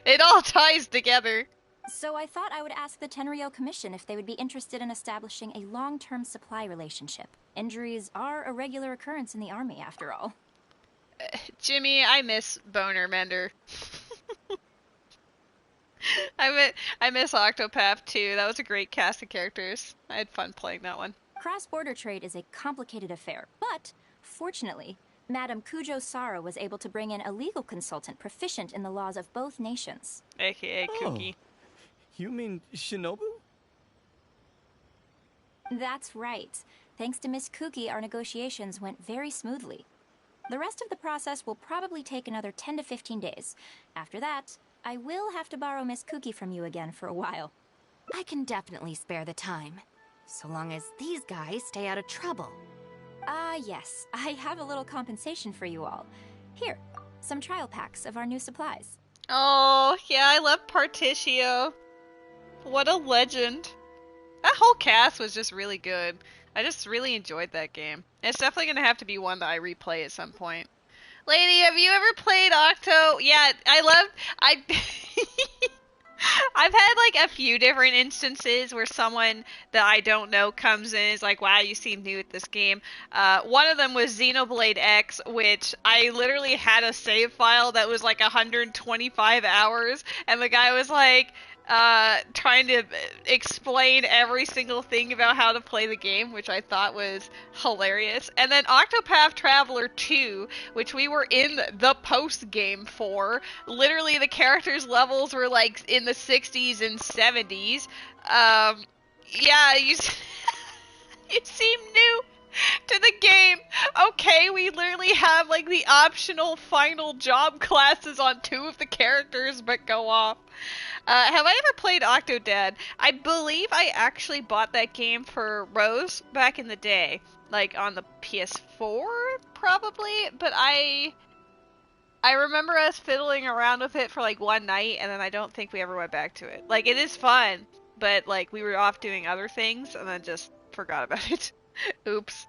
It all ties together. So I thought I would ask the Tenryo Commission if they would be interested in establishing a long-term supply relationship. Injuries are a regular occurrence in the army, after all. Jimmy, I miss Boner Mender. I miss Octopath too. That was a great cast of characters. I had fun playing that one. Cross-border trade is a complicated affair, but fortunately, Madame Kujo-Sara was able to bring in a legal consultant proficient in the laws of both nations. AKA Kuki. You mean Shinobu? That's right. Thanks to Miss Kuki, our negotiations went very smoothly. The rest of the process will probably take another 10 to 15 days. After that, I will have to borrow Miss Kuki from you again for a while. I can definitely spare the time, so long as these guys stay out of trouble. Yes. I have a little compensation for you all. Here, some trial packs of our new supplies. Oh, yeah, I love Particio. What a legend. That whole cast was just really good. I just really enjoyed that game. It's definitely going to have to be one that I replay at some point. Lady, have you ever played Octo? Yeah, I I've had like a few different instances where someone that I don't know comes in and is like, wow, you seem new at this game. One of them was Xenoblade X, which I literally had a save file that was like 125 hours, and the guy was like, trying to explain every single thing about how to play the game, which I thought was hilarious. And then Octopath Traveler 2, which we were in the post game for. Literally, the characters' levels were like in the 60s and 70s. Yeah, you seem new to the game. Okay, we literally have like the optional final job classes on 2 of the characters, but go off. Have I ever played Octodad? I believe I actually bought that game for Rose back in the day, like on the PS4, probably. But I remember us fiddling around with it for like one night, and then I don't think we ever went back to it. Like, it is fun, but like we were off doing other things, and then just forgot about it. Oops.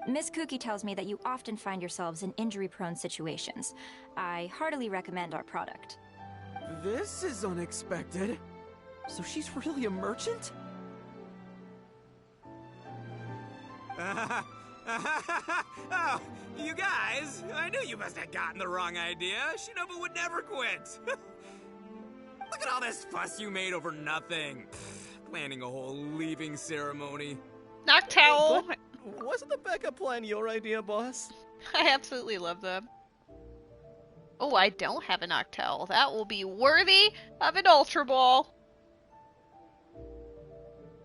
Miss Kuki tells me that you often find yourselves in injury-prone situations. I heartily recommend our product. This is unexpected. So she's really a merchant? Oh, you guys! I knew you must have gotten the wrong idea. Shinobu would never quit. Look at all this fuss you made over nothing. Planning a whole leaving ceremony. Noctowl! Wasn't the backup plan your idea, boss? I absolutely love them. Oh, I don't have an Noctowl. That will be worthy of an Ultra Ball.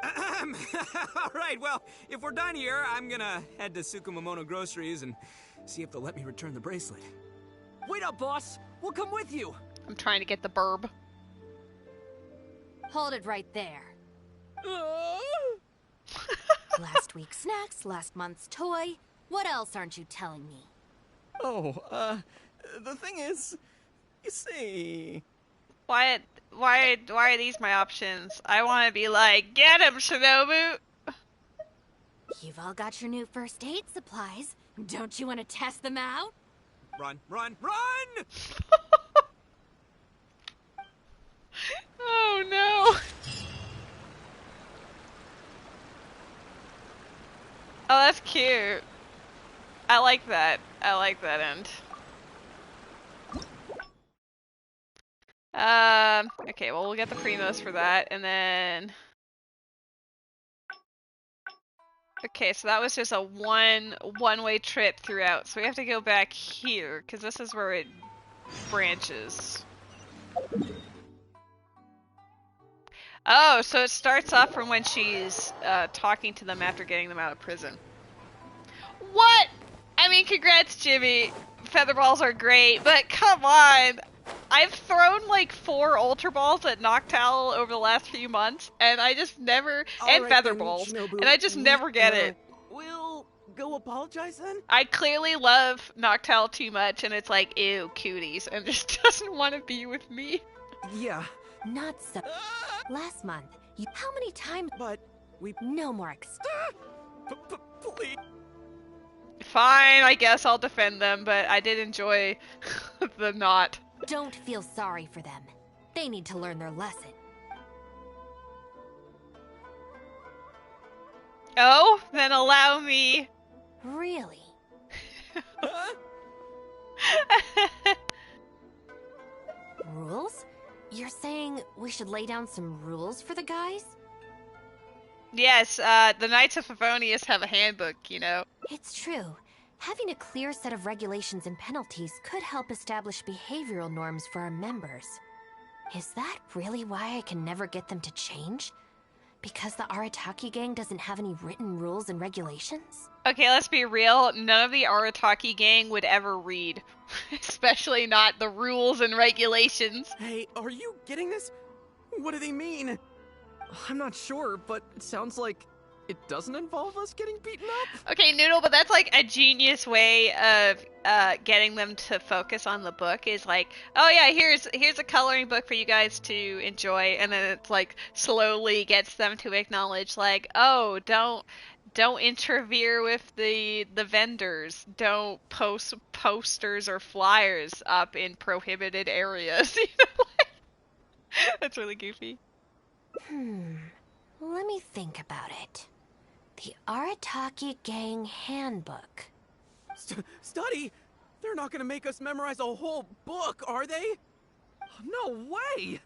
Alright, well, if we're done here, I'm gonna head to Tsukumomono Groceries and see if they'll let me return the bracelet. Wait up, boss! We'll come with you! I'm trying to get the burb. Hold it right there. Last week's snacks, last month's toy. What else aren't you telling me? Oh, the thing is, you see... Why are these my options? I want to be like, get him, Shinobu! You've all got your new first aid supplies. Don't you want to test them out? Run, run, run! Oh no! Oh, that's cute. I like that. I like that end. Okay, well, we'll get the Primos for that, and then... Okay, so that was just a one-way trip throughout, so we have to go back here, because this is where it branches. Oh, so it starts off from when she's talking to them after getting them out of prison. What? I mean, congrats, Jimmy. Featherballs are great, but come on! I've thrown like 4 Ultra Balls at Noctowl over the last few months, and I just never... and Feather Balls, and I just never get it. We'll go apologize then? I clearly love Noctowl too much, and it's like, ew, cooties, and just doesn't want to be with me. Yeah. Not so. Last month, you... How many times... But we... No more Please. Fine, I guess I'll defend them, but I did enjoy the not. Don't feel sorry for them. They need to learn their lesson. Oh, then allow me. Really? Rules? You're saying we should lay down some rules for the guys? Yes, the Knights of Favonius have a handbook, you know. It's true. Having a clear set of regulations and penalties could help establish behavioral norms for our members. Is that really why I can never get them to change? Because the Arataki gang doesn't have any written rules and regulations? Okay, let's be real. None of the Arataki gang would ever read. Especially not the rules and regulations. Hey, are you getting this? What do they mean? I'm not sure, but it sounds like it doesn't involve us getting beaten up. Okay, Noodle, but that's like a genius way of getting them to focus on the book is like, oh yeah, here's a coloring book for you guys to enjoy, and then it's like slowly gets them to acknowledge like, oh, don't Don't interfere with the vendors. Don't post posters or flyers up in prohibited areas. You know, like, that's really goofy. Let me think about it. The Arataki Gang Handbook. Study? They're not gonna make us memorize a whole book, are they? No way!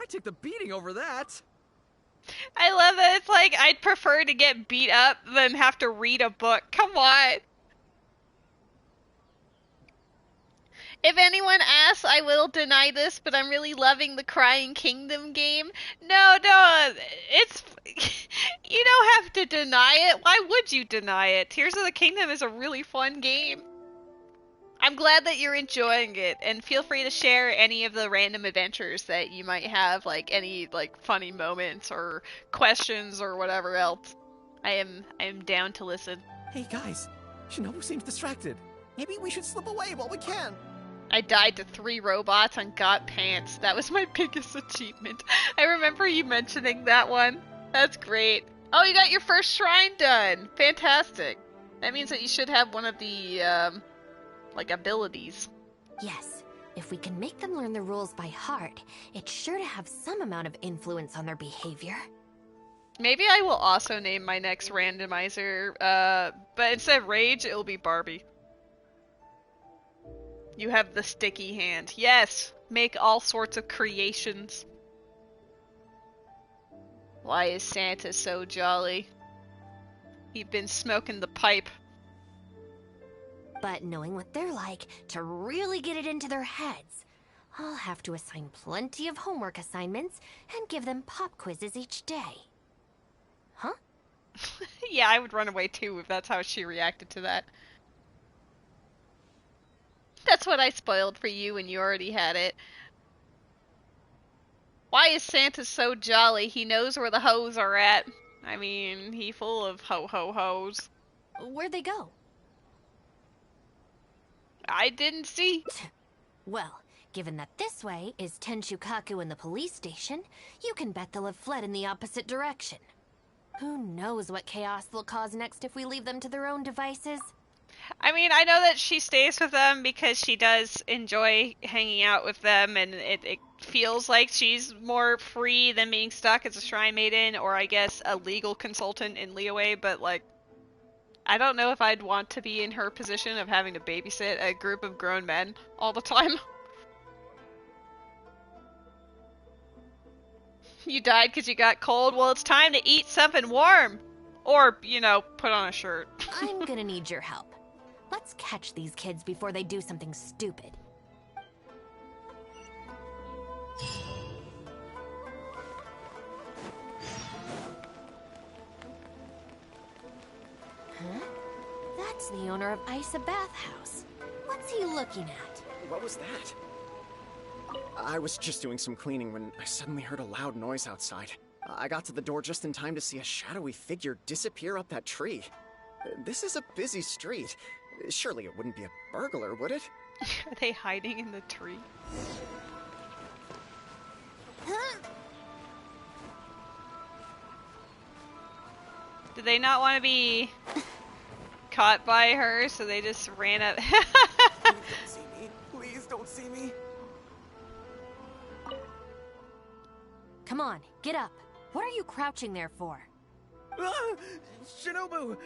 I take the beating over that. I love that it's like, I'd prefer to get beat up than have to read a book. Come on. If anyone asks, I will deny this, but I'm really loving the Crying Kingdom game. No, it's... You don't have to deny it. Why would you deny it? Tears of the Kingdom is a really fun game. I'm glad that you're enjoying it, and feel free to share any of the random adventures that you might have, like any like funny moments or questions or whatever else. I am down to listen. Hey guys, Shinobu seems distracted. Maybe we should slip away while we can. I died to 3 robots on Got Pants. That was my biggest achievement. I remember you mentioning that one. That's great. Oh, you got your first shrine done. Fantastic. That means that you should have one of the, like, abilities. Yes, if we can make them learn the rules by heart, it's sure to have some amount of influence on their behavior. Maybe I will also name my next randomizer, but instead of Rage, it'll be Barbie. You have the sticky hand. Yes! Make all sorts of creations. Why is Santa so jolly? He'd been smoking the pipe. But knowing what they're like, to really get it into their heads, I'll have to assign plenty of homework assignments and give them pop quizzes each day. Huh? Yeah, I would run away too if that's how she reacted to that. That's what I spoiled for you when you already had it. Why is Santa so jolly? He knows where the hoes are at. I mean, he full of ho-ho-hos. Where'd they go? I didn't see. Well, given that this way is Tenshukaku and the police station, you can bet they'll have fled in the opposite direction. Who knows what chaos they'll cause next if we leave them to their own devices? I mean, I know that she stays with them because she does enjoy hanging out with them, and it feels like she's more free than being stuck as a shrine maiden, or I guess a legal consultant in Liyue, but like, I don't know if I'd want to be in her position of having to babysit a group of grown men all the time. You died because you got cold? Well, it's time to eat something warm! Or, you know, put on a shirt. I'm gonna need your help. Let's catch these kids before they do something stupid. Huh? That's the owner of Isa Bathhouse. What's he looking at? What was that? I was just doing some cleaning when I suddenly heard a loud noise outside. I got to the door just in time to see a shadowy figure disappear up that tree. This is a busy street. Surely it wouldn't be a burglar, would it? Are they hiding in the tree? Do they not want to be caught by her, so they just ran up? Please don't see me. Please don't see me. Come on, get up. What are you crouching there for? Ah! Shinobu!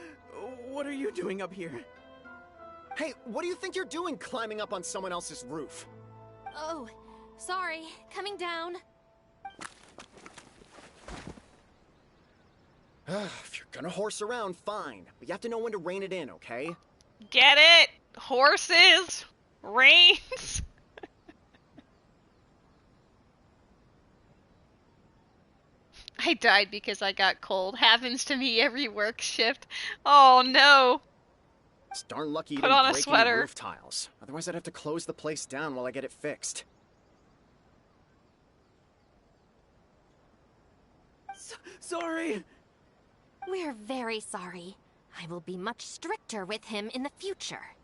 What are you doing up here? Hey, what do you think you're doing climbing up on someone else's roof? Oh, sorry. Coming down. If you're gonna horse around, fine. But you have to know when to rein it in, okay? Get it? Horses? Reins? I died because I got cold. Happens to me every work shift. Oh no. It's darn lucky you Put didn't on a break sweater. any roof tiles. Otherwise I'd have to close the place down while I get it fixed. Sorry. We're very sorry. I will be much stricter with him in the future.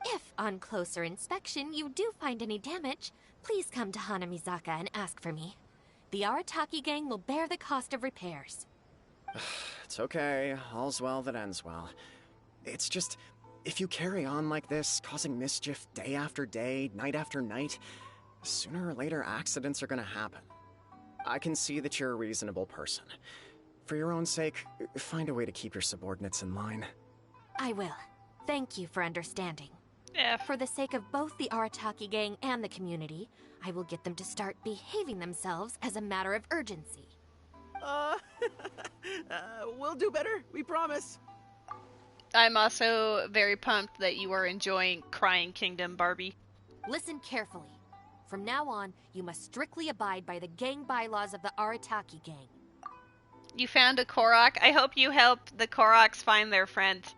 If, on closer inspection, you do find any damage, please come to Hanamizaka and ask for me. The Arataki gang will bear the cost of repairs. It's okay. All's well that ends well. It's just, if you carry on like this, causing mischief day after day, night after night, sooner or later accidents are gonna happen. I can see that you're a reasonable person. For your own sake, find a way to keep your subordinates in line. I will. Thank you for understanding. Yeah. For the sake of both the Arataki gang and the community, I will get them to start behaving themselves as a matter of urgency. We'll do better, we promise. I'm also very pumped that you are enjoying Crying Kingdom, Barbie. Listen carefully. From now on, you must strictly abide by the gang bylaws of the Arataki gang. You found a Korok. I hope you help the Koroks find their friends.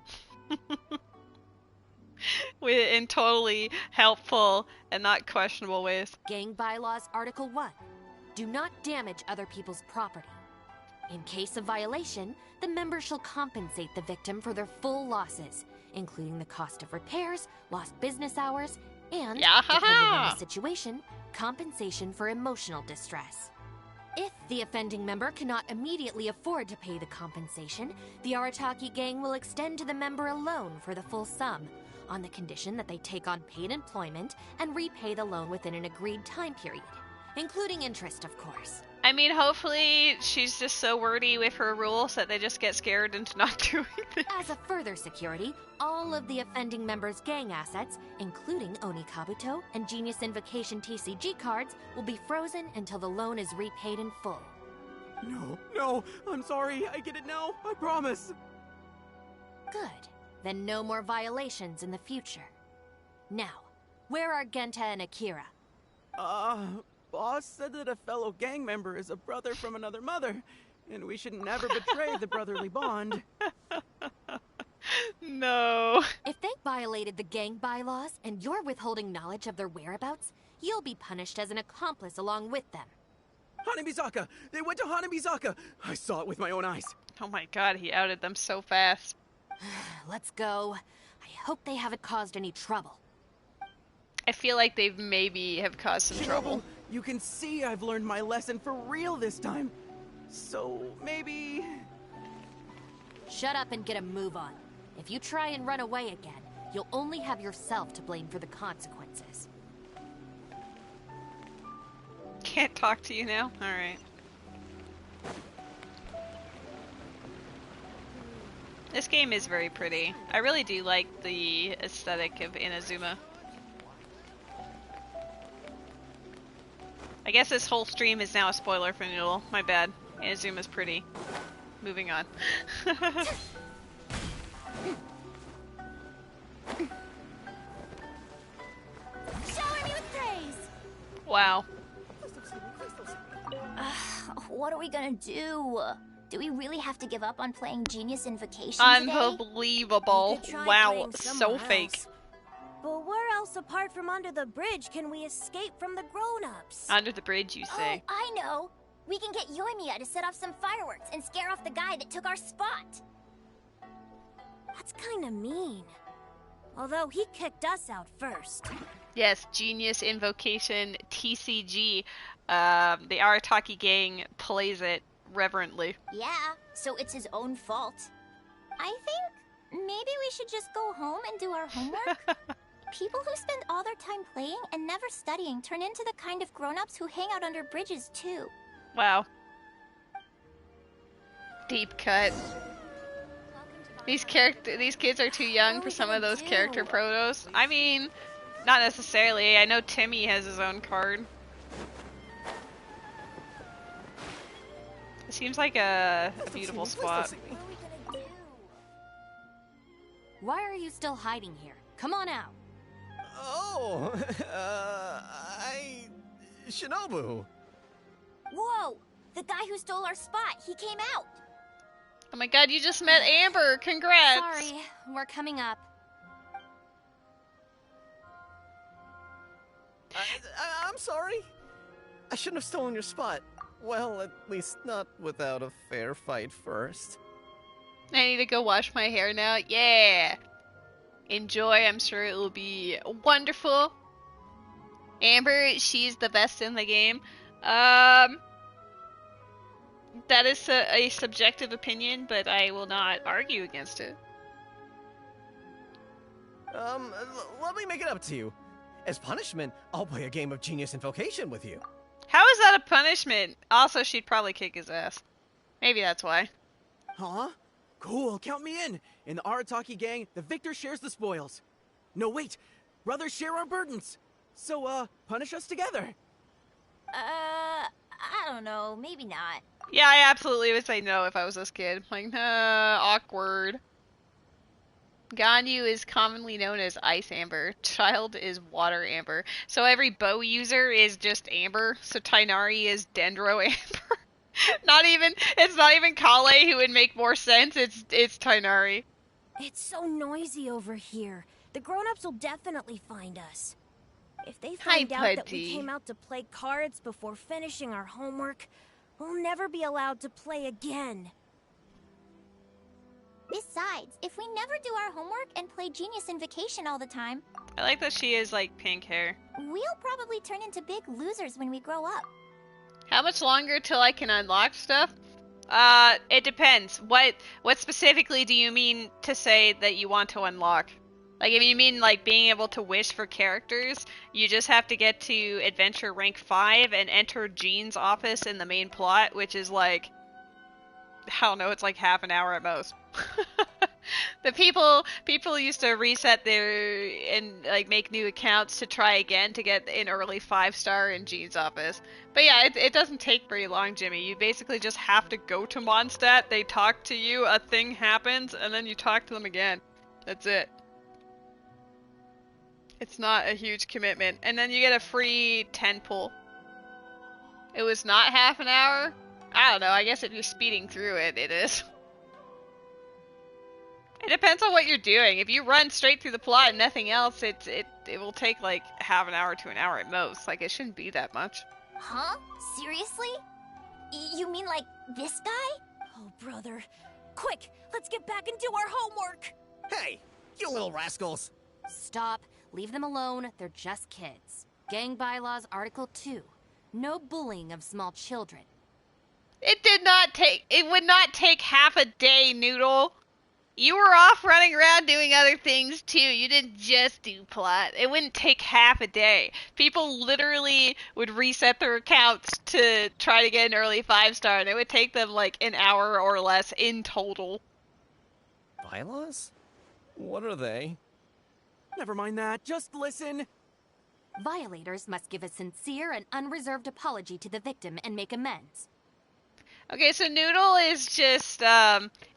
In totally helpful and not questionable ways. Gang Bylaws Article 1. Do not damage other people's property. In case of violation, the member shall compensate the victim for their full losses, including the cost of repairs, lost business hours, and, depending on the situation, compensation for emotional distress. If the offending member cannot immediately afford to pay the compensation, the Arataki gang will extend to the member a loan for the full sum, on the condition that they take on paid employment and repay the loan within an agreed time period, including interest, of course. I mean, hopefully she's just so wordy with her rules that they just get scared into not doing it. As a further security, all of the offending members' gang assets, including Oni Kabuto and Genius Invocation TCG cards, will be frozen until the loan is repaid in full. No, I'm sorry. I get it now. I promise. Good. Then no more violations in the future. Now, where are Genta and Akira? Boss said that a fellow gang member is a brother from another mother, and we should never betray the brotherly bond. No. If they violated the gang bylaws and you're withholding knowledge of their whereabouts, you'll be punished as an accomplice along with them. Hanabizaka! They went to Hanabizaka! I saw it with my own eyes. Oh my god, he outed them so fast. Let's go. I hope they haven't caused any trouble. I feel like they maybe have caused some trouble. You can see I've learned my lesson for real this time. So, maybe... Shut up and get a move on. If you try and run away again, you'll only have yourself to blame for the consequences. Can't talk to you now? Alright. This game is very pretty. I really do like the aesthetic of Inazuma. I guess this whole stream is now a spoiler for Noodle. My bad. Inazuma's pretty. Moving on. Shower me with praise! Wow. What are we gonna do? Do we really have to give up on playing Genius Invocation today? Unbelievable. Wow, so fake. But where else apart from under the bridge can we escape from the grown-ups? Under the bridge, you say. Oh, I know! We can get Yoimiya to set off some fireworks and scare off the guy that took our spot! That's kinda mean. Although he kicked us out first. Yes, Genius Invocation TCG. The Arataki gang plays it reverently. Yeah, so it's his own fault. I think maybe we should just go home and do our homework. People who spend all their time playing and never studying turn into the kind of grown-ups who hang out under bridges too. Wow. Deep cut. These kids are too young for some of those character protos. I mean, not necessarily. I know Timmy has his own card. It seems like a beautiful spot. Why are you still hiding here? Come on out. Oh, Shinobu. Whoa! The guy who stole our spot, he came out! Oh my god, you just met Amber! Congrats! Sorry, we're coming up. I'm sorry. I shouldn't have stolen your spot. Well, at least not without a fair fight first. I need to go wash my hair now. Yeah! Enjoy, I'm sure it will be wonderful. Amber, she's the best in the game. that is a subjective opinion, but I will not argue against it. Let me make it up to you. As punishment, I'll play a game of Genius Invocation with you. How is that a punishment? Also, she'd probably kick his ass. Maybe that's why. Huh? Cool, count me in. In the Arataki gang, the victor shares the spoils. No, wait. Brothers share our burdens. So, punish us together. I don't know. Maybe not. Yeah, I absolutely would say no if I was this kid. Like, awkward. Ganyu is commonly known as Ice Amber. Child is Water Amber. So every bow user is just Amber. So Tainari is Dendro Amber. It's not even Kale who would make more sense. It's Tainari. It's so noisy over here. The grown-ups will definitely find us. If they find out that we came out to play cards before finishing our homework, we'll never be allowed to play again. Besides, if we never do our homework and play Genius Invocation all the time, I like that she has, like, pink hair. we'll probably turn into big losers when we grow up. How much longer till I can unlock stuff? It depends. What specifically do you mean to say that you want to unlock? Like, if you mean, like, being able to wish for characters, you just have to get to Adventure Rank 5 and enter Jean's office in the main plot, which is, like, I don't know, it's like half an hour at most. The people used to reset their, and, like, make new accounts to try again to get an early 5-star in Jean's office. But yeah, it doesn't take very long, Jimmy. You basically just have to go to Mondstadt, they talk to you, a thing happens, and then you talk to them again. That's it. It's not a huge commitment. And then you get a free 10 pull. It was not half an hour? I don't know, I guess if you're speeding through it, it is. It depends on what you're doing. If you run straight through the plot and nothing else, it will take like half an hour to an hour at most. Like, it shouldn't be that much. Huh? Seriously? You mean like this guy? Oh, brother. Quick, let's get back and do our homework! Hey, you little rascals! Stop. Leave them alone. They're just kids. Gang Bylaws Article 2. No bullying of small children. It would not take half a day, Noodle. You were off running around doing other things too. You didn't just do plot. It wouldn't take half a day. People literally would reset their accounts to try to get an early 5-star, and it would take them like an hour or less in total. Bylaws? What are they? Never mind that. Just listen. Violators must give a sincere and unreserved apology to the victim and make amends. Okay, so Noodle is just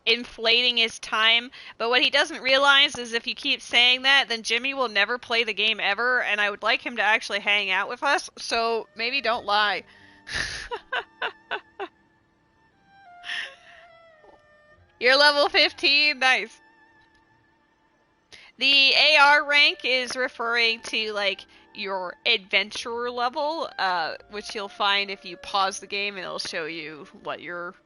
inflating his time, but what he doesn't realize is if you keep saying that, then Jimmy will never play the game ever, and I would like him to actually hang out with us, so maybe don't lie. You're level 15? Nice. The AR rank is referring to, like, your adventurer level, which you'll find if you pause the game and it'll show you what your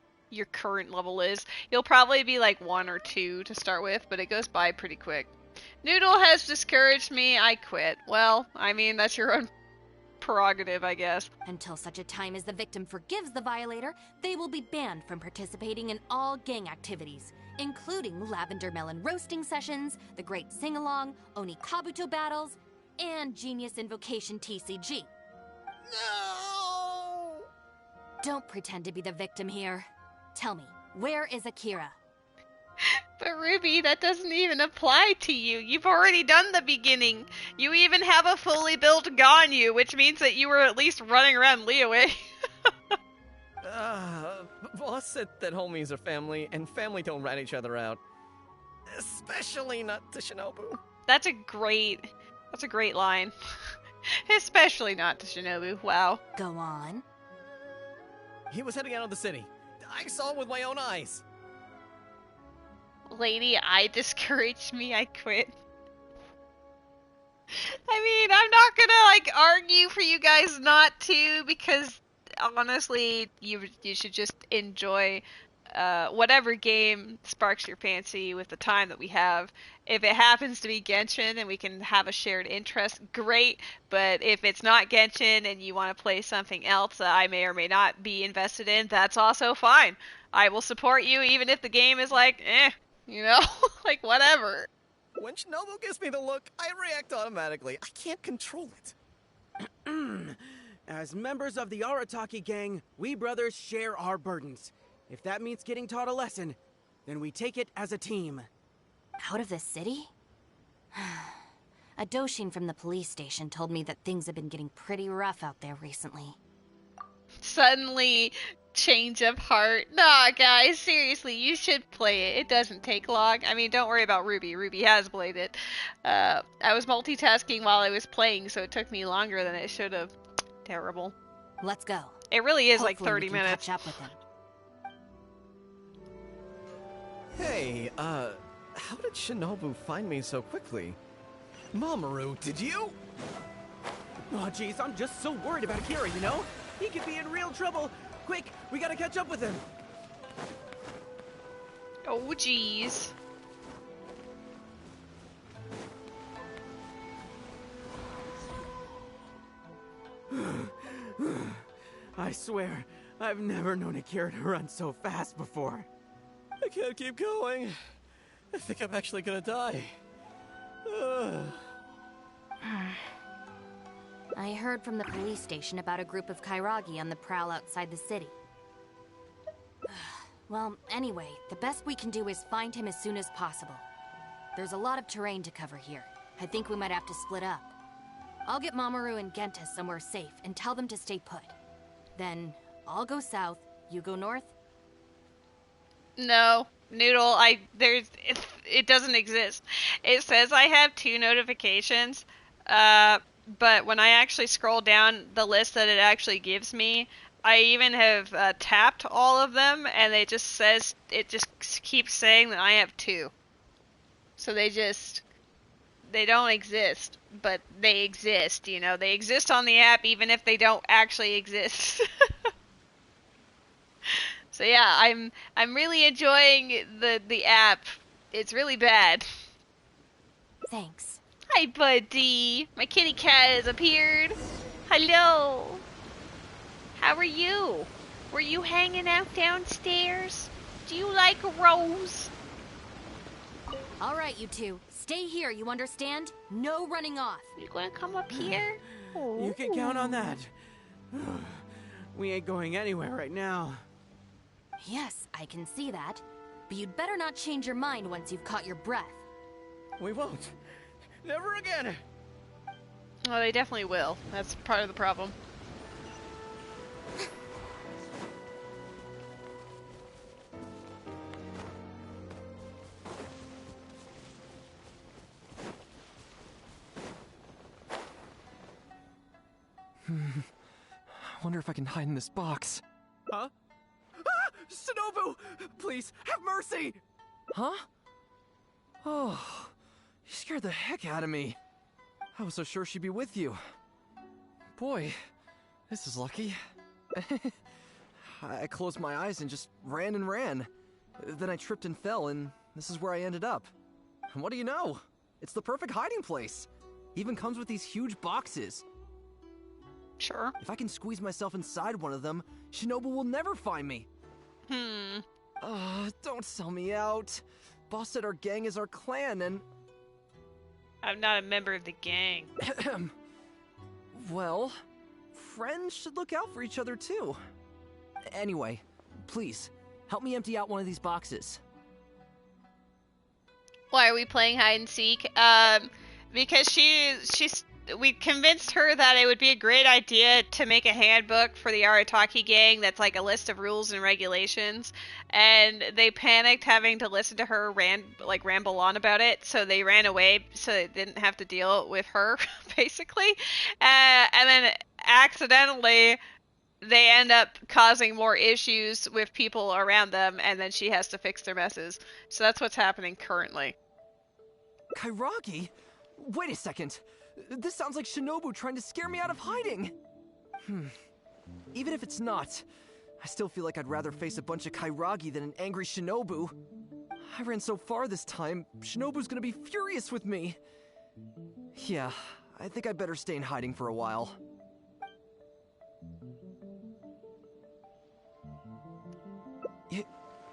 current level is. You'll probably be like 1 or 2 to start with, but it goes by pretty quick. Noodle has discouraged me, I quit. Well, I mean, that's your own prerogative, I guess. Until such a time as the victim forgives the violator, they will be banned from participating in all gang activities, including lavender melon roasting sessions, the Great Sing-Along, Oni Kabuto battles, and Genius Invocation TCG. No! Don't pretend to be the victim here. Tell me, where is Akira? But Ruby, that doesn't even apply to you. You've already done the beginning. You even have a fully built Ganyu, which means that you were at least running around Liyue. Boss said that homies are family, and family don't rat each other out. Especially not to Shinobu. That's a great line. Especially not to Shinobu. Wow. Go on. He was heading out of the city. I saw him with my own eyes. Lady, I discouraged me, I quit. I mean, I'm not gonna, like, argue for you guys not to, because honestly, you should just enjoy whatever game sparks your fancy with the time that we have. If it happens to be Genshin and we can have a shared interest, great. But if it's not Genshin and you want to play something else that I may or may not be invested in, that's also fine. I will support you even if the game is like, you know, like whatever. When Shinobu gives me the look, I react automatically. I can't control it. As members of the Arataki gang, we brothers share our burdens. If that means getting taught a lesson, then we take it as a team. Out of the city? A Doshin from the police station told me that things have been getting pretty rough out there recently. Suddenly, change of heart. Nah, guys, seriously, you should play it. It doesn't take long. I mean, don't worry about Ruby. Ruby has played it. I was multitasking while I was playing, so it took me longer than it should have. Terrible. Let's go. It really is Hopefully like 30 we can minutes. Catch up with him. Hey, how did Shinobu find me so quickly? Mamoru, did you? Oh, jeez, I'm just so worried about Akira, you know? He could be in real trouble. Quick, we gotta catch up with him. Oh, jeez. I swear, I've never known Akira to run so fast before. I can't keep going. I think I'm actually gonna die. I heard from the police station about a group of Kairagi on the prowl outside the city. Well, anyway, the best we can do is find him as soon as possible. There's a lot of terrain to cover here. I think we might have to split up. I'll get Mamoru and Genta somewhere safe and tell them to stay put. Then, I'll go south, you go north? No, Noodle, it doesn't exist. It says I have 2 notifications, but when I actually scroll down the list that it actually gives me, I even have tapped all of them, and it just keeps saying that I have 2. So they don't exist, but they exist, you know. They exist on the app even if they don't actually exist. So yeah, I'm really enjoying the app. It's really bad. Thanks. Hi, buddy. My kitty cat has appeared. Hello. How are you? Were you hanging out downstairs? Do you like Rose? All right, you two. Stay here, you understand? No running off. You gonna come up here? You can count on that. We ain't going anywhere right now. Yes, I can see that. But you'd better not change your mind once you've caught your breath. We won't. Never again. Well, they definitely will. That's part of the problem. I wonder if I can hide in this box. Huh? Ah! Shinobu! Please, have mercy! Huh? Oh, you scared the heck out of me. I was so sure she'd be with you. Boy, this is lucky. I closed my eyes and just ran and ran. Then I tripped and fell, and this is where I ended up. And what do you know? It's the perfect hiding place. Even comes with these huge boxes. Sure. If I can squeeze myself inside one of them, Shinobu will never find me. Don't sell me out. Boss said our gang is our clan, and... I'm not a member of the gang. Well, friends should look out for each other too. Anyway, please, help me empty out one of these boxes. Why are we playing hide and seek? Because we convinced her that it would be a great idea to make a handbook for the Arataki gang that's like a list of rules and regulations, and they panicked having to listen to her ramble on about it, so they ran away so they didn't have to deal with her, basically. And then accidentally they end up causing more issues with people around them, and then she has to fix their messes. So that's what's happening currently. Kairagi? Wait a second. This sounds like Shinobu trying to scare me out of hiding. Even if it's not, I still feel like I'd rather face a bunch of Kairagi than an angry Shinobu. I ran so far this time, Shinobu's gonna be furious with me. Yeah, I think I better stay in hiding for a while.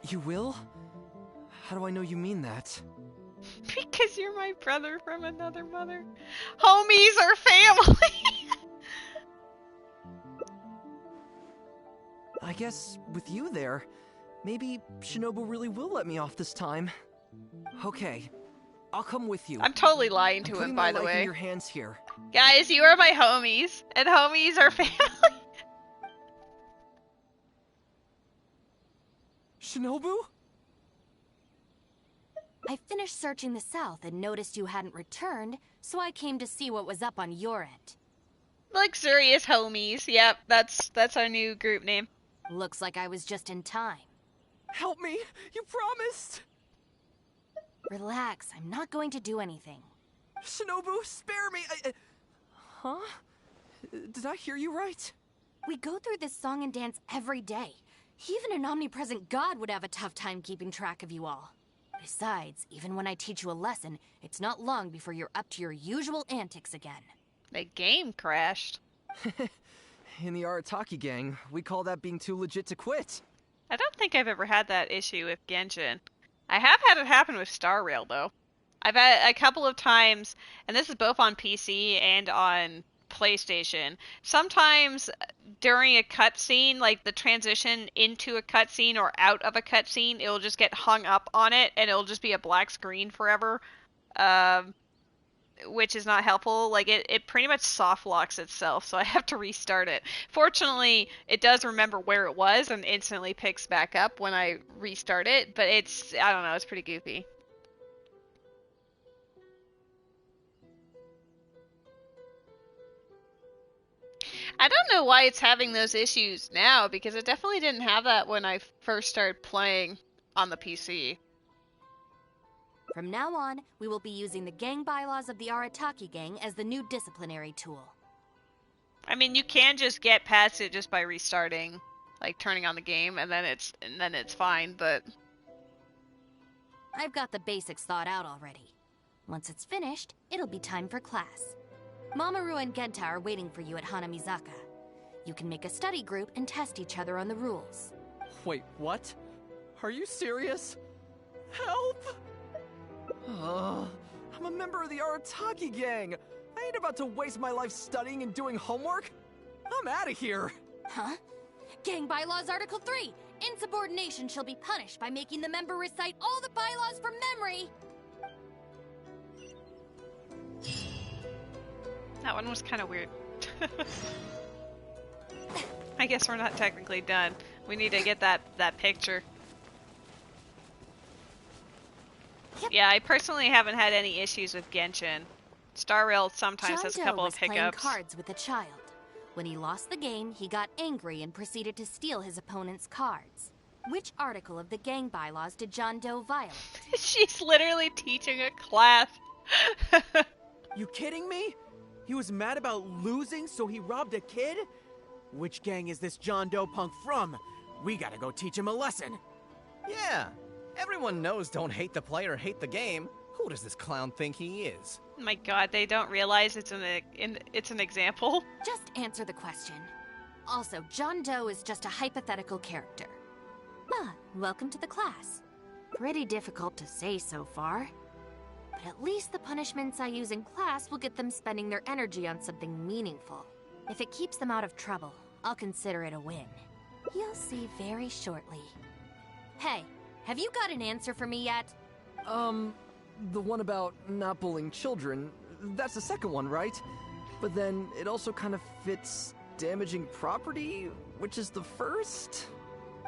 You will? How do I know you mean that? Because you're my brother from another mother. Homies are family! I guess with you there, maybe Shinobu really will let me off this time. Okay, I'll come with you. I'm totally lying to him, by the way. In your hands here. Guys, you are my homies, and homies are family. Shinobu? I finished searching the south and noticed you hadn't returned, so I came to see what was up on your end. Luxurious homies. Yep, that's our new group name. Looks like I was just in time. Help me! You promised! Relax, I'm not going to do anything. Shinobu, spare me! Huh? Did I hear you right? We go through this song and dance every day. Even an omnipresent god would have a tough time keeping track of you all. Besides, even when I teach you a lesson, it's not long before you're up to your usual antics again. The game crashed. In the Arataki gang, we call that being too legit to quit. I don't think I've ever had that issue with Genshin. I have had it happen with Star Rail, though. I've had a couple of times, and this is both on PC and on PlayStation. Sometimes during a cutscene, like the transition into a cutscene or out of a cutscene, it'll just get hung up on it, and it'll just be a black screen forever, which is not helpful. Like, it pretty much soft locks itself, so I have to restart it. Fortunately, it does remember where it was and instantly picks back up when I restart it, but it's, I don't know, it's pretty goofy. I don't know why it's having those issues now, because it definitely didn't have that when I first started playing on the PC. From now on, we will be using the gang bylaws of the Arataki gang as the new disciplinary tool. I mean, you can just get past it just by restarting, like turning on the game, and then it's fine, but I've got the basics thought out already. Once it's finished, it'll be time for class. Mamoru and Genta are waiting for you at Hanamizaka. You can make a study group and test each other on the rules. Wait, what? Are you serious? Help! I'm a member of the Arataki gang! I ain't about to waste my life studying and doing homework! I'm out of here! Huh? Gang Bylaws Article 3! Insubordination shall be punished by making the member recite all the bylaws from memory! that one was kind of weird. I guess we're not technically done. We need to get that picture. Yep. Yeah, I personally haven't had any issues with Genshin. Star Rail sometimes has a couple of hiccups. John Doe was playing cards with a child. When he lost the game, he got angry and proceeded to steal his opponent's cards. Which article of the gang bylaws did John Doe violate? She's literally teaching a class. You kidding me? He was mad about losing, so he robbed a kid? Which gang is this John Doe punk from? We gotta go teach him a lesson. Yeah, everyone knows don't hate the player, hate the game. Who does this clown think he is? My god, they don't realize it's an example. Just answer the question. Also, John Doe is just a hypothetical character. Ah, welcome to the class. Pretty difficult to say so far. But at least the punishments I use in class will get them spending their energy on something meaningful. If it keeps them out of trouble, I'll consider it a win. You'll see very shortly. Hey, have you got an answer for me yet? The one about not bullying children, that's the second one, right? But then it also kind of fits damaging property, which is the first?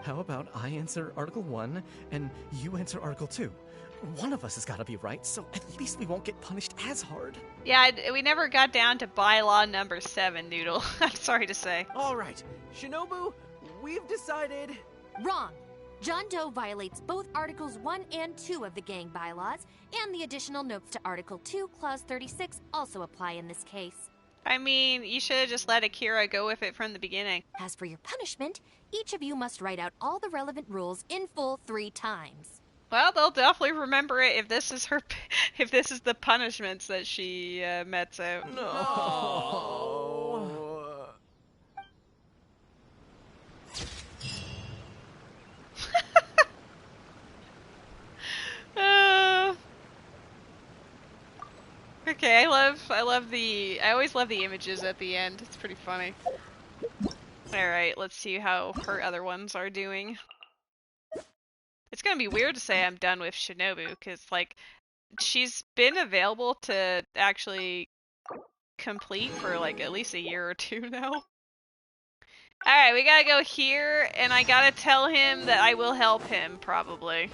How about I answer Article 1 and you answer Article 2? One of us has got to be right, so at least we won't get punished as hard. Yeah, we never got down to bylaw number 7, Noodle. I'm sorry to say. All right, Shinobu, we've decided... Wrong. John Doe violates both Articles 1 and 2 of the gang bylaws, and the additional notes to Article 2, Clause 36 also apply in this case. I mean, you should have just let Akira go with it from the beginning. As for your punishment, each of you must write out all the relevant rules in full 3 times. Well, they'll definitely remember it if this is if this is the punishments that she mets out. No. Okay, I always love the images at the end. It's pretty funny. Alright, let's see how her other ones are doing. It's gonna be weird to say I'm done with Shinobu, because, like, she's been available to actually complete for, like, at least a year or 2 now. Alright, we gotta go here, and I gotta tell him that I will help him, probably.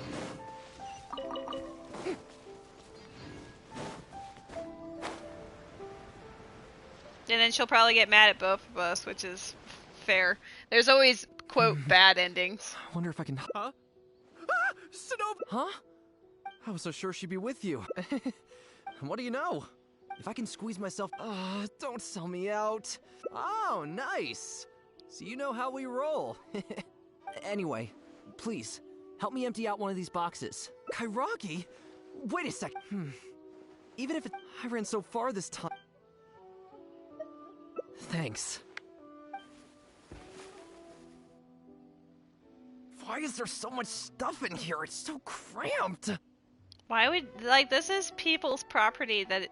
And then she'll probably get mad at both of us, which is fair. There's always, quote, bad endings. I wonder if I can... Huh? Ah! Shinobu! Huh? I was so sure she'd be with you. What do you know? If I can squeeze myself... don't sell me out. Oh, nice. So you know how we roll. Anyway, please, help me empty out one of these boxes. Kairagi? Wait a sec. Even if I ran so far this time... Thanks. Why is there so much stuff in here? It's so cramped. Why would, like, this is people's property that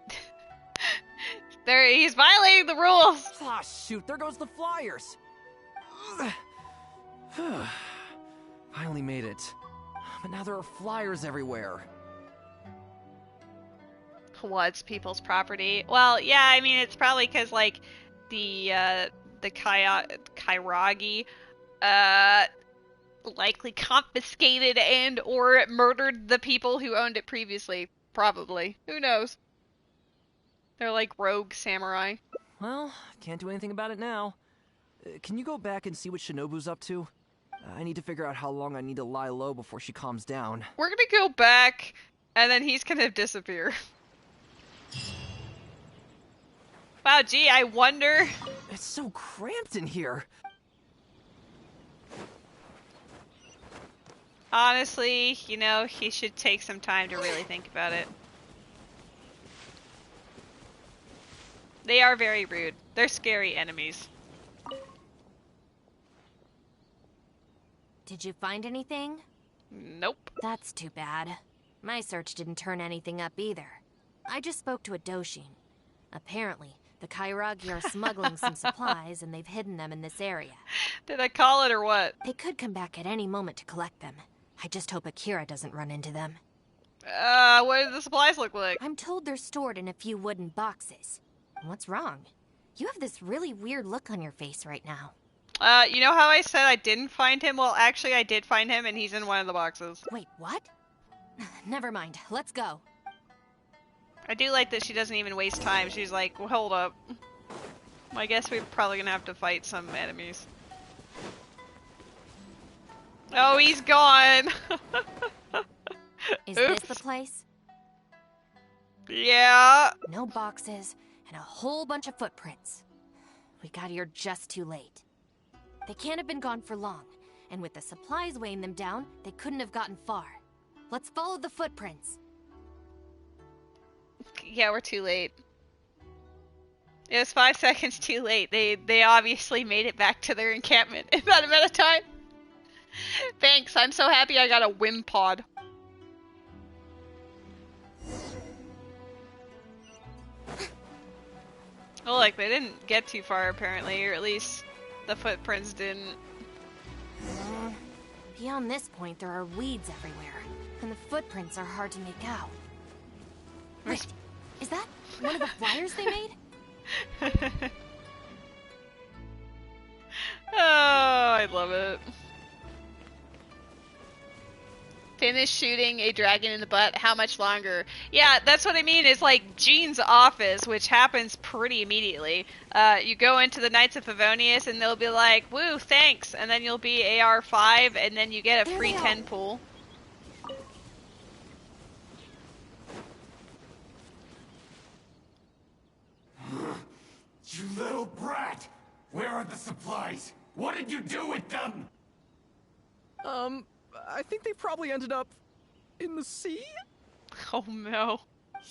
he's violating the rules. Ah, shoot, there goes the flyers. Finally made it. But now there are flyers everywhere. What's people's property? Well, yeah, I mean, it's probably because, like, the Kairagi, likely confiscated and or murdered the people who owned it previously. Probably. Who knows? They're like rogue samurai. Well, can't do anything about it now. Can you go back and see what Shinobu's up to? I need to figure out how long I need to lie low before she calms down. We're gonna go back, and then he's gonna disappear. Wow, gee, I wonder... It's so cramped in here. Honestly, you know, he should take some time to really think about it. They are very rude. They're scary enemies. Did you find anything? Nope. That's too bad. My search didn't turn anything up either. I just spoke to a Doshin. Apparently, the Kairagi are smuggling some supplies and they've hidden them in this area. Did I call it or what? They could come back at any moment to collect them. I just hope Akira doesn't run into them. What do the supplies look like? I'm told they're stored in a few wooden boxes. What's wrong? You have this really weird look on your face right now. You know how I said I didn't find him? Well, actually I did find him and he's in one of the boxes. Wait, what? Never mind, let's go. I do like that she doesn't even waste time. She's like, well, hold up. I guess we're probably gonna have to fight some enemies. Oh, he's gone! Is this the place? Yeah. No boxes, and a whole bunch of footprints. We got here just too late. They can't have been gone for long, and with the supplies weighing them down, they couldn't have gotten far. Let's follow the footprints. Yeah, we're too late. It was 5 seconds too late. They obviously made it back to their encampment in that amount of time. Thanks, I'm so happy I got a Wim pod. Oh, like, they didn't get too far apparently, or at least the footprints didn't. Beyond this point, there are weeds everywhere, and the footprints are hard to make out. Wait, is that one of the flyers they made? Oh, I love it. Finish shooting a dragon in the butt. How much longer? Yeah, that's what I mean. Is like Jean's office, which happens pretty immediately. You go into the Knights of Favonius, and they'll be like, "Woo, thanks," and then you'll be AR5, and then you get a free 10 pool. You little brat! Where are the supplies? What did you do with them? I think they probably ended up in the sea? Oh no.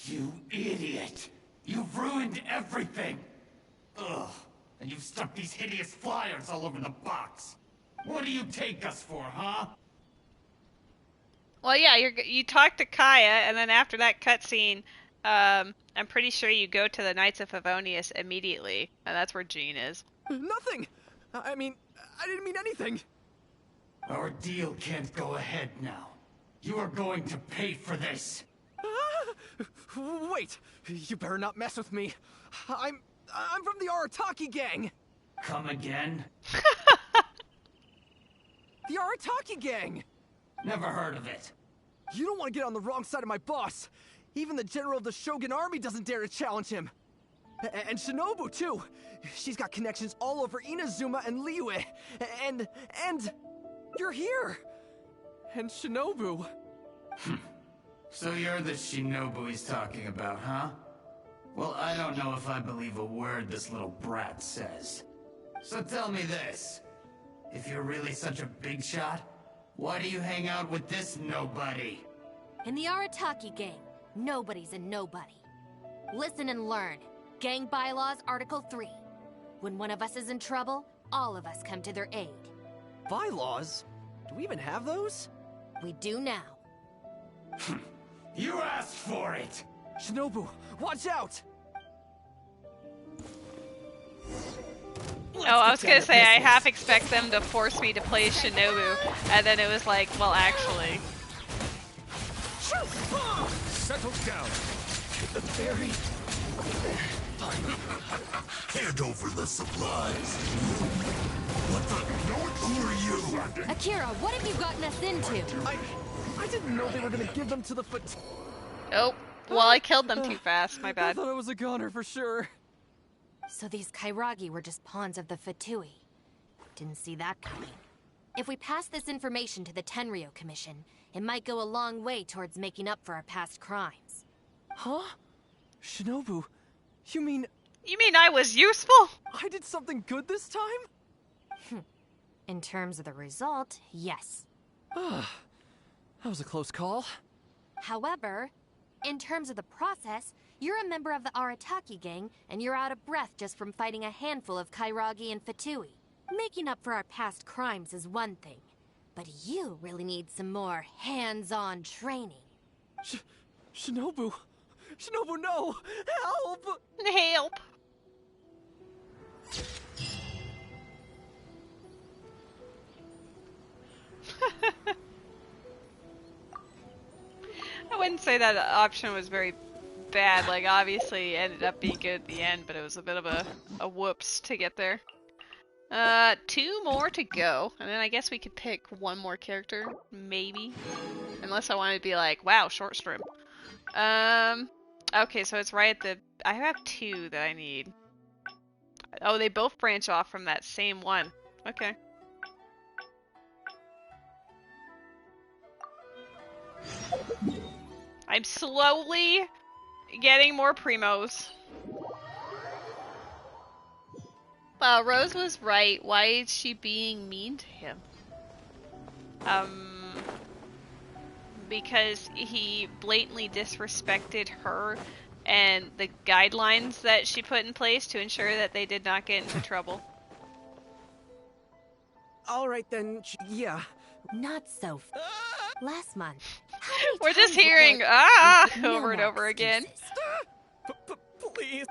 You idiot! You've ruined everything! Ugh. And you've stuck these hideous flyers all over the box. What do you take us for, huh? Well, yeah, you talk to Kaya, and then after that cutscene, I'm pretty sure you go to the Knights of Favonius immediately, and that's where Jean is. Nothing! I mean, I didn't mean anything! Our deal can't go ahead now. You are going to pay for this. Wait! You better not mess with me. I'm from the Arataki gang! Come again? The Arataki gang! Never heard of it. You don't want to get on the wrong side of my boss. Even the general of the Shogun army doesn't dare to challenge him. And Shinobu, too. She's got connections all over Inazuma and Liyue. And you're here. And Shinobu. So you're the Shinobu he's talking about, huh? Well, I don't know if I believe a word this little brat says. So tell me this. If you're really such a big shot, why do you hang out with this nobody? In the Arataki gang, nobody's a nobody. Listen and learn. Gang Bylaws, Article 3. When one of us is in trouble, all of us come to their aid. Bylaws? Do we even have those? We do now. You asked for it! Shinobu, watch out! Oh, I was gonna say, I half expect them to force me to play Shinobu, and then it was like, well, actually. Settle down! The fairy... Hand over the supplies. What the... Who are you? Akira, what have you gotten us into? I didn't know they were gonna give them to the foot... Oh, well, I killed them too fast, my I bad. thought it was a goner for sure. So these Kairagi were just pawns of the Fatui. Didn't see that coming. If we pass this information to the Tenryo Commission, it might go a long way towards making up for our past crimes. Huh? Shinobu, you mean... You mean I was useful? I did something good this time? In terms of the result, yes. That was a close call. However, in terms of the process, you're a member of the Arataki gang, and you're out of breath just from fighting a handful of Kairagi and Fatui. Making up for our past crimes is one thing, but you really need some more hands-on training. Shinobu! Shinobu, no! Help! Help! I wouldn't say that option was very bad. Like, obviously, it ended up being good at the end, but it was a bit of a whoops to get there. 2 more to go, and then I guess we could pick one more character, maybe. Unless I wanted to be like, wow, short Strim. Okay, so it's right at the... I have 2 that I need. Oh, they both branch off from that same one. Okay. I'm slowly getting more primos. Wow, Rose was right. Why is she being mean to him? Because he blatantly disrespected her and the guidelines that she put in place to ensure that they did not get into trouble. Alright then, yeah. Not so last month. We're just times hearing no over and more over again. Please.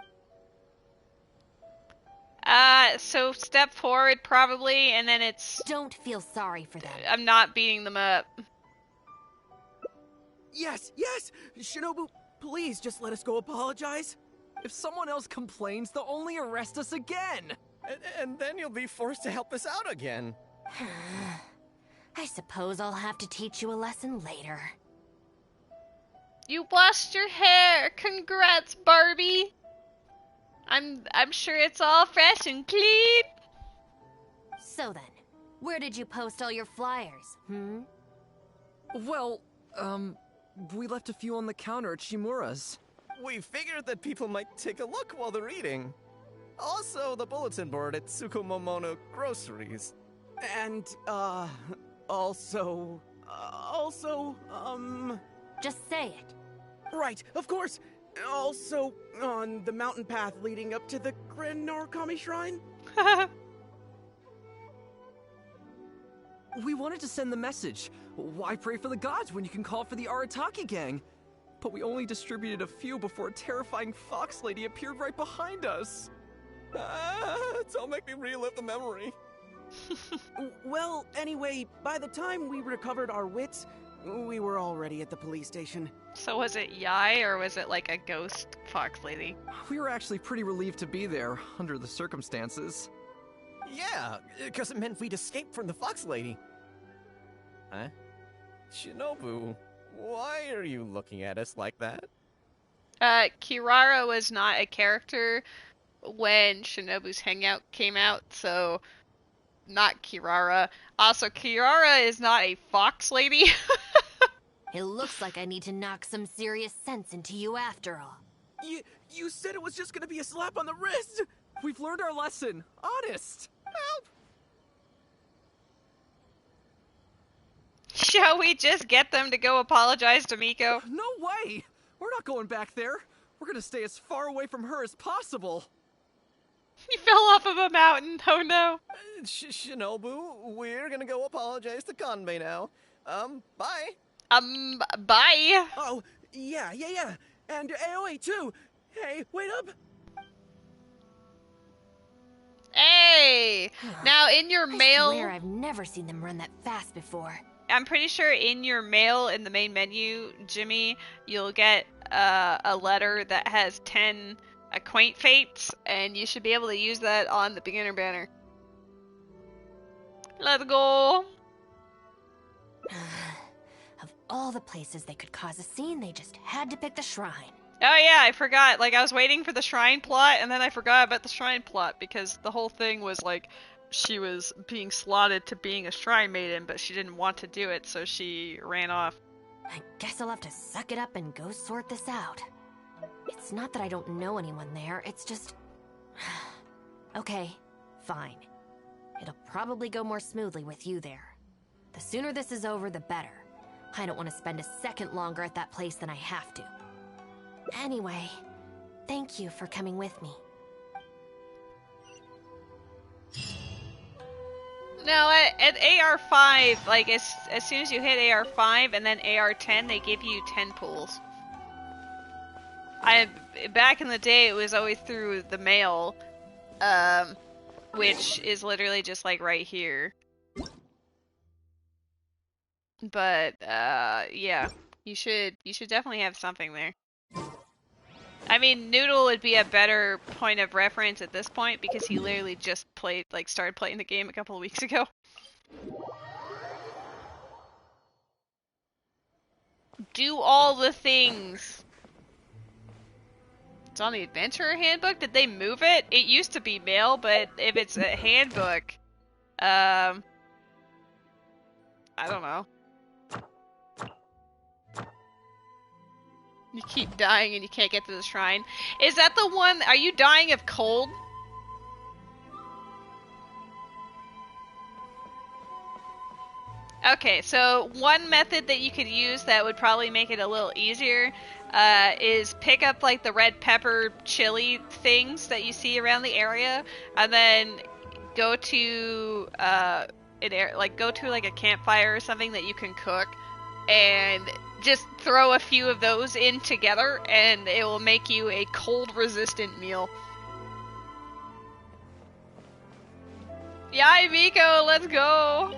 So step forward probably, and then it's... Don't feel sorry for them. I'm not beating them up. Yes, yes! Shinobu, please just let us go apologize. If someone else complains, they'll only arrest us again. And then you'll be forced to help us out again. I suppose I'll have to teach you a lesson later. You washed your hair! Congrats, Barbie! I'm sure it's all fresh and clean! So then, where did you post all your flyers, Well, we left a few on the counter at Shimura's. We figured that people might take a look while they're eating. Also, the bulletin board at Tsukumomono Groceries. And, Just say it. Right, of course! Also, on the mountain path leading up to the Grand Norikami Shrine? We wanted to send the message. Why pray for the gods when you can call for the Arataki gang? But we only distributed a few before a terrifying fox lady appeared right behind us. Don't make me relive the memory. Well, anyway, by the time we recovered our wits, we were already at the police station. So was it Yai, or was it like a ghost fox lady? We were actually pretty relieved to be there, under the circumstances. Yeah, because it meant we'd escaped from the fox lady. Huh? Shinobu, why are you looking at us like that? Kirara was not a character when Shinobu's Hangout came out, so not Kirara. Also, Kirara is not a fox lady. It looks like I need to knock some serious sense into you after all. You said it was just gonna be a slap on the wrist! We've learned our lesson. Honest! Help! Shall we just get them to go apologize to Miko? No way! We're not going back there. We're gonna stay as far away from her as possible. He fell off of a mountain. Oh no. Shinobu, we're gonna go apologize to Kanbei now. Bye. Bye. Oh, yeah. And Aoi too. Hey, wait up. Hey! Now in your mail... I swear I've never seen them run that fast before. I'm pretty sure in your mail in the main menu, Jimmy, you'll get a letter that has 10 acquaint fates, and you should be able to use that on the beginner banner. Let's go! Of all the places they could cause a scene, they just had to pick the shrine. Oh yeah, I forgot. Like, I was waiting for the shrine plot, and then I forgot about the shrine plot, because the whole thing was like, she was being slotted to being a shrine maiden, but she didn't want to do it, so she ran off. I guess I'll have to suck it up and go sort this out. It's not that I don't know anyone there, it's just... Okay, fine. It'll probably go more smoothly with you there. The sooner this is over, the better. I don't want to spend a second longer at that place than I have to. Anyway, thank you for coming with me. No, at AR5, like, as soon as you hit AR5 and then AR10, they give you 10 pools. Back in the day, it was always through the mail, which is literally just, like, right here. But, yeah, you should definitely have something there. I mean, Noodle would be a better point of reference at this point because he literally just started playing the game a couple of weeks ago. Do all the things. It's on the Adventurer Handbook? Did they move it? It used to be mail, but if it's a handbook, I don't know. You keep dying and you can't get to the shrine. Is that the one? Are you dying of cold? Okay, so one method that you could use that would probably make it a little easier is pick up like the red pepper chili things that you see around the area, and then go to go to like a campfire or something that you can cook, and just throw a few of those in together, and it will make you a cold-resistant meal. Yay, Miko, let's go!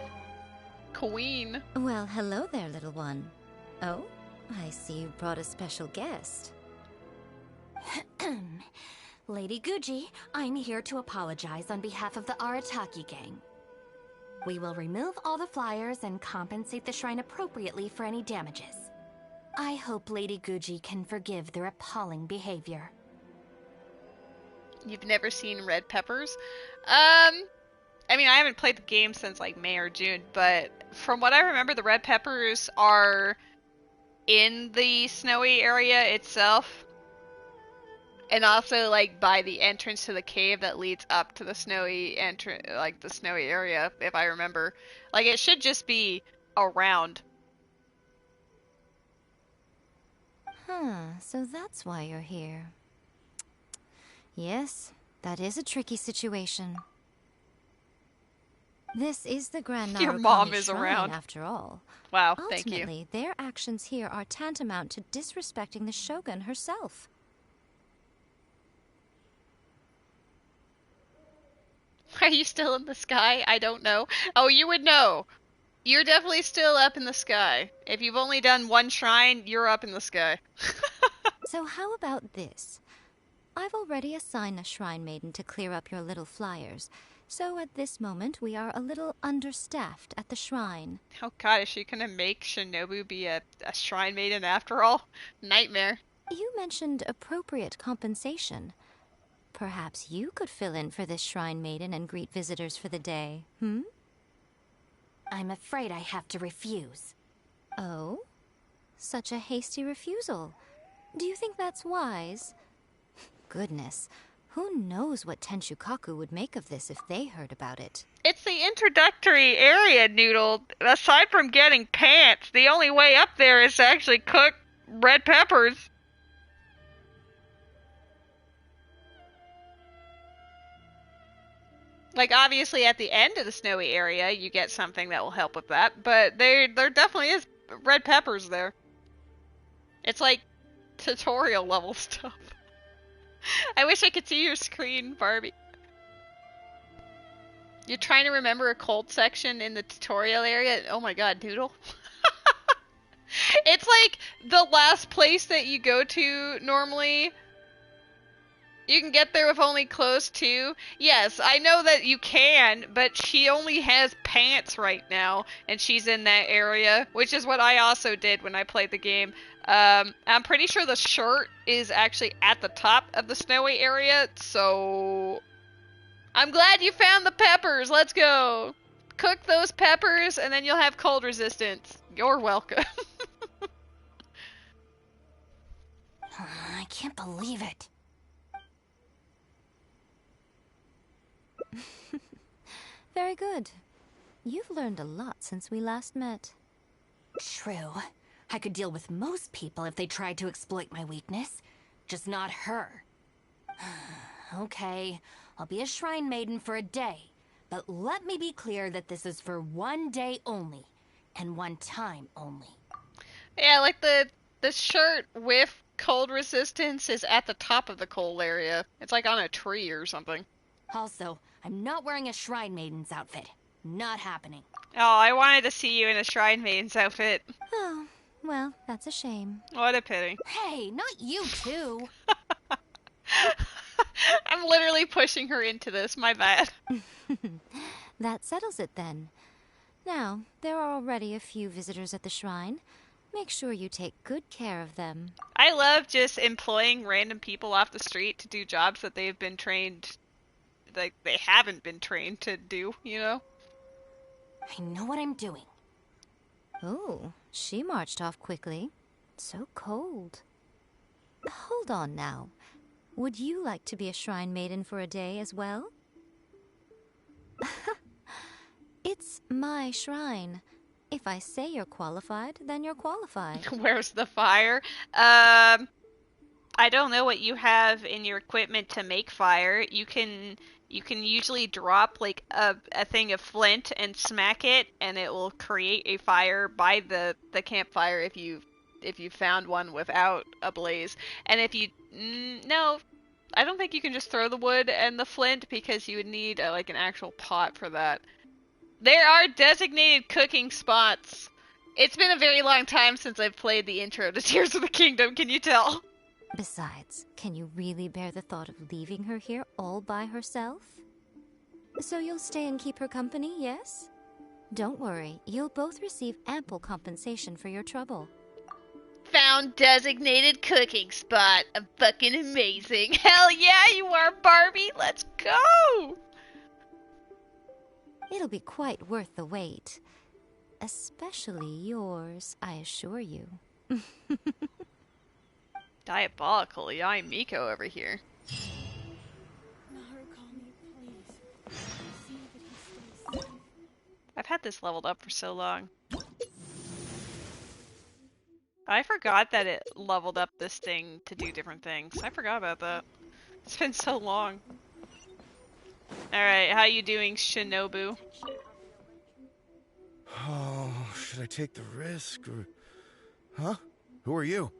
Queen. Well, hello there, little one. Oh, I see you brought a special guest. Lady Guji, I'm here to apologize on behalf of the Arataki gang. We will remove all the flyers and compensate the shrine appropriately for any damages. I hope Lady Guji can forgive their appalling behavior. You've never seen red peppers? I mean, I haven't played the game since like May or June, but from what I remember, the red peppers are in the snowy area itself. And also, like, by the entrance to the cave that leads up to the snowy like, the snowy area, if I remember. Like, it should just be around. Huh, so that's why you're here. Yes, that is a tricky situation. This is the Grand Your mom Narukami is Shrine, around. after all. Wow, Ultimately, thank you. their actions here are tantamount to disrespecting the Shogun herself. Are you still in the sky? I don't know. Oh, you would know. You're definitely still up in the sky. If you've only done one shrine, you're up in the sky. So how about this? I've already assigned a shrine maiden to clear up your little flyers. So at this moment, we are a little understaffed at the shrine. Oh god, is she gonna make Shinobu be a shrine maiden after all? Nightmare. You mentioned appropriate compensation. Perhaps you could fill in for this shrine maiden and greet visitors for the day, hmm? I'm afraid I have to refuse. Oh? Such a hasty refusal. Do you think that's wise? Goodness, who knows what Tenshukaku would make of this if they heard about it? It's the introductory area, Noodle. Aside from getting pants, the only way up there is to actually cook red peppers. Like, obviously, at the end of the snowy area, you get something that will help with that, but there definitely is red peppers there. It's like tutorial level stuff. I wish I could see your screen, Barbie. You're trying to remember a cold section in the tutorial area? Oh my god, Noodle. It's like the last place that you go to normally. You can get there with only clothes too. Yes, I know that you can, but she only has pants right now, and she's in that area, which is what I also did when I played the game. I'm pretty sure the shirt is actually at the top of the snowy area, so I'm glad you found the peppers. Let's go. Cook those peppers, and then you'll have cold resistance. You're welcome. I can't believe it. Very good. You've learned a lot since we last met. True. I could deal with most people if they tried to exploit my weakness. Just not her. Okay, I'll be a shrine maiden for a day. But let me be clear that this is for one day only. And one time only. Yeah, like the shirt with cold resistance is at the top of the cold area. It's like on a tree or something. Also, I'm not wearing a shrine maiden's outfit. Not happening. Oh, I wanted to see you in a shrine maiden's outfit. Oh, well, that's a shame. What a pity. Hey, not you too. I'm literally pushing her into this, my bad. That settles it then. Now, there are already a few visitors at the shrine. Make sure you take good care of them. I love just employing random people off the street to do jobs that they've been trained, like they haven't been trained to do, you know? I know what I'm doing. Oh, she marched off quickly. So cold. Hold on now. Would you like to be a shrine maiden for a day as well? It's my shrine. If I say you're qualified, then you're qualified. Where's the fire? I don't know what you have in your equipment to make fire. You can usually drop like a thing of flint and smack it, and it will create a fire by the campfire if you found one without a blaze. And if you no, I don't think you can just throw the wood and the flint, because you would need like an actual pot for that. There are designated cooking spots. It's been a very long time since I've played the intro to Tears of the Kingdom, can you tell? Besides, can you really bear the thought of leaving her here all by herself? So you'll stay and keep her company, yes? Don't worry, you'll both receive ample compensation for your trouble. Found designated cooking spot. I'm fucking amazing. Hell yeah, you are, Barbie. Let's go. It'll be quite worth the wait. Especially yours, I assure you. Diabolical Yai Miko over here. I've had this leveled up for so long. I forgot that it leveled up this thing to do different things. I forgot about that. It's been so long. Alright, how you doing, Shinobu? Oh, should I take the risk or... Huh? Who are you?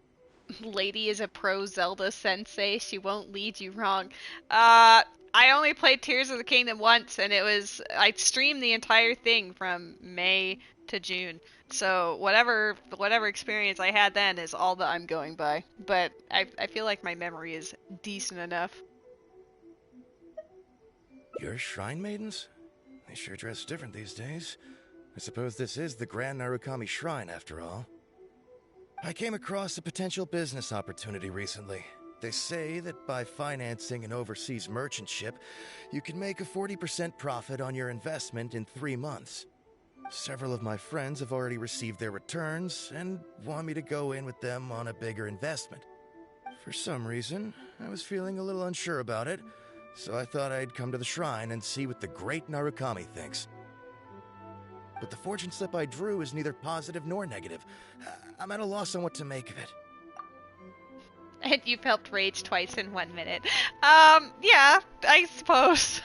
Lady is a pro Zelda sensei. She won't lead you wrong. I only played Tears of the Kingdom once, and I streamed the entire thing from May to June. So whatever experience I had then is all that I'm going by. But I feel like my memory is decent enough. You're shrine maidens? They sure dress different these days. I suppose this is the Grand Narukami Shrine, after all. I came across a potential business opportunity recently. They say that by financing an overseas merchant ship, you can make a 40% profit on your investment in 3 months. Several of my friends have already received their returns and want me to go in with them on a bigger investment. For some reason, I was feeling a little unsure about it, so I thought I'd come to the shrine and see what the great Narukami thinks. But the fortune slip I drew is neither positive nor negative. I'm at a loss on what to make of it. And you've helped rage twice in 1 minute. Yeah, I suppose.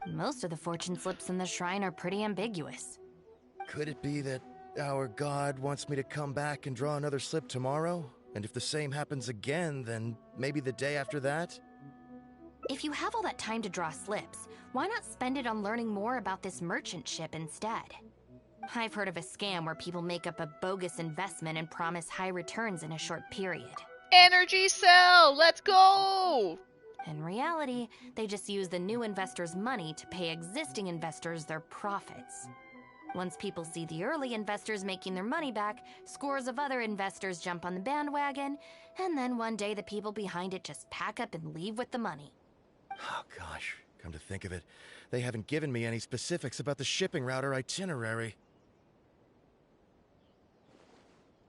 Most of the fortune slips in the shrine are pretty ambiguous. Could it be that our god wants me to come back and draw another slip tomorrow? And if the same happens again, then maybe the day after that? If you have all that time to draw slips, why not spend it on learning more about this merchant ship instead? I've heard of a scam where people make up a bogus investment and promise high returns in a short period. Energy cell! Let's go! In reality, they just use the new investors' money to pay existing investors their profits. Once people see the early investors making their money back, scores of other investors jump on the bandwagon, and then one day the people behind it just pack up and leave with the money. Oh gosh, come to think of it, they haven't given me any specifics about the shipping route or itinerary.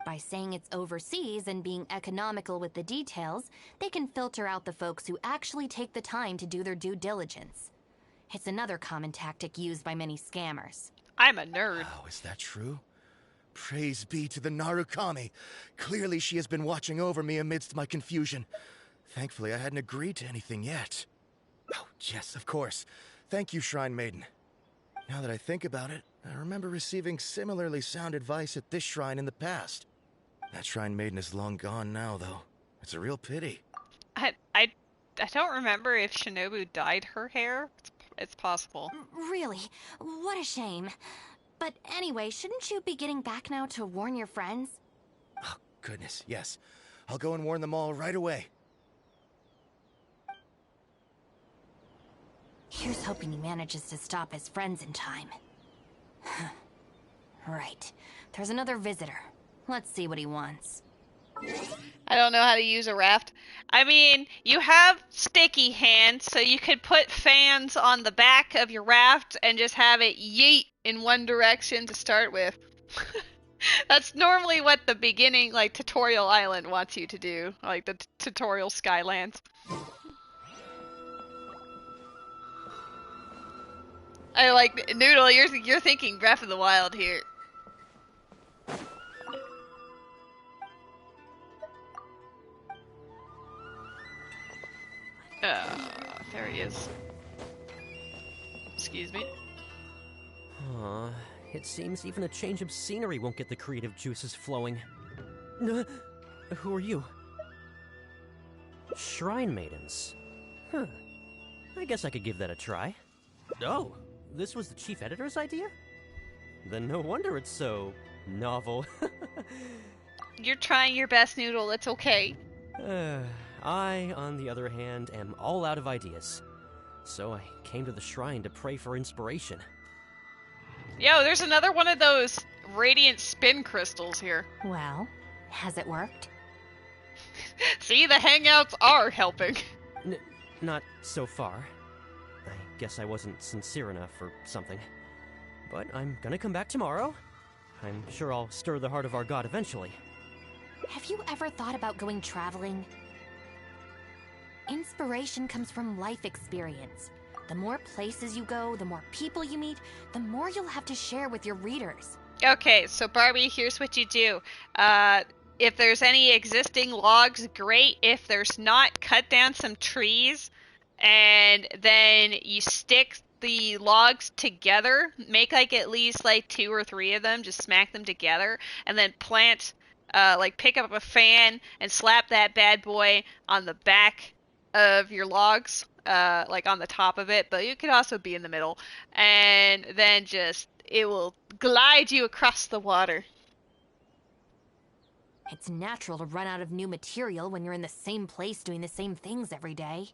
By saying it's overseas and being economical with the details, they can filter out the folks who actually take the time to do their due diligence. It's another common tactic used by many scammers. I'm a nerd. Oh, is that true? Praise be to the Narukami. Clearly she has been watching over me amidst my confusion. Thankfully, I hadn't agreed to anything yet. Oh, yes, of course. Thank you, Shrine Maiden. Now that I think about it, I remember receiving similarly sound advice at this shrine in the past. That Shrine Maiden is long gone now, though. It's a real pity. I don't remember if Shinobu dyed her hair. It's possible. Really? What a shame. But anyway, shouldn't you be getting back now to warn your friends? Oh, goodness, yes. I'll go and warn them all right away. Here's hoping he manages to stop his friends in time. Right. There's another visitor. Let's see what he wants. I don't know how to use a raft. I mean, you have sticky hands, so you could put fans on the back of your raft and just have it yeet in one direction to start with. That's normally what the beginning, like, tutorial island wants you to do. Like, the tutorial Skylands. I like, Noodle, you're thinking Breath of the Wild here. There he is. Excuse me. It seems even a change of scenery won't get the creative juices flowing. Who are you? Shrine maidens. Huh. I guess I could give that a try. Oh, this was the chief editor's idea? Then no wonder it's so novel. You're trying your best, Noodle. It's okay. I, on the other hand, am all out of ideas. So I came to the shrine to pray for inspiration. Yo, there's another one of those radiant spin crystals here. Well, has it worked? See, the hangouts are helping. Not so far. I guess I wasn't sincere enough or something. But I'm gonna come back tomorrow. I'm sure I'll stir the heart of our god eventually. Have you ever thought about going traveling? Inspiration comes from life experience. The more places you go, the more people you meet, the more you'll have to share with your readers. Okay, so Barbie, here's what you do. If there's any existing logs, great. If there's not, cut down some trees, and then you stick the logs together. Make like at least like 2 or 3 of them. Just smack them together, and then plant. Like pick up a fan and slap that bad boy on the back of your logs, like on the top of it, but you could also be in the middle, and then just it will glide you across the water. It's natural to run out of new material when you're in the same place doing the same things every day.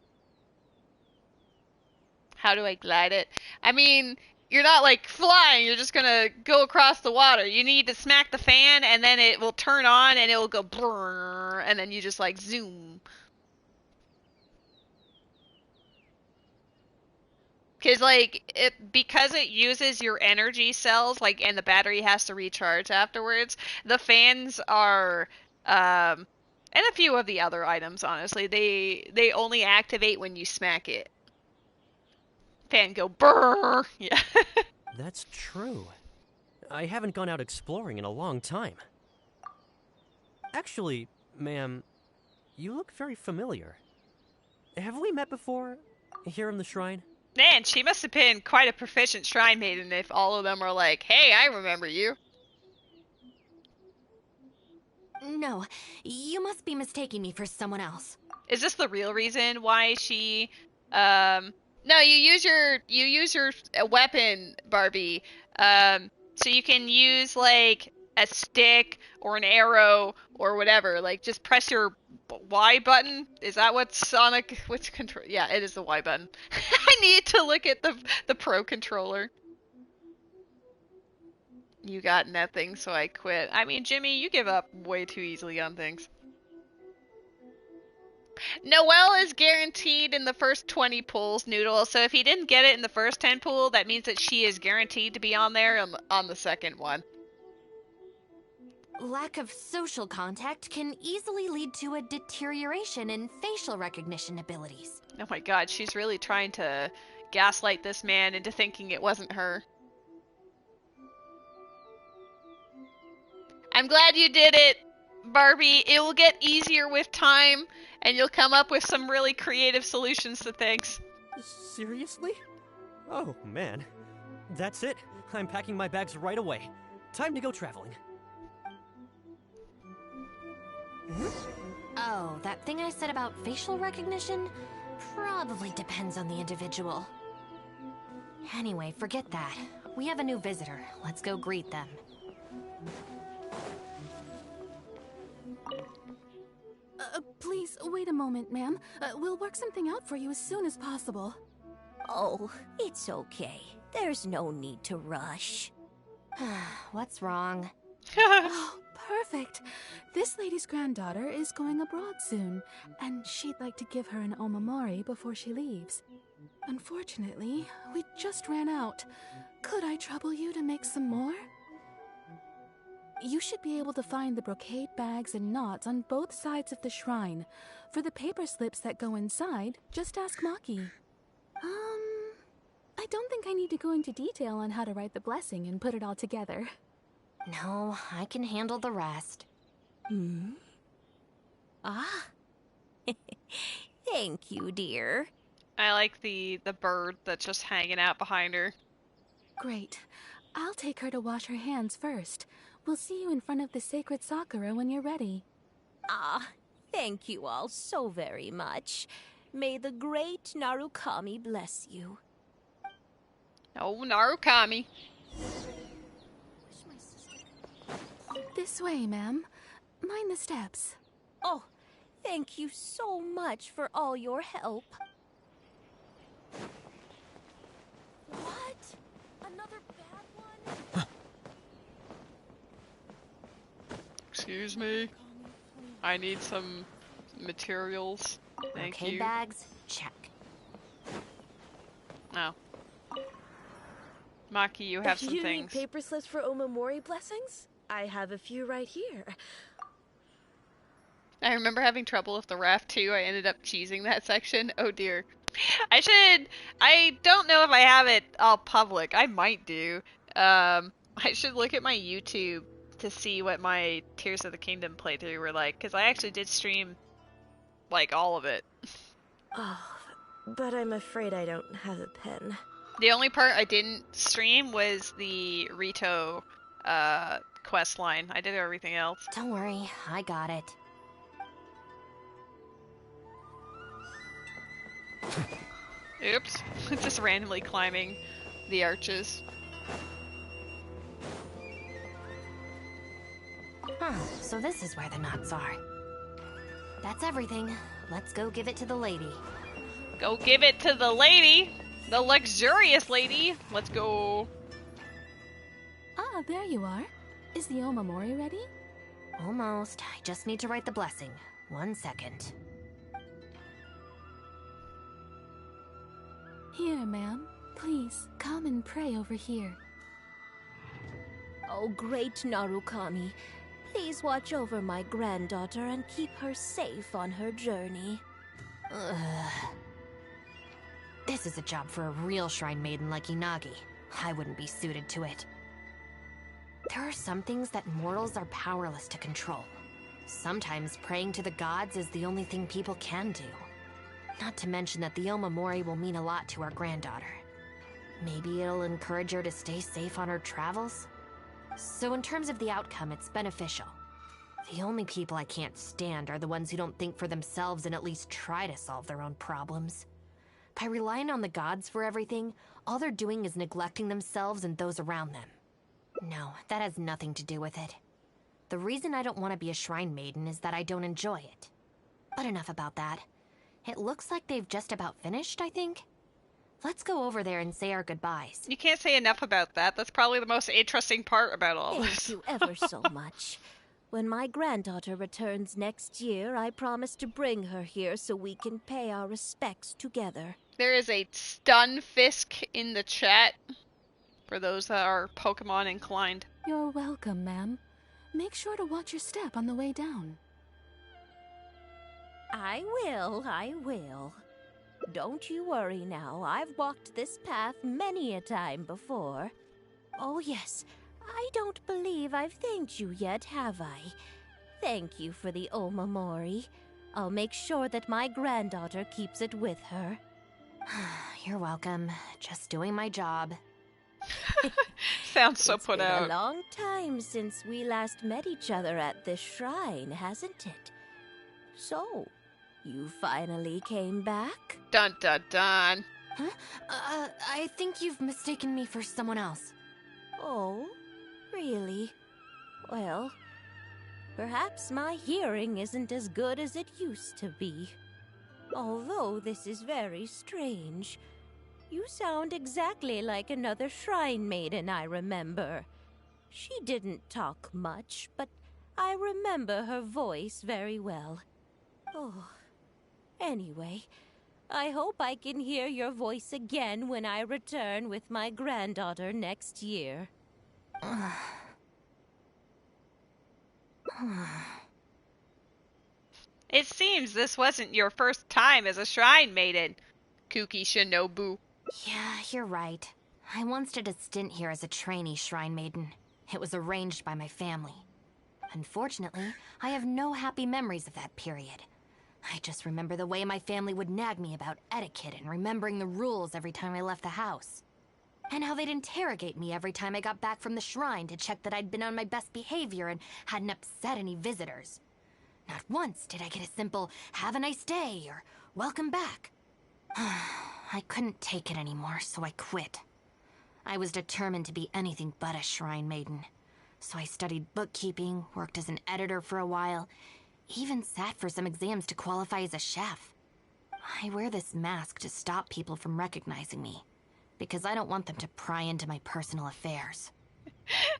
How do I glide it? I mean, you're not like flying, you're just gonna go across the water. You need to smack the fan, and then it will turn on, and it will go brrr, and then you just like zoom. Because, like, because it uses your energy cells, like, and the battery has to recharge afterwards, the fans are, and a few of the other items, honestly, they only activate when you smack it. Fan go brrr! Yeah. That's true. I haven't gone out exploring in a long time. Actually, ma'am, you look very familiar. Have we met before, here in the shrine? Man, she must have been quite a proficient shrine maiden if all of them are like, hey, I remember you. No, you must be mistaking me for someone else. Is this the real reason why she, no, you use your weapon, Barbie, so you can use, like, a stick or an arrow or whatever. Like, just press your Y button. Is that what Sonic, which control? Yeah, it is the Y button. I need to look at the Pro controller. You got nothing, so I quit. I mean, Jimmy, you give up way too easily on things. Noelle is guaranteed in the first 20 pulls, Noodle, so if he didn't get it in the first 10 pull, that means that she is guaranteed to be on there on the second one. Lack of social contact can easily lead to a deterioration in facial recognition abilities. Oh my god, she's really trying to gaslight this man into thinking it wasn't her. I'm glad you did it, Barbie. It will get easier with time, and you'll come up with some really creative solutions to things. Seriously? Oh, man. That's it. I'm packing my bags right away. Time to go traveling. Oh, that thing I said about facial recognition? Probably depends on the individual. Anyway, forget that. We have a new visitor. Let's go greet them. Please, wait a moment, ma'am. We'll work something out for you as soon as possible. Oh, it's okay. There's no need to rush. What's wrong? Oh, perfect. This lady's granddaughter is going abroad soon, and she'd like to give her an omamori before she leaves. Unfortunately, we just ran out. Could I trouble you to make some more? You should be able to find the brocade bags and knots on both sides of the shrine. For the paper slips that go inside, just ask Maki. I don't think I need to go into detail on how to write the blessing and put it all together. No, I can handle the rest. Ah. Thank you, dear. I like the bird that's just hanging out behind her. Great. I'll take her to wash her hands first. We'll see you in front of the sacred Sakura when you're ready. Ah, thank you all so very much. May the great Narukami bless you. Oh, Narukami. This way, ma'am. Mind the steps. Oh, thank you so much for all your help. What? Another bad one? Excuse me. I need some materials. Thank you. Bags, check. No. Maki, you have some you things. Need paper slips for Omamori blessings? I have a few right here. I remember having trouble with the raft too. I ended up cheesing that section. Oh dear. I don't know if I have it all public. I might do. I should look at my YouTube to see what my Tears of the Kingdom playthrough were like, because I actually did stream, like, all of it. Oh, but I'm afraid I don't have a pen. The only part I didn't stream was the Rito, quest line. I did everything else. Don't worry, I got it. Oops. It's just randomly climbing the arches. Huh, so this is where the nuts are. That's everything. Let's go give it to the lady. Go give it to the lady! The luxurious lady! Let's go. Ah, there you are. Is the Omamori ready? Almost. I just need to write the blessing. 1 second. Here, ma'am. Please, come and pray over here. Oh, great Narukami. Please watch over my granddaughter and keep her safe on her journey. Ugh. This is a job for a real shrine maiden like Inagi. I wouldn't be suited to it. There are some things that mortals are powerless to control. Sometimes praying to the gods is the only thing people can do. Not to mention that the Omamori will mean a lot to our granddaughter. Maybe it'll encourage her to stay safe on her travels? So in terms of the outcome, it's beneficial. The only people I can't stand are the ones who don't think for themselves and at least try to solve their own problems. By relying on the gods for everything, all they're doing is neglecting themselves and those around them. No, that has nothing to do with it. The reason I don't want to be a shrine maiden is that I don't enjoy it. But enough about that. It looks like they've just about finished, I think. Let's go over there and say our goodbyes. You can't say enough about that. That's probably the most interesting part about all Thank this. you ever so much. When my granddaughter returns next year, I promise to bring her here so we can pay our respects together. There is a stun fisk in the chat for those that are Pokemon inclined. You're welcome, ma'am. Make sure to watch your step on the way down. I will. Don't you worry now. I've walked this path many a time before. Oh yes, I don't believe I've thanked you yet, have I? Thank you for the Omamori. I'll make sure that my granddaughter keeps it with her. You're welcome. Just doing my job. Sounds so put out. It's been a long time since we last met each other at this shrine, hasn't it? So, you finally came back? Dun dun dun. Huh? I think you've mistaken me for someone else. Oh, really? Well, perhaps my hearing isn't as good as it used to be. Although this is very strange. You sound exactly like another shrine maiden I remember. She didn't talk much, but I remember her voice very well. Oh, anyway, I hope I can hear your voice again when I return with my granddaughter next year. It seems this wasn't your first time as a shrine maiden, Kuki Shinobu. Yeah, you're right. I once did a stint here as a trainee shrine maiden. It was arranged by my family. Unfortunately, I have no happy memories of that period. I just remember the way my family would nag me about etiquette and remembering the rules every time I left the house. And how they'd interrogate me every time I got back from the shrine to check that I'd been on my best behavior and hadn't upset any visitors. Not once did I get a simple, "Have a nice day," or "Welcome back." I couldn't take it anymore, so I quit. I was determined to be anything but a shrine maiden. So I studied bookkeeping, worked as an editor for a while, even sat for some exams to qualify as a chef. I wear this mask to stop people from recognizing me, because I don't want them to pry into my personal affairs.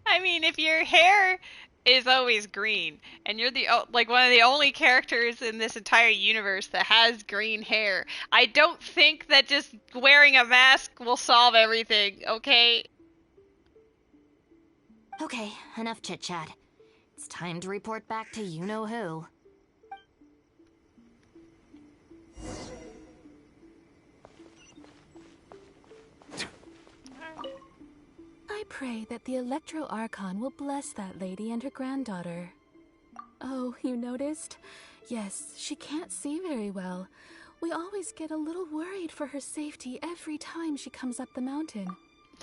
I mean, if your hair is always green, and you're the like one of the only characters in this entire universe that has green hair, I don't think that just wearing a mask will solve everything, okay? Okay, enough chit-chat. It's time to report back to you-know-who. pray that the Electro Archon will bless that lady and her granddaughter. Oh, you noticed? Yes, she can't see very well. We always get a little worried for her safety every time she comes up the mountain.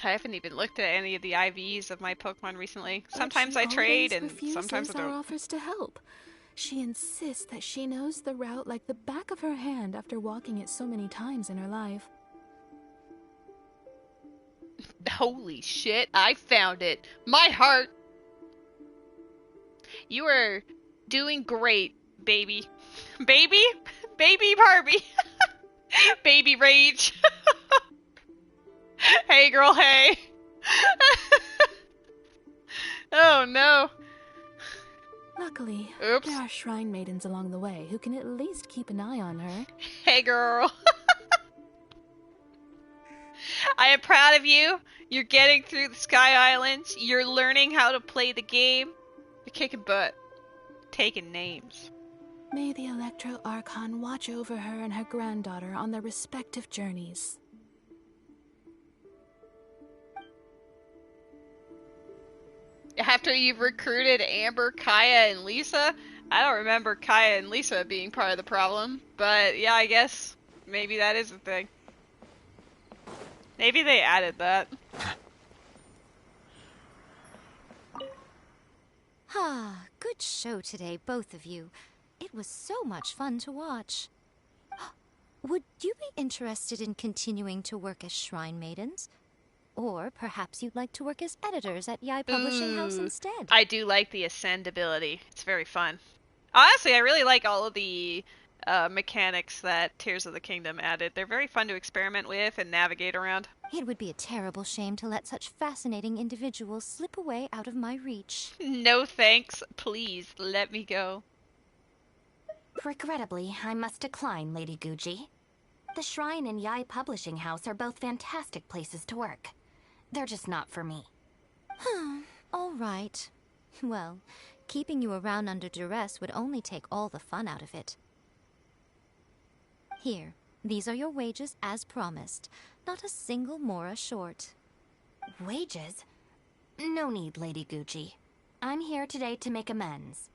I haven't even looked at any of the IVs of my Pokemon recently. But Sometimes I trade and refuses sometimes I our don't. offers to help. She insists that she knows the route like the back of her hand after walking it so many times in her life. Holy shit, I found it. My heart. You are doing great, baby. Baby? Baby Barbie. Baby rage. Hey girl, hey. Oh no. Luckily, Oops. there are shrine maidens along the way who can at least keep an eye on her. Hey girl. I am proud of you. You're getting through the Sky Islands. You're learning how to play the game. You're kicking butt. Taking names. May the Electro Archon watch over her and her granddaughter on their respective journeys. After you've recruited Amber, Kaya, and Lisa? I don't remember Kaya and Lisa being part of the problem. But yeah, I guess maybe that is a thing. Maybe they added that. Ah, good show today, both of you. It was so much fun to watch. Would you be interested in continuing to work as Shrine Maidens? Or perhaps you'd like to work as editors at Yai Publishing House instead. I do like the Ascend ability. It's very fun. Honestly, I really like all of the mechanics that Tears of the Kingdom added. They're very fun to experiment with and navigate around. It would be a terrible shame to let such fascinating individuals slip away out of my reach. No thanks. Please, let me go. Regrettably, I must decline, Lady Guji. The Shrine and Yai Publishing House are both fantastic places to work. They're just not for me. All right. Well, keeping you around under duress would only take all the fun out of it. Here, these are your wages as promised. Not a single mora short. Wages? No need, Lady Guji. I'm here today to make amends.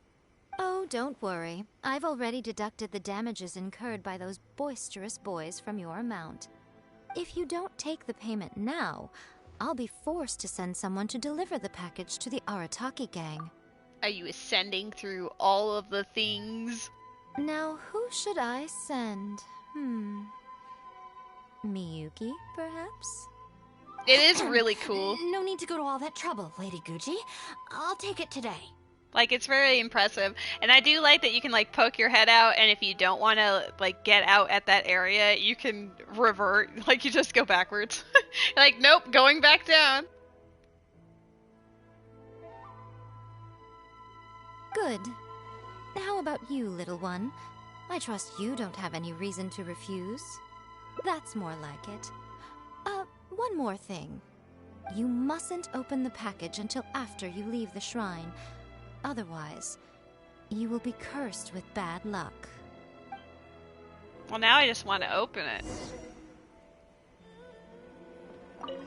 Oh, don't worry. I've already deducted the damages incurred by those boisterous boys from your amount. If you don't take the payment now, I'll be forced to send someone to deliver the package to the Arataki gang. Are you ascending through all of the things? Now, who should I send? Miyuki, perhaps? It is really cool. No need to go to all that trouble, Lady Guji. I'll take it today. Like, it's very impressive. And I do like that you can, like, poke your head out, and if you don't want to, like, get out at that area, you can revert. Like, you just go backwards. Like, nope, going back down. Good. How about you, little one? I trust you don't have any reason to refuse. That's more like it. One more thing. You mustn't open the package until after you leave the shrine. Otherwise, you will be cursed with bad luck. Well, now I just want to open it.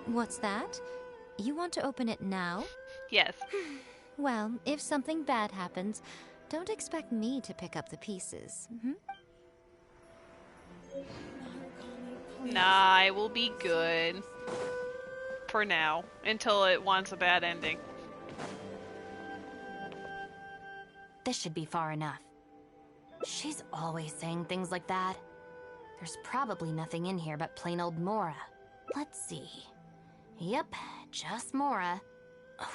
What's that? You want to open it now? Yes. Well, if something bad happens, don't expect me to pick up the pieces. Nah, I will be good. For now. Until it wants a bad ending. This should be far enough. She's always saying things like that. There's probably nothing in here but plain old Mora. Let's see. Yep, just Mora.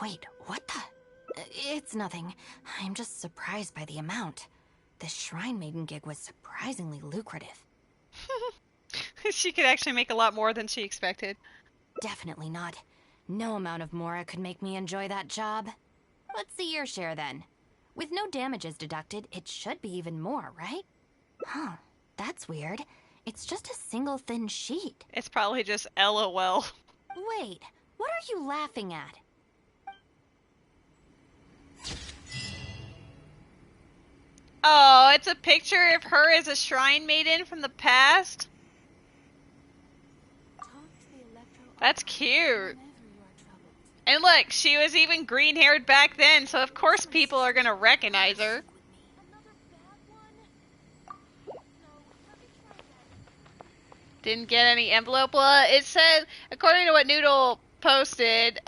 Wait, what the? It's nothing. I'm just surprised by the amount. This Shrine Maiden gig was surprisingly lucrative. She could actually make a lot more than she expected. Definitely not. No amount of Mora could make me enjoy that job. Let's see your share then. With no damages deducted, it should be even more, right? Huh, that's weird. It's just a single thin sheet. It's probably just LOL. Wait, what are you laughing at? Oh, it's a picture of her as a shrine maiden from the past? That's cute. And look, she was even green-haired back then, so of course people are gonna recognize her. Didn't get any envelope. Well, it said, according to what Noodle posted,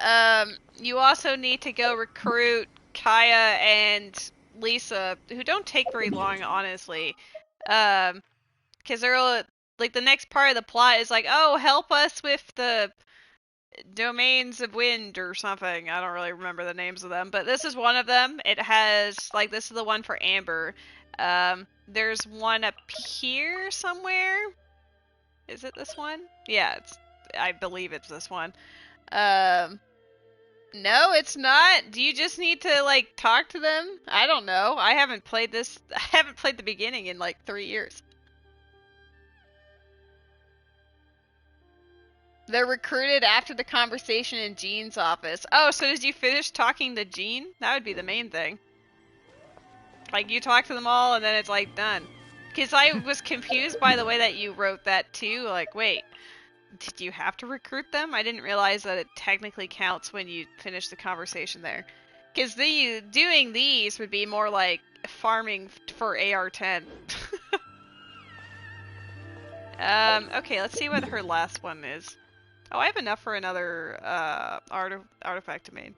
you also need to go recruit Kaya and Lisa, who don't take very long, honestly. Because they're, like, the next part of the plot is like, oh, help us with the Domains of Wind or something. I don't really remember the names of them, but this is one of them. It has, like, this is the one for Amber. There's one up here somewhere. Is it this one? Yeah, I believe it's this one. No, it's not. Do you just need to, like, talk to them? I don't know. I haven't played the beginning in, like, 3 years. They're recruited after the conversation in Jean's office. Oh, so did you finish talking to Jean? That would be the main thing. Like, you talk to them all and then it's, like, done. Because I was confused by the way that you wrote that, too. Like, wait, did you have to recruit them? I didn't realize that it technically counts when you finish the conversation there. Because doing these would be more like farming for AR-10. Okay, let's see what her last one is. Oh, I have enough for another artifact domain.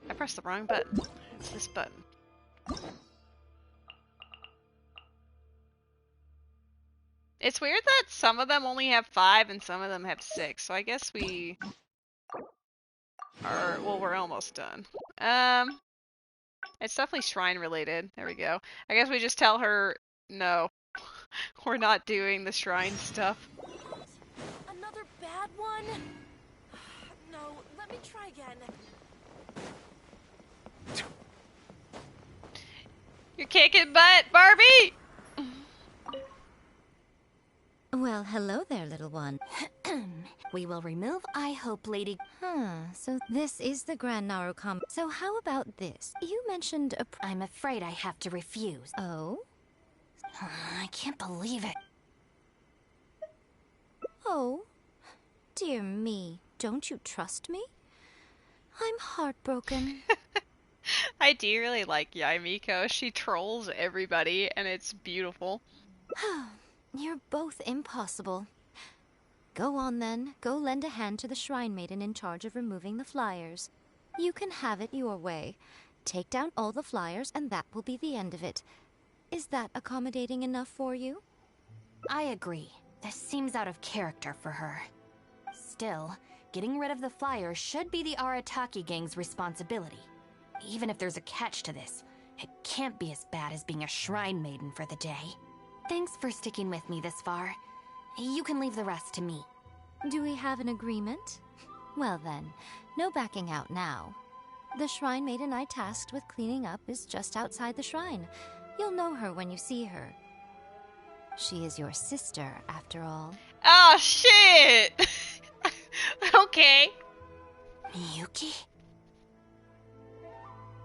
I pressed the wrong button. It's this button. It's weird that some of them only have 5 and some of them have 6, so I guess we are, well, we're almost done. It's definitely shrine related. There we go. I guess we just tell her, no, we're not doing the shrine stuff. Another bad one? No, let me try again. You're kicking butt, Barbie! Well, hello there, little one. We will remove I Hope Lady... So this is the Grand Narukami. So how about this? You mentioned a... I'm afraid I have to refuse. Oh? I can't believe it. Oh? Dear me, don't you trust me? I'm heartbroken. I do really like Yaimiko. She trolls everybody, and it's beautiful. You're both impossible. Go on then. Go lend a hand to the Shrine Maiden in charge of removing the flyers. You can have it your way. Take down all the flyers and that will be the end of it. Is that accommodating enough for you? I agree. This seems out of character for her. Still, getting rid of the flyers should be the Arataki gang's responsibility. Even if there's a catch to this, it can't be as bad as being a Shrine Maiden for the day. Thanks for sticking with me this far. You can leave the rest to me. Do we have an agreement? Well then, no backing out now. The Shrine Maiden I tasked with cleaning up is just outside the shrine. You'll know her when you see her. She is your sister, after all. Oh, shit! Okay. Miyuki?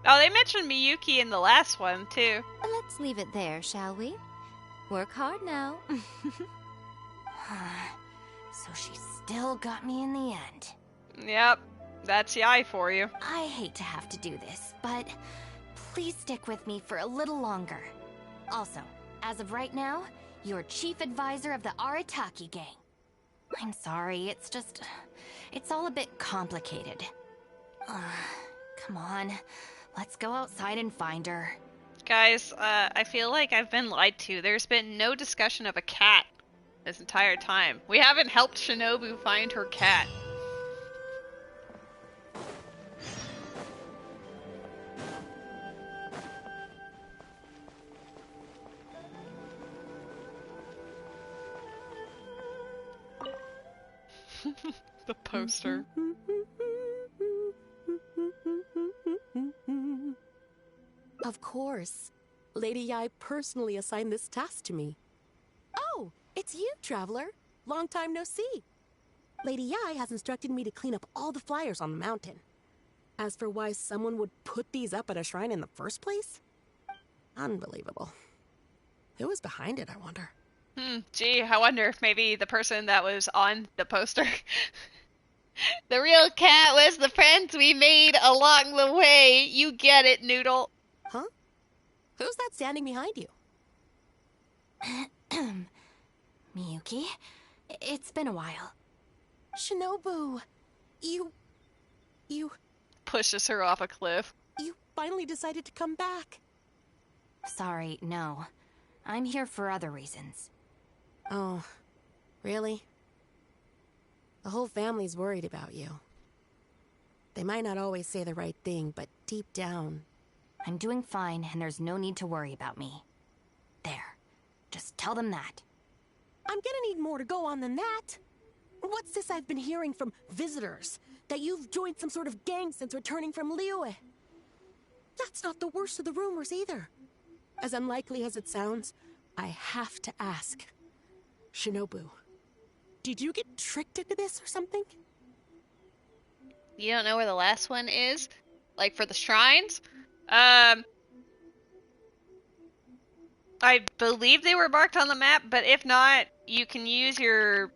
Oh, they mentioned Miyuki in the last one, too. Let's leave it there, shall we? Work hard now. So she still got me in the end. Yep, that's Yai for you. I hate to have to do this, but please stick with me for a little longer. Also, as of right now, you're chief advisor of the Arataki gang. I'm sorry, it's all a bit complicated. Come on, let's go outside and find her. Guys, I feel like I've been lied to. There's been no discussion of a cat this entire time. We haven't helped Shinobu find her cat. The poster. Of course. Lady Yai personally assigned this task to me. Oh, it's you, Traveler. Long time no see. Lady Yai has instructed me to clean up all the flyers on the mountain. As for why someone would put these up at a shrine in the first place? Unbelievable. Who was behind it, I wonder? Gee, I wonder if maybe the person that was on the poster. The real cat was the friends we made along the way. You get it, Noodle. Huh? Who's that standing behind you? Miyuki, it's been a while. Shinobu, you pushes her off a cliff. You finally decided to come back. Sorry, no. I'm here for other reasons. Oh, really? The whole family's worried about you. They might not always say the right thing, but deep down... I'm doing fine, and there's no need to worry about me. There. Just tell them that. I'm gonna need more to go on than that. What's this I've been hearing from visitors? That you've joined some sort of gang since returning from Liyue? That's not the worst of the rumors either. As unlikely as it sounds, I have to ask. Shinobu, did you get tricked into this or something? You don't know where the last one is? Like for the shrines? I believe they were marked on the map, but if not, you can use your...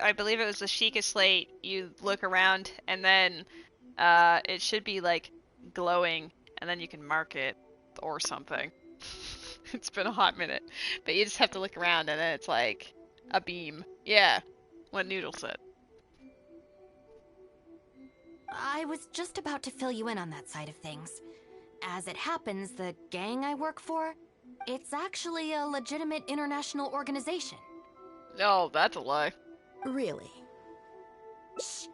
I believe it was the Sheikah Slate. You look around, and then it should be like glowing, and then you can mark it or something. It's been a hot minute, but you just have to look around, and then it's like a beam. Yeah, what Noodle said. I was just about to fill you in on that side of things. As it happens, the gang I work for, it's actually a legitimate international organization. Oh, that's a lie. Really? Shh.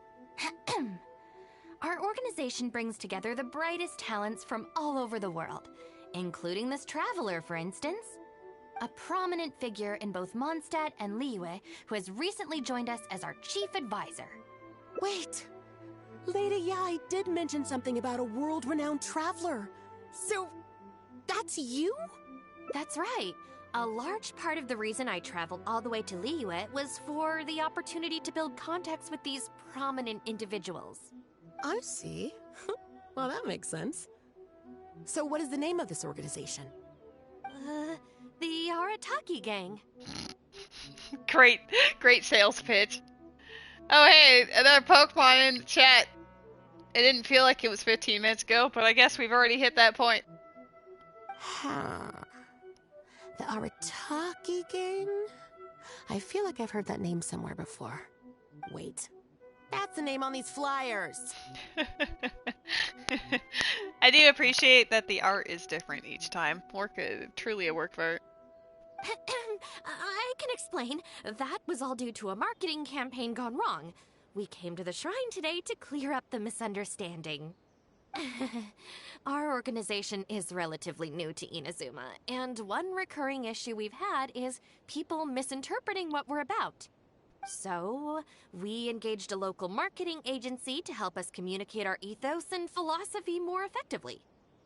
Our organization brings together the brightest talents from all over the world, including this traveler, for instance. A prominent figure in both Mondstadt and Liyue, who has recently joined us as our chief advisor. Wait! Lady Yai did mention something about a world-renowned traveler. So, that's you? That's right. A large part of the reason I traveled all the way to Liyue was for the opportunity to build contacts with these prominent individuals. I see. Well, that makes sense. So what is the name of this organization? The Arataki Gang. Great sales pitch. Oh hey, another Pokemon in the chat. It didn't feel like it was 15 minutes ago, but I guess we've already hit that point. Huh. The Arataki Gang? I feel like I've heard that name somewhere before. Wait. That's the name on these flyers! I do appreciate that the art is different each time. Truly a work of art. I can explain. That was all due to a marketing campaign gone wrong. We came to the shrine today to clear up the misunderstanding. Our organization is relatively new to Inazuma, and one recurring issue we've had is people misinterpreting what we're about. So, we engaged a local marketing agency to help us communicate our ethos and philosophy more effectively.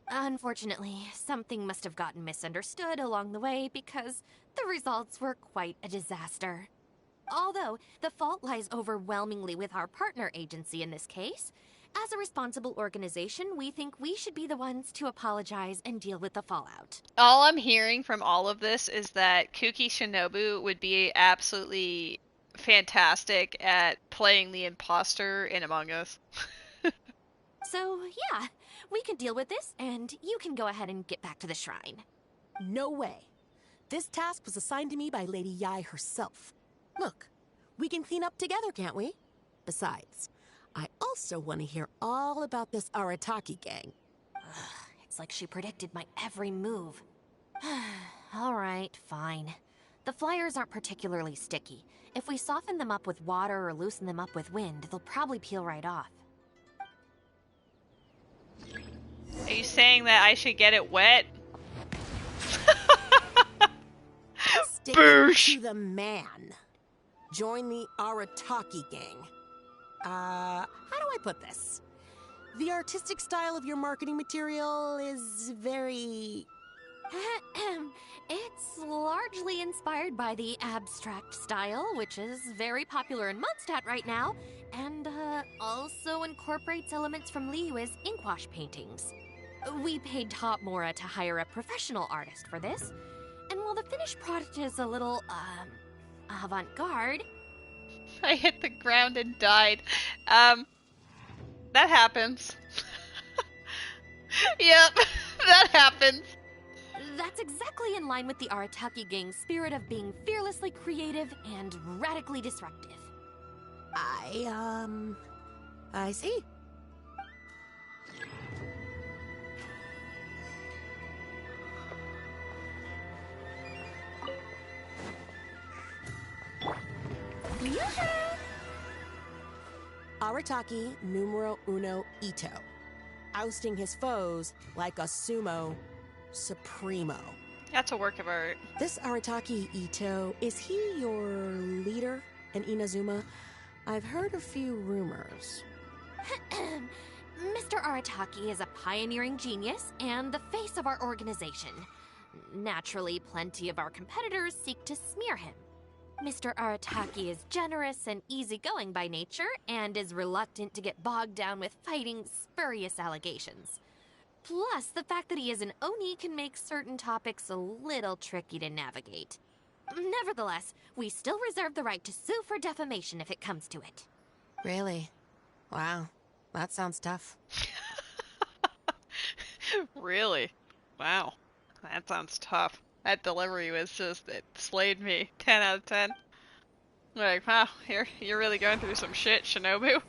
Unfortunately, something must have gotten misunderstood along the way because the results were quite a disaster. Although, the fault lies overwhelmingly with our partner agency in this case, as a responsible organization, we think we should be the ones to apologize and deal with the fallout. All I'm hearing from all of this is that Kuki Shinobu would be absolutely fantastic at playing the imposter in Among Us. So, yeah, we can deal with this, and you can go ahead and get back to the shrine. No way. This task was assigned to me by Lady Yai herself. Look, we can clean up together, can't we? Besides, I also want to hear all about this Arataki gang. It's like she predicted my every move. All right, fine. The flyers aren't particularly sticky. If we soften them up with water or loosen them up with wind, they'll probably peel right off. Are you saying that I should get it wet? Stick it to the man. Join the Arataki gang. How do I put this? The artistic style of your marketing material is very... It's largely inspired by the abstract style, which is very popular in Mondstadt right now, and also incorporates elements from Liyue's inkwash paintings. We paid Top Mora to hire a professional artist for this, and while the finished product is a little, avant-garde, I hit the ground and died. That happens. Yep, that happens. That's exactly in line with the Arataki gang's spirit of being fearlessly creative and radically disruptive. I see. Arataki numero uno Ito. Ousting his foes like a sumo supremo. That's a work of art. This Arataki Ito, is he your leader in Inazuma? I've heard a few rumors. Mr. Arataki is a pioneering genius and the face of our organization. Naturally, plenty of our competitors seek to smear him. Mr. Arataki is generous and easygoing by nature and is reluctant to get bogged down with fighting spurious allegations. Plus, the fact that he is an Oni can make certain topics a little tricky to navigate. Nevertheless, we still reserve the right to sue for defamation if it comes to it. Really? Wow, that sounds tough. Really? Wow. That sounds tough. That delivery was just, it slayed me. 10 out of 10. Like, wow, you're really going through some shit, Shinobu.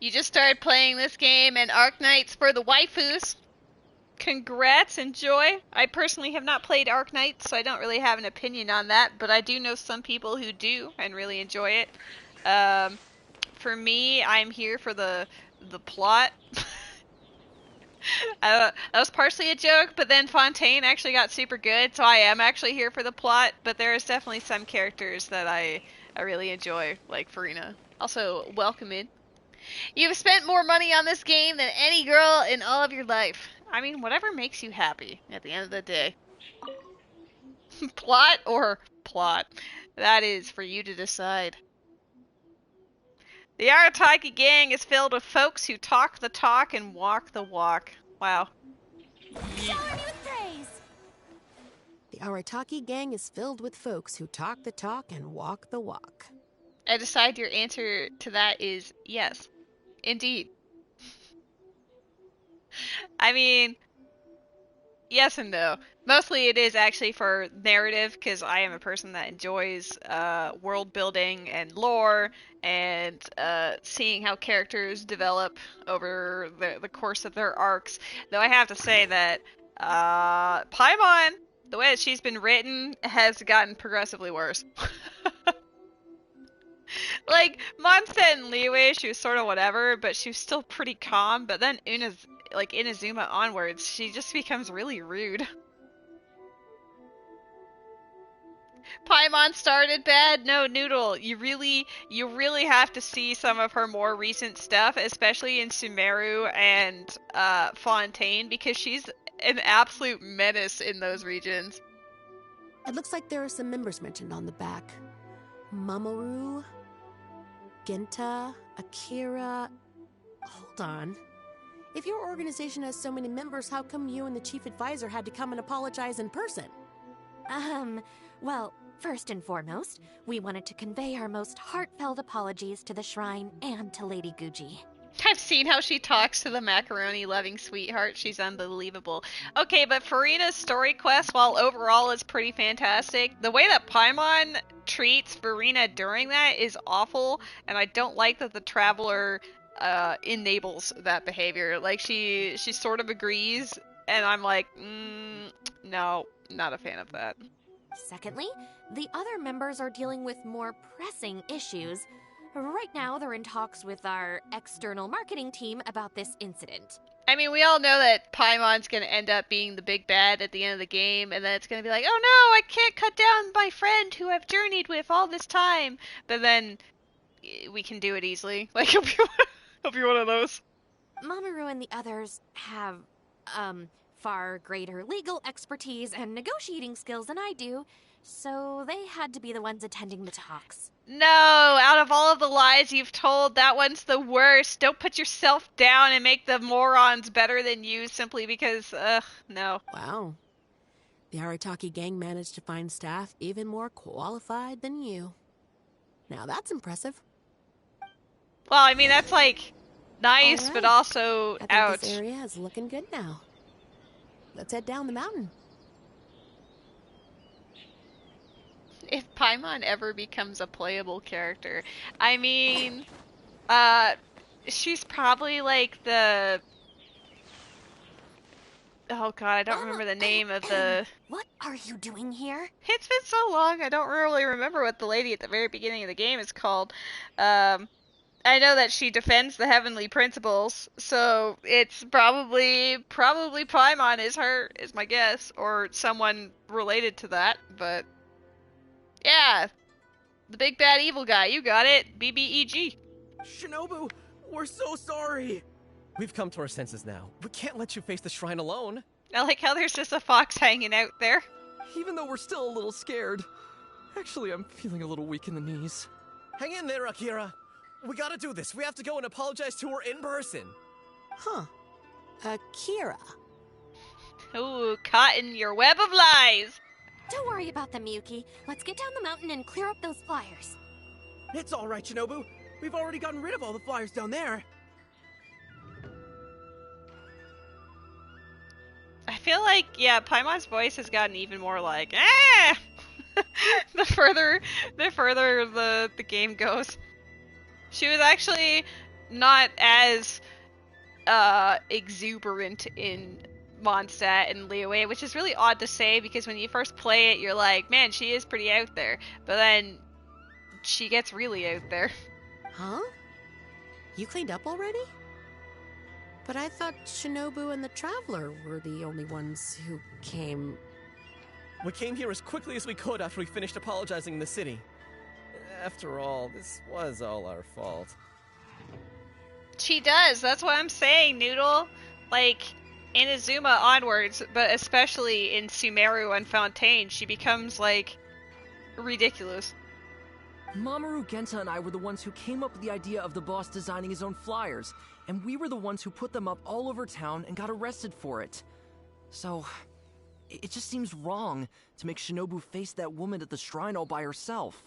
You just started playing this game and Arknight's for the waifus. Congrats, enjoy. I personally have not played Arknight, so I don't really have an opinion on that, but I do know some people who do and really enjoy it. For me, I'm here for the plot. That was partially a joke, but then Fontaine actually got super good, so I am actually here for the plot, but there is definitely some characters that I really enjoy, like Farina. Also, welcome in. You've spent more money on this game than any girl in all of your life. I mean, whatever makes you happy at the end of the day. Plot or plot? That is for you to decide. The Arataki gang is filled with folks who talk the talk and walk the walk. Wow. Shower me with praise! The Arataki gang is filled with folks who talk the talk and walk the walk. I decide your answer to that is yes. Indeed. I mean, yes and no. Mostly it is actually for narrative, because I am a person that enjoys world building and lore, and seeing how characters develop over the course of their arcs. Though I have to say that Paimon, the way that she's been written, has gotten progressively worse. Like, Mondstadt and Liyue, she was sort of whatever, but she was still pretty calm, but then Inazuma onwards, she just becomes really rude. Paimon started bad? No, Noodle, you really have to see some of her more recent stuff, especially in Sumeru and Fontaine, because she's an absolute menace in those regions. It looks like there are some members mentioned on the back. Mamoru, Genta, Akira... Hold on. If your organization has so many members, how come you and the chief advisor had to come and apologize in person? Well, first and foremost, we wanted to convey our most heartfelt apologies to the Shrine and to Lady Guji. I've seen how she talks to the macaroni-loving sweetheart. She's unbelievable. Okay, but Farina's story quest, while overall is pretty fantastic, the way that Paimon treats Farina during that is awful, and I don't like that the Traveler enables that behavior. Like, she sort of agrees, and I'm like, no, not a fan of that. Secondly, the other members are dealing with more pressing issues. Right now, they're in talks with our external marketing team about this incident. I mean, we all know that Paimon's going to end up being the big bad at the end of the game, and then it's going to be like, oh no, I can't cut down my friend who I've journeyed with all this time. But then we can do it easily. Like, he'll be one of those. Mamoru and the others have, far greater legal expertise and negotiating skills than I do, so they had to be the ones attending the talks. No, out of all of the lies you've told, that one's the worst. Don't put yourself down and make the morons better than you simply because, no. Wow. The Arataki gang managed to find staff even more qualified than you. Now that's impressive. Well, I mean, that's like nice, All but right. also I think ouch. this area is looking good now. Let's head down the mountain. If Paimon ever becomes a playable character, I mean, she's probably like the... Oh god, I don't remember the name of the... What are you doing here? It's been so long, I don't really remember what the lady at the very beginning of the game is called. I know that she defends the heavenly principles, so it's probably Paimon is my guess, or someone related to that, but... Yeah, the big bad evil guy, you got it, BBEG. Shinobu, we're so sorry! We've come to our senses now. We can't let you face the shrine alone. I like how there's just a fox hanging out there. Even though we're still a little scared. Actually, I'm feeling a little weak in the knees. Hang in there, Akira. We gotta do this. We have to go and apologize to her in person. Huh. Akira. Ooh, caught in your web of lies. Don't worry about them, Yuki. Let's get down the mountain and clear up those flyers. It's all right, Shinobu. We've already gotten rid of all the flyers down there. I feel like, yeah, Paimon's voice has gotten even more like, ah! the further the game goes. She was actually not as exuberant in Mondstadt and Liyue, which is really odd to say because when you first play it, you're like, man, she is pretty out there. But then she gets really out there. Huh? You cleaned up already? But I thought Shinobu and the Traveler were the only ones who came... We came here as quickly as we could after we finished apologizing in the city. After all, this was all our fault. She does, that's what I'm saying, Noodle. Like, in Azuma onwards, but especially in Sumeru and Fontaine, she becomes, like, ridiculous. Mamoru Genta and I were the ones who came up with the idea of the boss designing his own flyers, and we were the ones who put them up all over town and got arrested for it. So, it just seems wrong to make Shinobu face that woman at the shrine all by herself.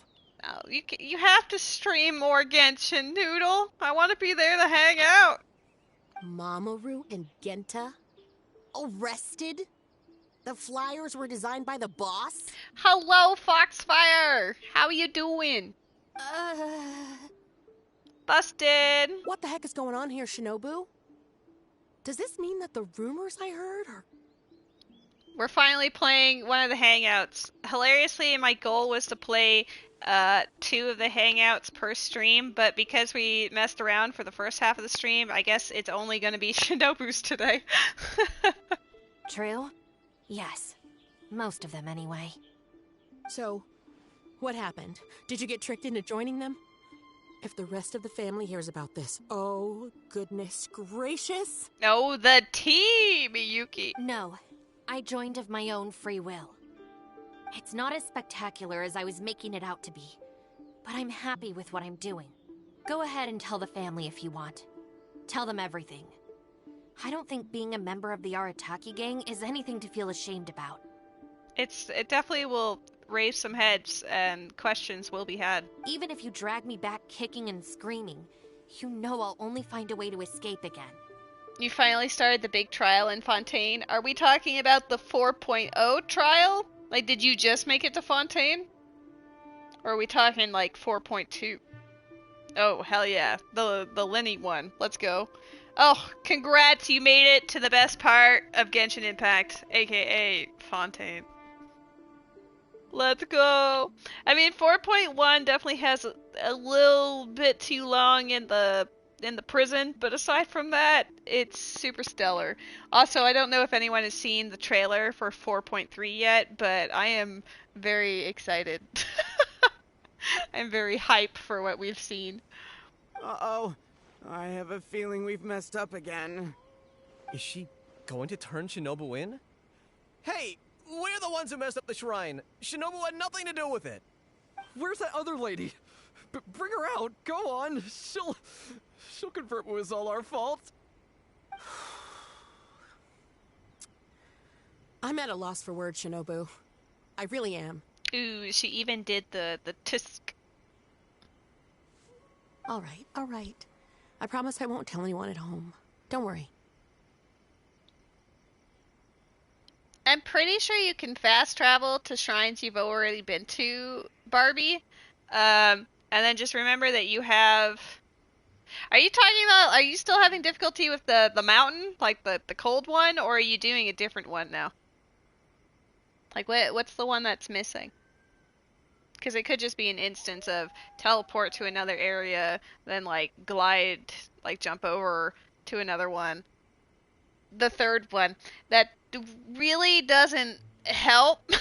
Oh, you have to stream more Genshin, Noodle. I want to be there to hang out. Mamoru and Genta? Arrested? The flyers were designed by the boss? Hello, Foxfire! How you doing? Busted! What the heck is going on here, Shinobu? Does this mean that the rumors I heard are... We're finally playing one of the Hangouts. Hilariously, my goal was to play 2 of the Hangouts per stream, but because we messed around for the first half of the stream, I guess it's only going to be Shinobu's today. True? Yes. Most of them, anyway. So, what happened? Did you get tricked into joining them? If the rest of the family hears about this, oh, goodness gracious. No, the tea, Miyuki. No, I joined of my own free will. It's not as spectacular as I was making it out to be, but I'm happy with what I'm doing. Go ahead and tell the family if you want. Tell them everything. I don't think being a member of the Arataki gang is anything to feel ashamed about. It definitely will raise some heads and questions will be had. Even if you drag me back kicking and screaming, you know I'll only find a way to escape again. You finally started the big trial in Fontaine. Are we talking about the 4.0 trial? Like, did you just make it to Fontaine? Or are we talking like 4.2? Oh, hell yeah. The Lenny one. Let's go. Oh, congrats, you made it to the best part of Genshin Impact, aka Fontaine. Let's go. I mean, 4.1 definitely has a little bit too long in the prison, but aside from that, it's super stellar. Also, I don't know if anyone has seen the trailer for 4.3 yet, but I am very excited. I'm very hyped for what we've seen. Uh-oh. I have a feeling we've messed up again. Is she going to turn Shinobu in? Hey, we're the ones who messed up the shrine. Shinobu had nothing to do with it. Where's that other lady? Bring her out. Go on. She'll confirm it was all our fault. I'm at a loss for words, Shinobu. I really am. Ooh, she even did the tisk. All right, all right. I promise I won't tell anyone at home. Don't worry. I'm pretty sure you can fast travel to shrines you've already been to, Barbie. And then just remember that you have... Are you talking about... Are you still having difficulty with the mountain? Like the cold one? Or are you doing a different one now? Like, what's the one that's missing? Because it could just be an instance of teleport to another area, then, like, glide, like, jump over to another one. The third one. That really doesn't help.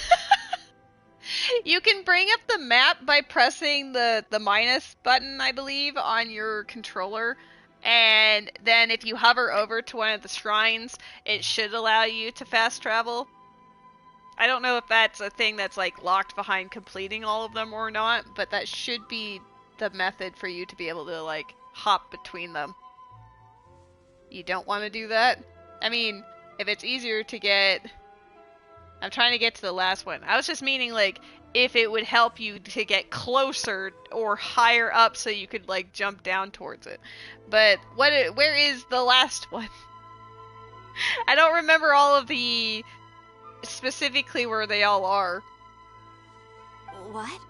You can bring up the map by pressing the minus button, I believe, on your controller. And then if you hover over to one of the shrines, it should allow you to fast travel. I don't know if that's a thing that's like locked behind completing all of them or not, but that should be the method for you to be able to like hop between them. You don't want to do that? I mean, if it's easier to get... I'm trying to get to the last one. I was just meaning like if it would help you to get closer or higher up so you could like jump down towards it. But where is the last one? I don't remember all of the... specifically where they all are. What?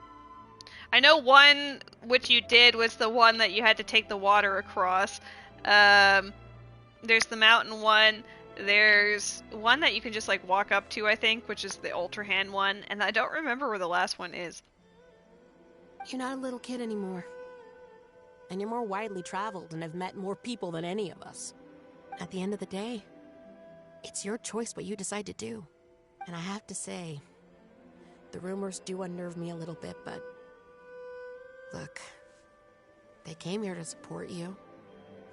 I know one which you did was the one that you had to take the water across. There's the mountain one. There's one that you can just like walk up to, I think, which is the Ultra Hand one, and I don't remember where the last one is. You're not a little kid anymore. And you're more widely traveled and have met more people than any of us. At the end of the day, it's your choice what you decide to do. And I have to say, the rumors do unnerve me a little bit, but... Look, they came here to support you.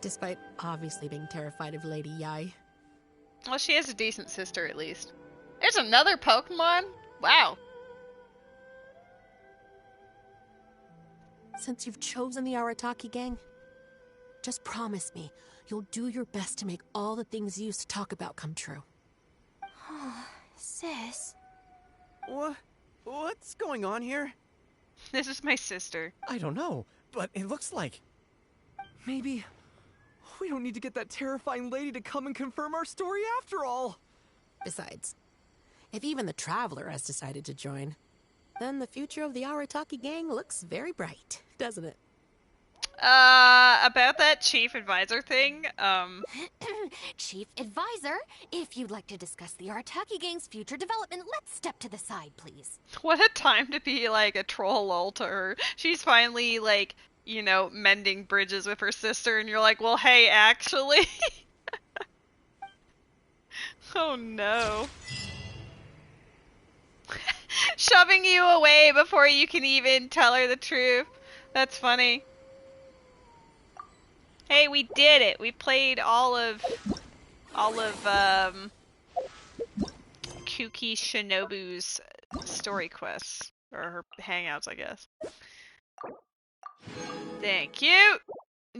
Despite obviously being terrified of Lady Yai. Well, she has a decent sister, at least. There's another Pokemon? Wow. Since you've chosen the Arataki gang, just promise me you'll do your best to make all the things you used to talk about come true. Sis. What's going on here? This is my sister. I don't know, but it looks like... Maybe we don't need to get that terrifying lady to come and confirm our story after all. Besides, if even the Traveler has decided to join, then the future of the Arataki gang looks very bright, doesn't it? About that chief advisor thing, Chief advisor, if you'd like to discuss the Arataki gang's future development, let's step to the side, please. What a time to be, like, a troll lol to her. She's finally, like, you know, mending bridges with her sister, and you're like, well, hey, actually... Oh, no. Shoving you away before you can even tell her the truth. That's funny. Hey, we did it! We played all of Kuki Shinobu's story quests. Or her hangouts, I guess. Thank you!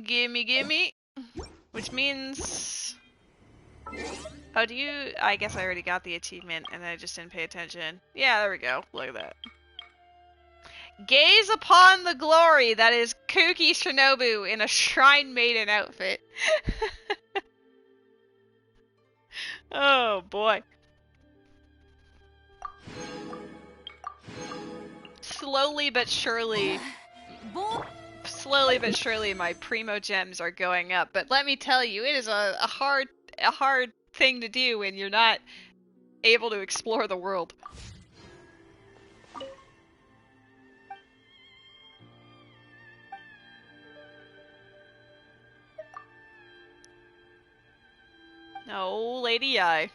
Gimme. Which means... Oh, do you... I guess I already got the achievement and I just didn't pay attention. Yeah, there we go. Look at that. Gaze upon the glory that is Kuki Shinobu in a Shrine Maiden outfit. Oh boy. Slowly but surely, my primo gems are going up. But let me tell you, it is a hard thing to do when you're not able to explore the world. No, Lady Yai.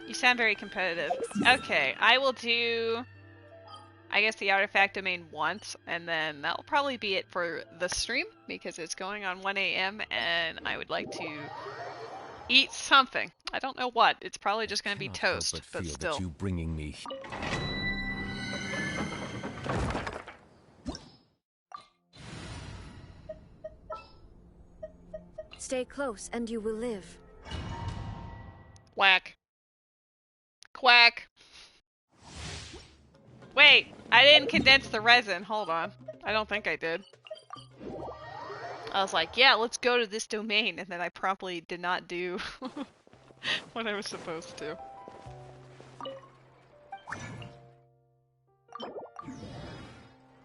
You sound very competitive. Okay, I will do, I guess, the artifact domain once, and then that'll probably be it for the stream, because it's going on 1 a.m. and I would like to eat something. I don't know what. It's probably just going to be toast, but still. You bringing me. Stay close and you will live. Quack. Quack. Wait, I didn't condense the resin. Hold on. I don't think I did. I was like, yeah, let's go to this domain, and then I promptly did not do what I was supposed to.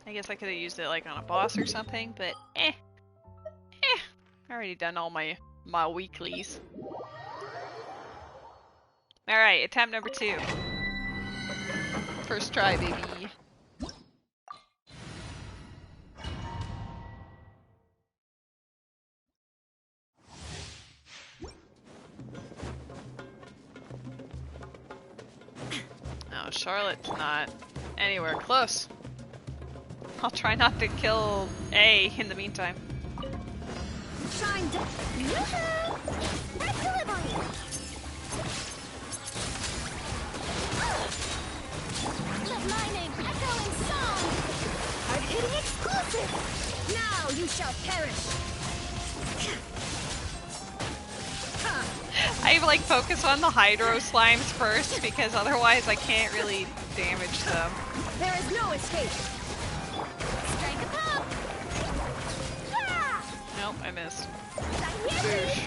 I guess I could have used it like on a boss or something, but I already done all my weeklies. Alright, attempt number 2. First try, baby. Oh, Charlotte's not anywhere close. I'll try not to kill A in the meantime. Shine Red delivery! Let my name echo in song! I'm hitting exclusive! Now you shall perish! I like focus on the hydro slimes first because otherwise I can't really damage them. There is no escape! Strike a pop! Nope, I missed. Boosh.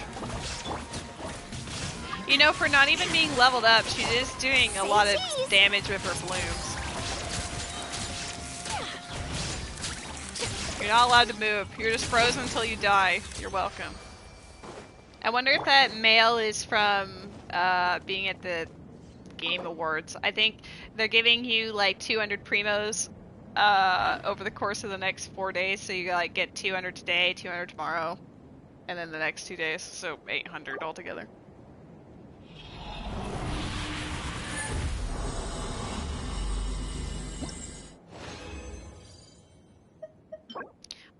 You know, for not even being leveled up, she is doing a lot of damage with her blooms. You're not allowed to move. You're just frozen until you die. You're welcome. I wonder if that mail is from being at the Game Awards. I think they're giving you like 200 primos over the course of the next 4 days. So you like get 200 today, 200 tomorrow, and then the next 2 days. So 800 altogether.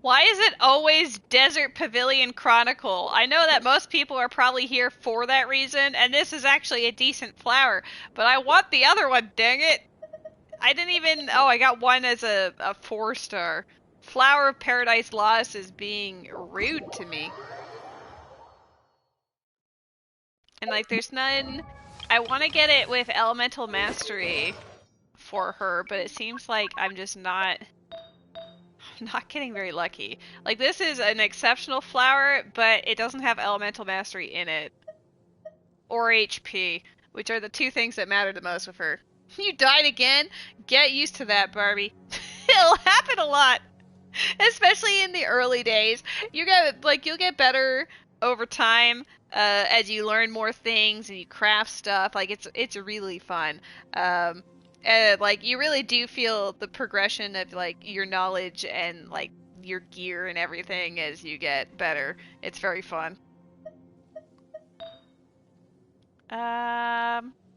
Why is it always Desert Pavilion Chronicle? I know that most people are probably here for that reason, and this is actually a decent flower, but I want the other one, dang it! I didn't even... Oh, I got one as a 4-star. Flower of Paradise Lost is being rude to me. And, like, there's none... I want to get it with Elemental Mastery for her, but it seems like I'm just not getting very lucky. Like, this is an exceptional flower, but it doesn't have Elemental Mastery in it. Or HP, which are the two things that matter the most with her. You died again? Get used to that, Barbie. It'll happen a lot. Especially in the early days. You'll get better over time, as you learn more things and you craft stuff. Like, it's really fun. Like, you really do feel the progression of, like, your knowledge and, like, your gear and everything as you get better. It's very fun.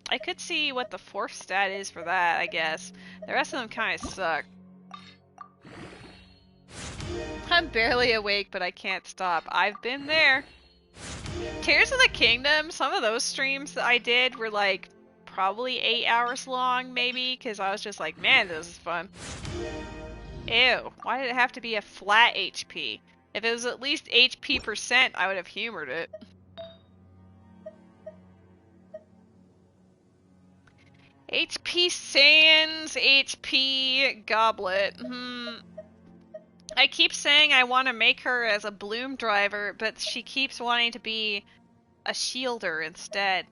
I could see what the 4th stat is for that, I guess. The rest of them kind of suck. I'm barely awake, but I can't stop. I've been there. Tears of the Kingdom, some of those streams that I did were, like, probably 8 hours long, maybe, because I was just like, man, this is fun. Ew, why did it have to be a flat HP? If it was at least HP %, I would have humored it. HP Sands, HP Goblet. I keep saying I want to make her as a bloom driver, but she keeps wanting to be a shielder instead.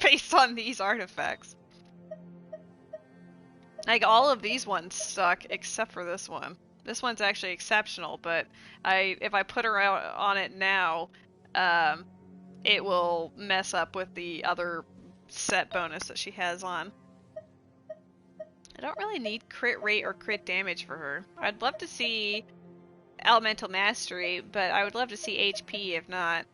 Based on these artifacts. Like, all of these ones suck, except for this one. This one's actually exceptional, but if I put her out on it now, it will mess up with the other set bonus that she has on. I don't really need crit rate or crit damage for her. I'd love to see Elemental Mastery, but I would love to see HP if not.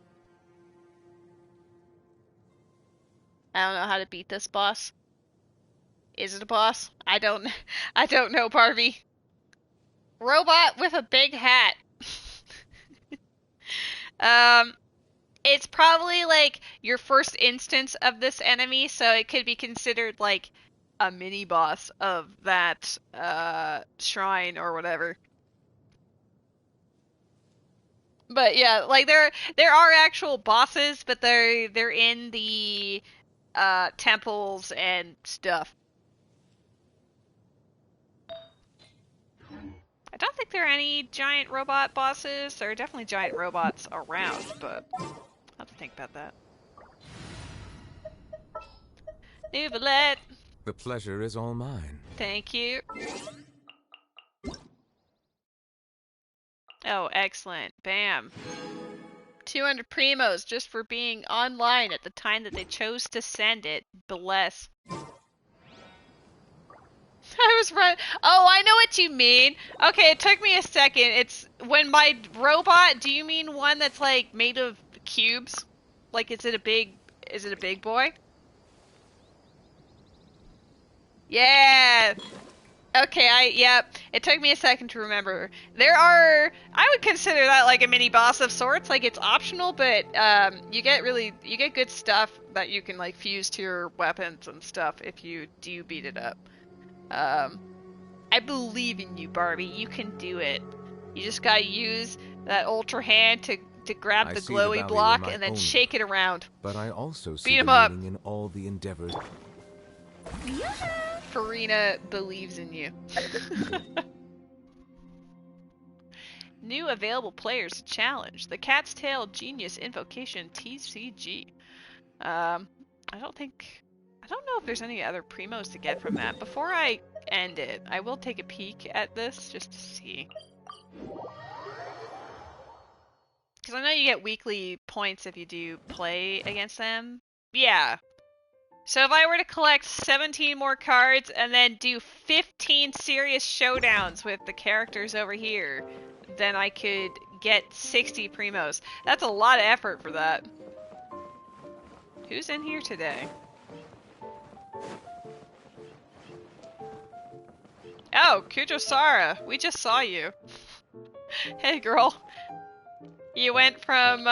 I don't know how to beat this boss. Is it a boss? I don't know, Barbie. Robot with a big hat. It's probably like your first instance of this enemy, so it could be considered like a mini boss of that shrine or whatever. But yeah, like there are actual bosses, but they're in the temples and stuff. I don't think there are any giant robot bosses. There are definitely giant robots around, but I'll have to think about that. Nuvalet! The pleasure is all mine. Thank you. Oh, excellent. Bam. 200 primos just for being online at the time that they chose to send it. Bless. I was right. Oh, I know what you mean. Okay, it took me a second. It's when my robot. Do you mean one that's like made of cubes? Like, is it a big boy? Yeah. Okay, yep. It took me a second to remember. I would consider that like a mini boss of sorts. Like, it's optional, but you get good stuff that you can like fuse to your weapons and stuff if you do beat it up. I believe in you, Barbie. You can do it. You just gotta use that ultra hand to grab the glowy block and then shake it around. But I also Beat see him the up. meaning in all the endeavors. Farina believes in you. New available players challenge. The Cat's Tail Genius Invocation TCG. I don't know if there's any other primos to get from that. Before I end it, I will take a peek at this just to see. Because I know you get weekly points if you do play against them. Yeah. So if I were to collect 17 more cards and then do 15 serious showdowns with the characters over here, then I could get 60 primos. That's a lot of effort for that. Who's in here today? Oh, Kujosara, we just saw you. Hey girl. You went from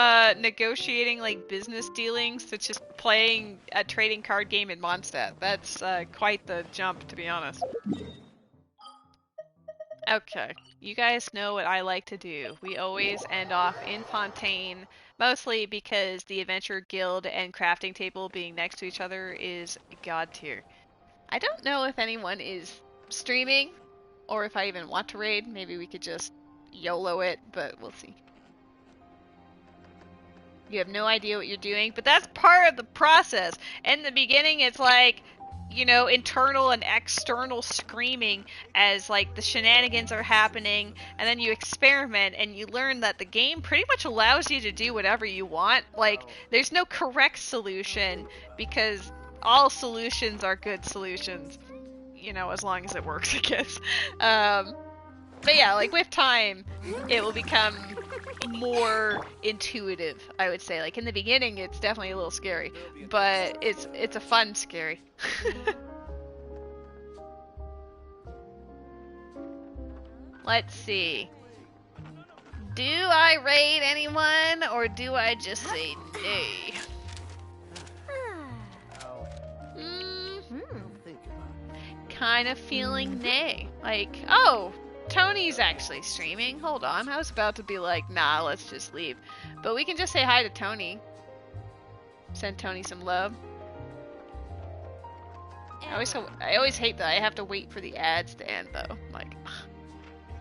negotiating like business dealings to just playing a trading card game in Mondstadt. That's quite the jump, to be honest. Okay, you guys know what I like to do. We always end off in Fontaine, mostly because the Adventure Guild and Crafting Table being next to each other is god tier. I don't know if anyone is streaming, or if I even want to raid. Maybe we could just YOLO it, but we'll see. You have no idea what you're doing, but that's part of the process. In the beginning, it's like, you know, internal and external screaming as like the shenanigans are happening, and then you experiment and you learn that the game pretty much allows you to do whatever you want. Like, there's no correct solution because all solutions are good solutions, you know, as long as it works, I guess. But yeah, like with time, it will become more intuitive, I would say. Like in the beginning, it's definitely a little scary, but it's a fun scary. Let's see. Do I raid anyone, or do I just say nay? Kind of feeling nay. Like, oh, Tony's actually streaming. Hold on. I was about to be like, nah, let's just leave. But we can just say hi to Tony. Send Tony some love. I always hate that I have to wait for the ads to end, though. Like,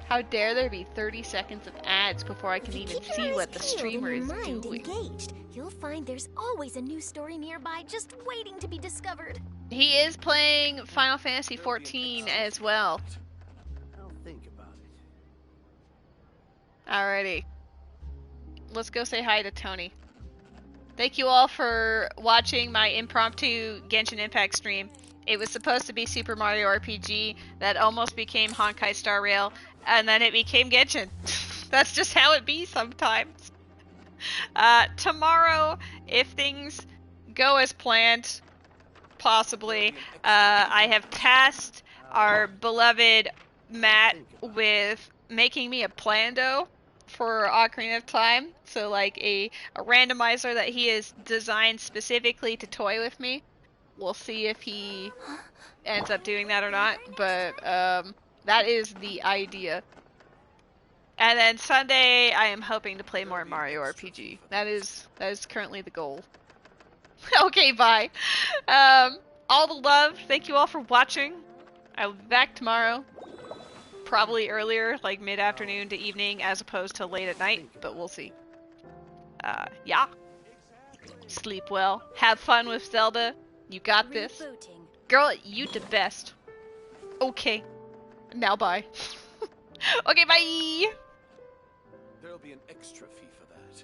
how dare there be 30 seconds of ads before I can even see what the streamer is doing. Engaged, you'll find there's always a new story nearby just waiting to be discovered. He is playing Final Fantasy XIV as well. I'll think about it. Alrighty. Let's go say hi to Tony. Thank you all for watching my impromptu Genshin Impact stream. It was supposed to be Super Mario RPG that almost became Honkai Star Rail, and then it became Genshin. That's just how it be sometimes. Tomorrow, if things go as planned, possibly, I have tasked our beloved Matt with making me a Plando for Ocarina of Time. So like a randomizer that he has designed specifically to toy with me. We'll see if he ends up doing that or not, but that is the idea. And then Sunday, I am hoping to play more Mario RPG. That is currently the goal. Okay, bye. All the love. Thank you all for watching. I'll be back tomorrow. Probably earlier, like mid-afternoon to evening, as opposed to late at night, but we'll see. Yeah. Sleep well. Have fun with Zelda. You got this. Girl, you the best. Okay. Now bye. Okay, bye! There'll be an extra fee for that.